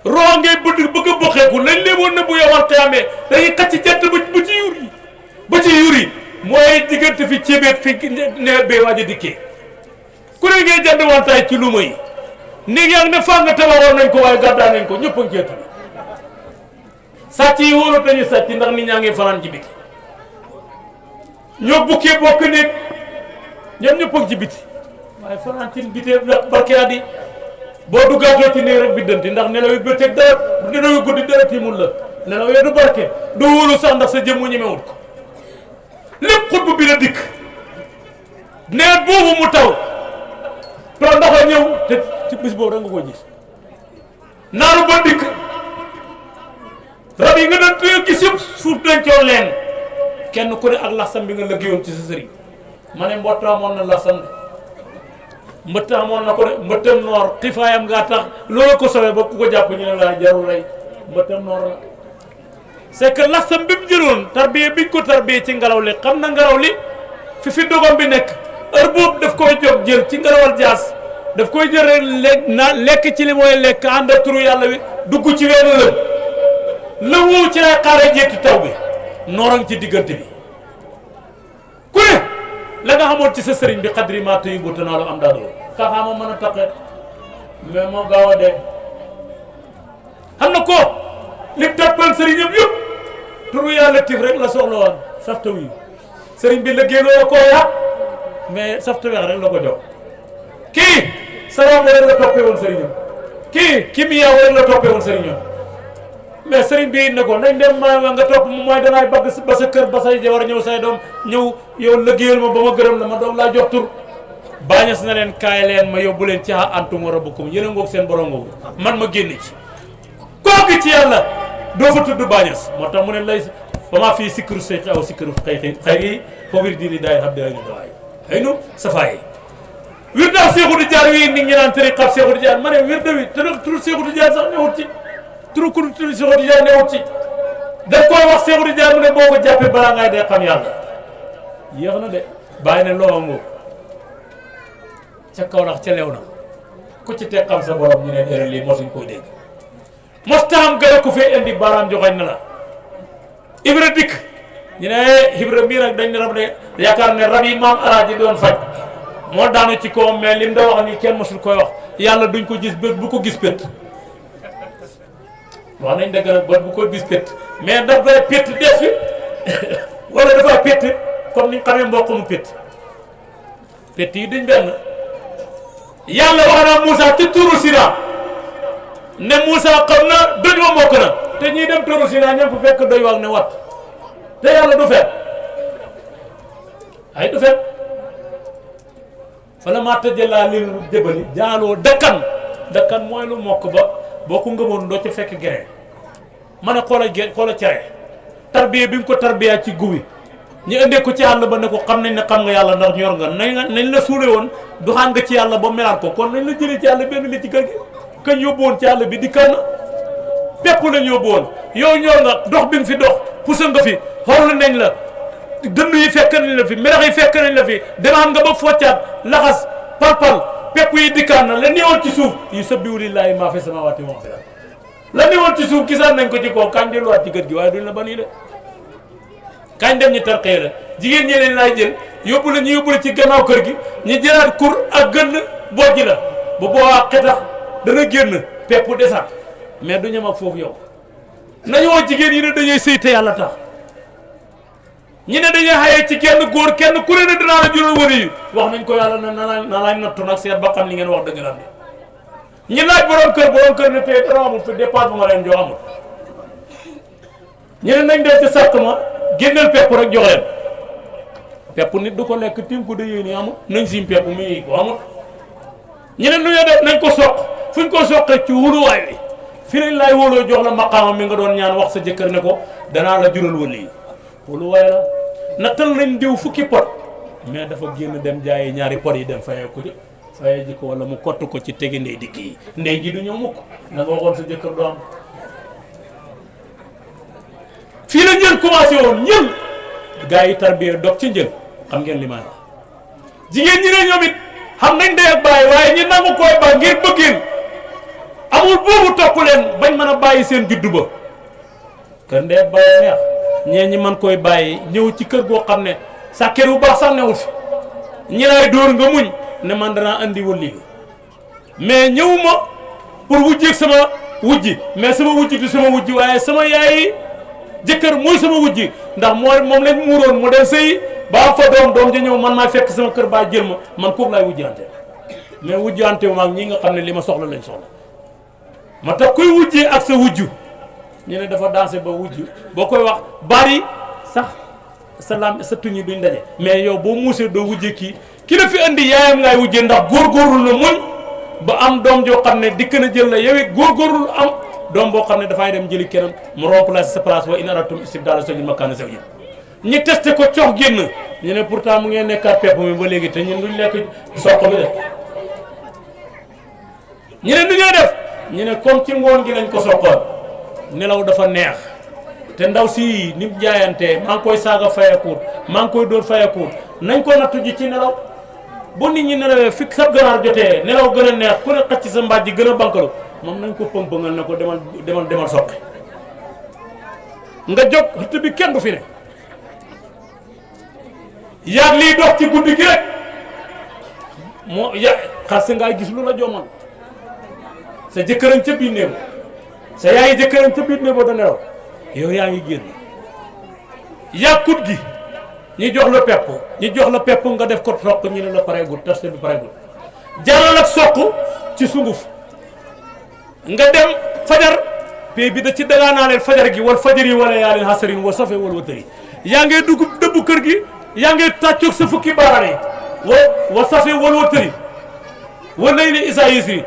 roo ngay bëgg a boxeeku lañ léeboon ne bu yowal xiyaamee dañuy xacc jant ba ci yur yi ba ci yur yi mooy diggante fi ceebeet fi nawet bee waaj a dikkee ku ne ngay jënd wantaay ci luuma yi néeg yaa ngi ne faa nga tabaxoon nañ ko waaye gàddaa nañ ko ñëpp a ngi ceetu sàcc yi wóolu dañuy sàcc ndax nit ñaa ngi fanaan ci biti ñoo bukkee bokk néeg ñoom ñëpp a ngi ci biti waaye fanaan ci bitee barkeat yi boo duggaatoo ci néeg rek biddanti ndax nelaw yi bëccëg dara nelaw yi guddi dara tiimul la nelaw yee du barke doo wóolu sax ndax sa jëmmu ñemewut ko lépp xutbu bi la dikk nawet boobu mu taw to ndox a ñëw te ci bis boobu rek nga ko gis naaru ba dikk rab yi nga doon gis yëpp suuf dencoon leen kenn ku ne ak laxsam bi nga liggéeyoon ci sa sëriñ ma ne mbott amoon na laxsam de mbëtt amoon na ko de mbëttam noor xiifaayam ngaa tax loolu ko sowee ba ku ko jàpp ñu ne laa jarul rey mbëttam noor la c'est que laxsam bi mu jëloon tarbiye biñ ko tarbiye ci ngelaw li xam na ngelaw li fi dogom bi nekk heure boobu daf koy jóg jël ci ngelawal jaas daf koy jël rek lekk ci li mooy lekk ànd ak turu yàlla wi dugg ci weenu lëm la woowu ci lay xaaree jékki taw bi noorang ci diggante bi ku ne la nga xamoon ci sa sëriñ bi xadri ma tëyi bu tanaalu am daadoo ka xaama mën a taqe mais moo gaaw a dee xam na ko li tàppal sëriñam yëpp turu yàlla tif rek la soxla woon safta wi sëriñ bi la génnoo koo yàq mais safta weex rek la ko jox kii salaam rek la toppee woon sëriñam kii kimiyaa rek la toppee woon sëriñam mais sëriñ bi ne ko nañ dem ma nga topp mu mooy dangay bagg ba sa kër ba say war ñëw say doom ñëw yow liggéeyal ma ba ma gërëm la ma doom laa jox tur bàñes na leen kaay leen ma yóbbu leen ci antum wa rabbukum yéen a ngoog seen borom ngoogu man ma génn ci kooku ci yàlla doo fa tudd bàñes moo tax mu ne lay ba maa fii sikkiru seyx aw sikkiru xayri foo wir diini daay xam dara ñu dawaay xëy nu safaay wir daal seexu di jaar wi nit ñi naan tëri xab seexu di jaar ma ne wir da wi te tur seexu di jaar sax newut ci turu ku Seexu Tijaan newut ci daf koy wax Seexu Tijaan mu ne boo ko jàppee balaa ngay dee xam yàlla yéex na de bàyyi ne loo ngoo ca kaw nax ca lew na ku ci teg xam sa borom ñu ne dere lii mosuñ koy dégg mos taam gën a ku fee indi baaraam joxoñ na la Ibra dikk ñu ne Ibra bii nag dañ ne rab de yaakaar ne rab yi maam alaaji doon faj moo daanu ci kawam mais lim da wax nii kenn mosul koy wax yàlla duñ ko gis bët bu ko gis bët wax nañ dëgg nag bët bu ko gis pét mais daf day pét des fi wala dafa pét comme ni xamee mboq mu pét pét yi duñ benn yàlla wax na Moussa ci turu Sina ne Moussa xam na doj ma mokk na te ñuy dem turu Sina ñoom fu fekk doy wax ne wat te yàlla du fet ay du fet fala maa tëjëlaa li jëbali jaaloo dakkan mooy lu mokk ba boo ko ngëmoon doo ci fekk gere ma ne xoola cere tarbiya bi nga ko tarbiya ci gubi ñu indee ko ci àll ba ne ko xam nañ ne xam nga yàlla ndax ñor nga nañ la suule woon doxaan nga ci yàlla ba melaat ko kon nañ la jëlee ci àll benn li ci kër gi kañ yóbbu woon ci àll bi di kan na pepp lañ yóbbu woon yow ñor nga dox bi nga fi dox pusa nga fi xool nañ la dënd yi fekk nañ la fi melax yi fekk nañ la fi demaan nga ba foccaat laxas palpal pepp yi dikkaan na la néewoon ci suuf yu sabbihu lillaahi maa fi samaawaati wa maa fi l' la néewoon ci suuf gisaan nañ ko ci kaw kañ delluwaat ci kër gi waaye duñ la ba nii de kañ dem ñu tarxee la jigéen ñi leen laay jël yóbbu la ñu yóbbu la ci gannaaw kër gi ñu jëlaat kur ak gën bojj la bu boobaa xetax dana génn pepp desaat mais du ñam ak foofu yow nañu woo jigéen yi ne dañuy sëy te yàlla tax ñi ne dañuy xayee ci kenn góor kenn ku ne dinaa la jural wëri yi wax nañ ko yàlla na laay nattu nag seet ba xam li ngeen wax dëgg la ñi laaj borom kër ne tey dara amul fi dépense bu ma leen jox amul ñu ne nañ def ci sàrt ma génneel pepp rek jox leen pepp nit du ko lekk tim ko de yéen amul nañ sim pepp mu yi ko amul ñu ne nu ñoo def nañ ko soq fuñ ko soqee ci wóoluwaay wi fi lañ laay wóoloo jox la maqaama mi nga doon ñaan wax sa jëkkër ne ko danaa la jural wëli yi wóoluwaay la nattal nañ diw fukki pot mais dafa génn dem jaayi ñaari pot yi dem fayee ko fayee ji ko wala mu kott ko ci tegi ndey dikk yi ndey ji du ñëw mukk na nga waxoon sa jëkkër doo am fii la njël commencé woon njël gars yi tarbiya dog ci njël xam ngeen li ma wax jigéen ñi ne ñoom it xam nañ ndey ak bàyyi waaye ñi nangu koy ba ngir bëggin amul boobu topp leen bañ mën a bàyyi seen juddu ba kër ndey ak bàyyi neex ñee ñi man koy bàyyi ñëw ci kër goo xam ne sàkkeer bu baax sax newul fi ñi laay dóor nga muñ ne man danaa andi wëlli mais ñëwuma pour wujjeeg sama wujji mais sama wujji du sama wujji waaye sama yaay jëkkër mooy sama wujji ndax moom lañ muuroon mu dem sëy ba am fa doom ja ñëw man maay fekk sama kër baa jël ma man kooku laay wujjante mais wujjante wu maag ñi nga xam ne li ma soxla lañ soxla ma tax kuy wujjee ak sa wujju ñu ne dafa dansé ba wujju boo koy wax bari sax sa tuñi duñ daje mais yow boo muusee doo wujje ki la fi andi yaayam ngay wujje ndax góorgóorlu la muñ ba am doom joo xam ne dikk na jël la yow it góorgóorlu am doom boo xam ne dafay dem jëli keneen mu remplacer sa place wa in aratum istibdala zawjin makana zawjin ñi testé ko cox génn ñu ne pourtant mu ngeen nekkaat pepp mi ba léegi te ñun duñ lekk soq bi de ñu ne du ñoo def ñu ne comme ci ngoon gi lañ ko soqoon nelaw dafa neex te ndaw si ni mu jaayantee maa ngi koy saaga fayakuut maa ngi koy dóor fayakuut nañ ko nattu ji ci nelaw bu nit ñi nelawee fi sa ganaar jotee nelaw gën a neex ku ne xacc sa mbaaj ji gën a bankalu moom nañ ko pëng-pëngal ne ko demal soqi nga jóg xëtt bi kenn du fi ne yaag liy dox ci guddi gi rek moo xas ngaa gis lu la joomal sa jëkkëram ca biir néeg sa yaayi jëkkëram ca biir néeg da nelaw yow yaa ngi génn yàqut gi ñi jox la pepp nga def ko soq ñu ne la pareegul test bi pareegul jaral ak soq ci sunguf nga dem fajar pay bi da ci dagaanaaleel fajar gi wal fajar yi wala yaa leen xasarin wa safe wal watëri yaa ngay dugg dëbb kër gi yaa ngay tàccoog sa fukki baaraane wa safe wal watëri wala ne isa yisri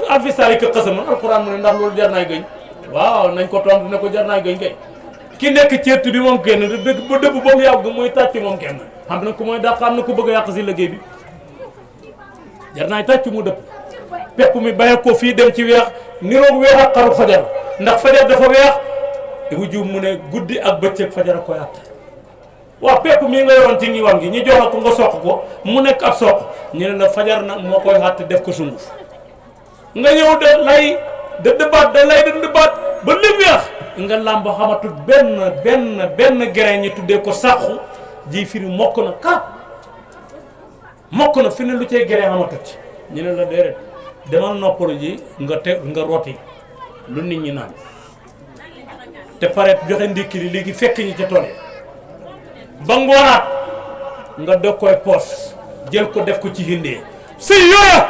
alfi saari ka xasaman alquran mu ne ndax loolu jar naay gëñ waaw nañ ko tontu ne ko jar naay gëñ kay ki nekk ceet bi moom kenn dëgg ba dëbb ba mu yàgg muy tàcc moom kenn xam na ko mooy dàq xam na ko bëgg a yàq si liggéey bi jar naay tàcc mu dëpp pepp mi bàyyi ko fii dem ci weex niroog weex ak xaru fajar ndax fajar dafa weex te bu jub mu ne guddi ak bëccëg fajar a koy àtt waaw pepp mii nga yoroon ci ngi wan gi ñu jox la ko nga soq ko mu nekk ab soq ñu ne la fajar nag moo koy àtt def ko sunguf nga ñëw de lay dëddabaat da lay dëddabaat ba lépp weex nga làmb xamatul benn grain ñi tuddee ko sàqu ji firi mokk na ka mokk na fi ne lu cay grain xamatut ñu ne la déedéet demal noppalu ji nga rooti lu nit ñi naan te pare joxe ndékki li léegi fekk ñi ca tool ba ngoonaat nga dog koy poos jël ko def ko ci hindee sëy yooya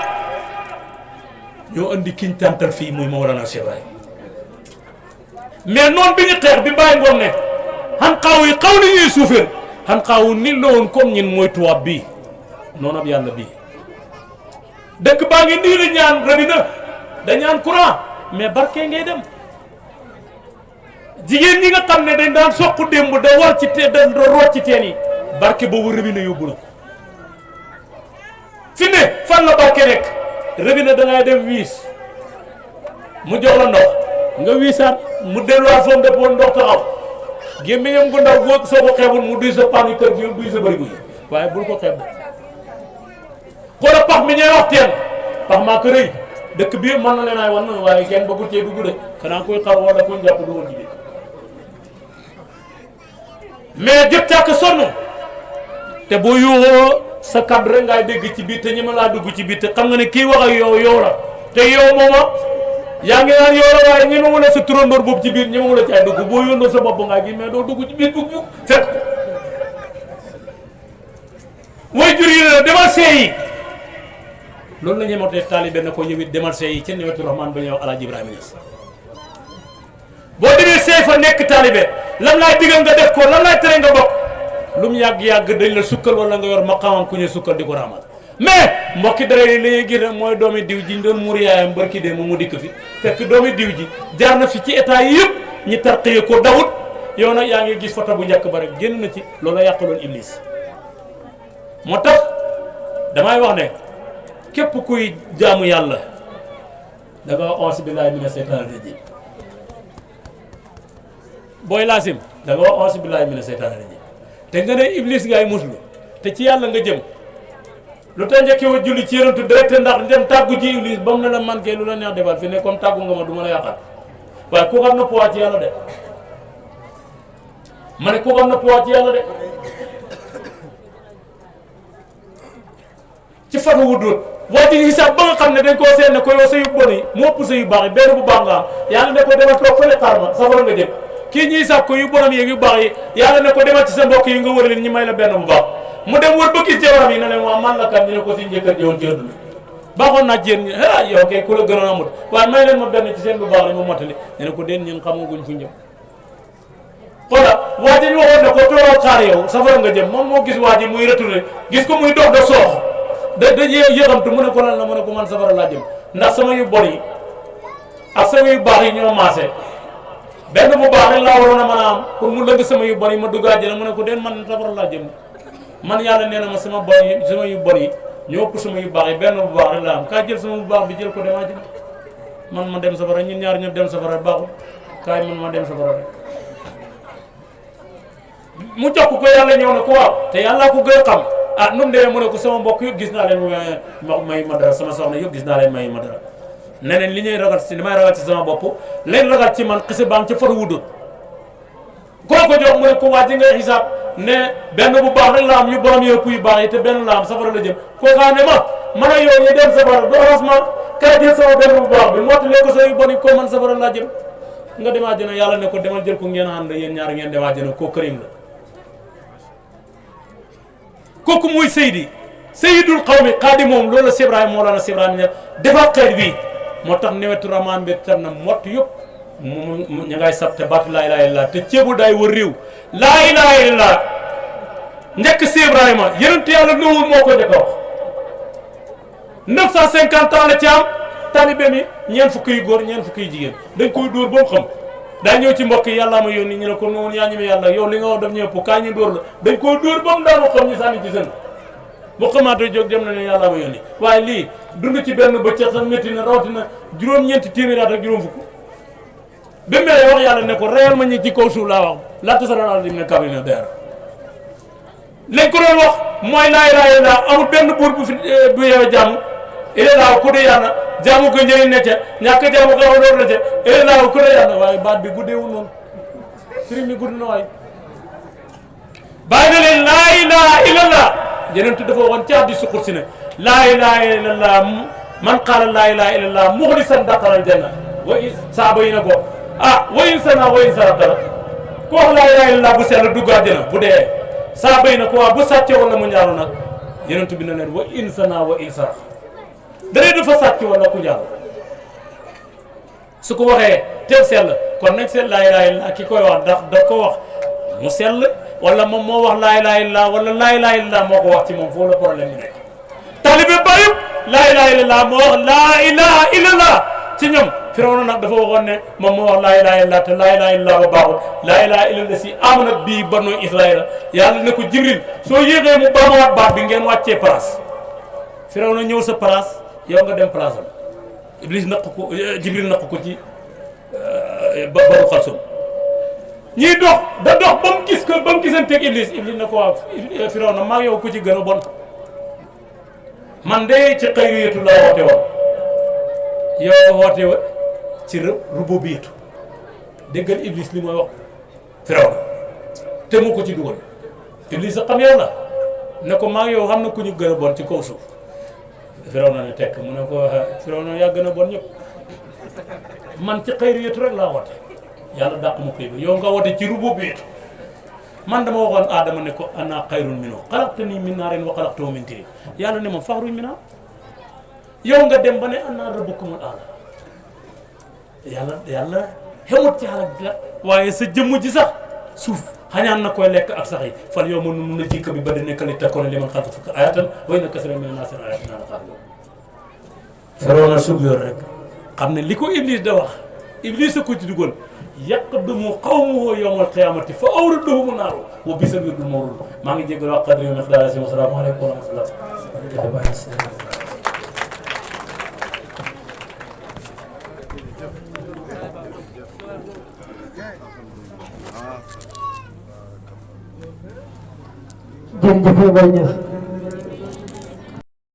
ñoo andi kiñ tàntal fii muy Mawlana Cheikh Ibrahim mais noonu bi ñu xeex bi bàyyi ngoom ne xan xaaw yi xaw ni ñuy suufeel xan xaawu nit la woon comme ñin mooy tubaab bii noonu ab yàlla bii dëkk baa ngi nii la ñaan robinet da ñaan courant mais barke ngay dem jigéen ñi nga xam ne dañ daan soq démb da war ci te da root ci teen yi barke boobu robinet yóbbu na ko fi ne fan la barke nekk robinet da ngay dem wiis mu jox la ndox nga wiisaat mu delluwaat fa mu defoon ndox taxaw gémmiñam gu ndaw góor soo ko xeebul mu duy sa paanu kër gi duy sa bërigo yi waaye bul ko xeeb xoola pax mi ñooy wax teen pax maa ko rëy dëkk bi mën na leen ay wan waaye kenn bëggul cee dugg de xanaa koy xar wala koy jàpp dugal jigéen mais jot càkk sonn te boo yuuxoo sa kaddu rek ngay dégg ci biir te ñi ma laa dugg ci biir te xam nga ne kii wax ak yow la te yow mooma yaa ngi naan yow la waaye ñi ma mën a sa turandoor boobu ci biir ñi ma mën a caay dugg boo yóndoo sa bopp ngaa gi mais doo dugg ci biir bug fekk mooy jur yi la demal seeyi loolu la ñemoo def taalibe na ko yow it demal seeyi ca newetu Rahmaan ba ñëw Alaaji Ibrahima Niass boo demee seey fa nekk taalibe lam laay digal nga def ko lam laay tere nga bokk lu mu yàgg-yàgg dañ la sukkal wala nga yor maqaamam ku ñu sukkal di ko raamal mais mbokki dara yi li ñuy gis rek mooy doomi diw ji ñu doon muur yaayam barki de mu dikk fi fekk doomi diw ji jaar na fi ci état yi yëpp ñi tarqiye ko dawut yow nag yaa ngi gis photo bu njëkk ba rek génn na ci loolu la yàqaloon Iblis moo tax damay wax ne képp kuy jaamu yàlla da nga wax auzu billaahi mina seytaani rajiim booy laasim da nga wax auzu billaahi mina seytaani rajiim te nga ne Iblis ngay muslu te ci yàlla nga jëm lu tax njëkkee wa julli ci yonentu direct ndax dem tàggu ji Iblis ba mu ne la man kay lu la neex defal fi ne comme tàggu nga ma du ma la yàqal waaye ku xam na poids ci yàlla de ma ne ku xam na poids ci yàlla de ci fanu wuddoot waa ji xisaab ba nga xam ne dañ koo seet ne ko yow sa yu bon yi mu ëpp sa yu baax yi benn bu baax nga am yàlla ne ko demal toog fële xaar ma safara nga jëm kii ñuy xisaab ko yu bonam yeeg yu baax yi yàlla ne ko demal ci sa mbokk yi nga wër leen ñi may la benn bu baax mu dem wër ba gis jabaram yi ne leen waa man la kat ñu ne ko si njëkkat yowoon ci àdduna baaxoon naa jigéen ñi ah yow kay ku la gënoon amut waaye may leen ma benn ci seen bu baax la ma mottali ne ko den ñun xamaguñ fu njëm xoola waa ji ñu waxoon ne ko toogal xaar yow safara nga jëm moom moo gis waa ji muy retourné gis ko muy dox da soox da yëxamtu mu ne ko lan la mu ne ko man safara laa jëm ndax sama yu bon yi ak sama yu baax yi ñoo maase benn bu baax rek laa waroon a mën a am pour mu lëgg sama yu bon yi ma dugg àjjana mu ne ko den man safara laa jëm man yàlla nee na ma sama bon yi sama yu bon yi ñoo ëpp sama yu baax yi benn bu baax rek laa am kaay jël sama bu baax bi jël ko dem àjjana man ma dem safara ñun ñaar ñëpp dem safara baaxul kaay man ma dem safara rek mu jox ko yàlla ñëw na ko waaw te yàllaa ko gën a xam ah nu mu demee mu ne ko sama mbokk yëpp gis naa leen may ma dara sama soxna yëpp gis naa leen may ma dara neneen li ñuy ragal ci li may ragal ci sama bopp leen ragal ci man xisi baam ca faru wuddoot koo ko jox mu ne ko waa ji ngay xisaab ne benn bu baax rek la am yu borom yëpp yu baax yi te benn la am safara la jëm kookaa ne ma man a yow ñu dem safara du arrangement kay jël sama benn bu baax bi mottalee ko sa yu bon yi ko man safara laa jëm nga dem àjjana yàlla ne ko demal jël ko ngeen ànd yéen ñaar ngeen dem àjjana koo kërim la kooku muy Seydul Qawmi xaadi moom loolu la Cheikh Ibrahima Mawlana Cheikh Ibrahima ne defar xeet bi moo tax newetu Rahmaan bi tar na mott yëpp mu ña ngay sabte baatu laa ilaaha illallaah te ceebu daay wër réew laa ilaaha illallaah njëkk Cheikh Ibrahima yonent yàlla Nuuhu moo ko njëkk a wax 950 ans la ci am taalibe mi ñeent fukki yu góor ñeent fukki yu jigéen dañ koy dóor ba mu xam daa ñëw ci mbokk yi yàllaa ma yónni ñu ne ko noonu yaa ñeme yàlla yow li nga wax daf ñëpp kaa ñu dóor la dañ koo dóor ba mu daanu xam ñu sànni ci seen bu xamaatoo jóg dem na ne yàllaa ma yónni waaye lii dund ci benn bëccëg sax métti na rawatina juróom-ñeenti téeméer ak juróom fukk ba mere wax yàlla ne ko reyal ma ñi ci kaw suuf laa wax laata sa dal dim ne kabri na deer lañ ko doon wax mooy laa ilaaha illallaah amul benn buur bu fi bu yeewe jàmm ilallaahu ku dee yàlla jaamu ko njëriñ ne ca ñàkk jaamu ko door na ca ilallaahu ku dee yàlla waaye baat bi guddeewul noonu sëriñ bi gudd na waay bàyyi na leen laa ilaaha illallaah yenentu dafa waxoon ci hadiisu qudsi ne laa ilaaha illallaah man qaala laa ilaaha illallaah muxlisan daxalal janna wa saaba yi na ko ah wa in sana wa in saratara ku wax laa ilaaha illallaah bu sell dugg àjjana bu dee saaba yi na ko waa bu sàccee wala mu ñaaru nag yenentu bi na leen wa in sana wa in sarat daree dafa sàcc wala ku ñaaru su ko waxee teel sell kon nag sell laa ilaaha illallaah ki koy wax ndax daf ko wax mu sell wala moom moo wax laa ilaaha illallaah wala laa ilaaha illallaah moo ko wax ci moom foofu la problème bi nekk taalibe ba yëpp laa ilaaha illallaah moo wax laa ilaaha illallaah ci ñoom Firawna nag dafa waxoon ne moom moo wax laa ilaaha illallaah te laa ilaaha illallaah ba baaxul laa ilaaha illallaah si amanat bii banu Israaïla yàlla ne ko Jibril soo yéexee mu baamuwaat baat bi ngeen wàccee place Firawna ñëw sa place yow nga dem place am Iblis naq ko Jibril naq ko ci baru xalsum ñiy dox da dox ba mu gis ko ba mu gisanteeg Iblis na ko waaw Firawna maa yow ku ci gën a bon man de ci xayriyatu laa woote woon yow woote ci rububiyatu déggal Iblis li mooy wax Firawna te mu ko ci dugal Iblis a xam yow la ne ko maa ngi yow xam na ku ñu gën a bon ci kaw suuf Firawna ne tekk mu ne ko Firawna yaa gën a bon ñëpp man ci xayriyatu rek laa woote yàlla dàq ma koy ba yow nga woote ci rububiyyatu man dama waxoon Adama ne ko ana xayrun minhu xalaqtanii min naarin wa xalaqtahu min tiin yàlla ne ma faxruj minhaa yow nga dem ba ne ana rabbukumul a'laa yàlla xemut ci xalak la waaye sa jëmm ji sax suuf xañaan na koy lekk ak sax yi fal yow ma nun na jikka bi ba di nekk li takkoon liman xalaqtu ayatan wa inna kasiiran mina naasi an aayaatinaa lagaafiluun Firawna sug yor rek xam ne li ko Iblis da wax Iblis a ko ci dugal yaqdumu qawmuhu yawmal qiyaamati fa awraduhumu naaru wa bi'sal wirdul mawruud maa ngi jégalu ak qadri wa miqdaarihi wa salaamu aleykum wa rahmatullah jërëjëf Baye Niass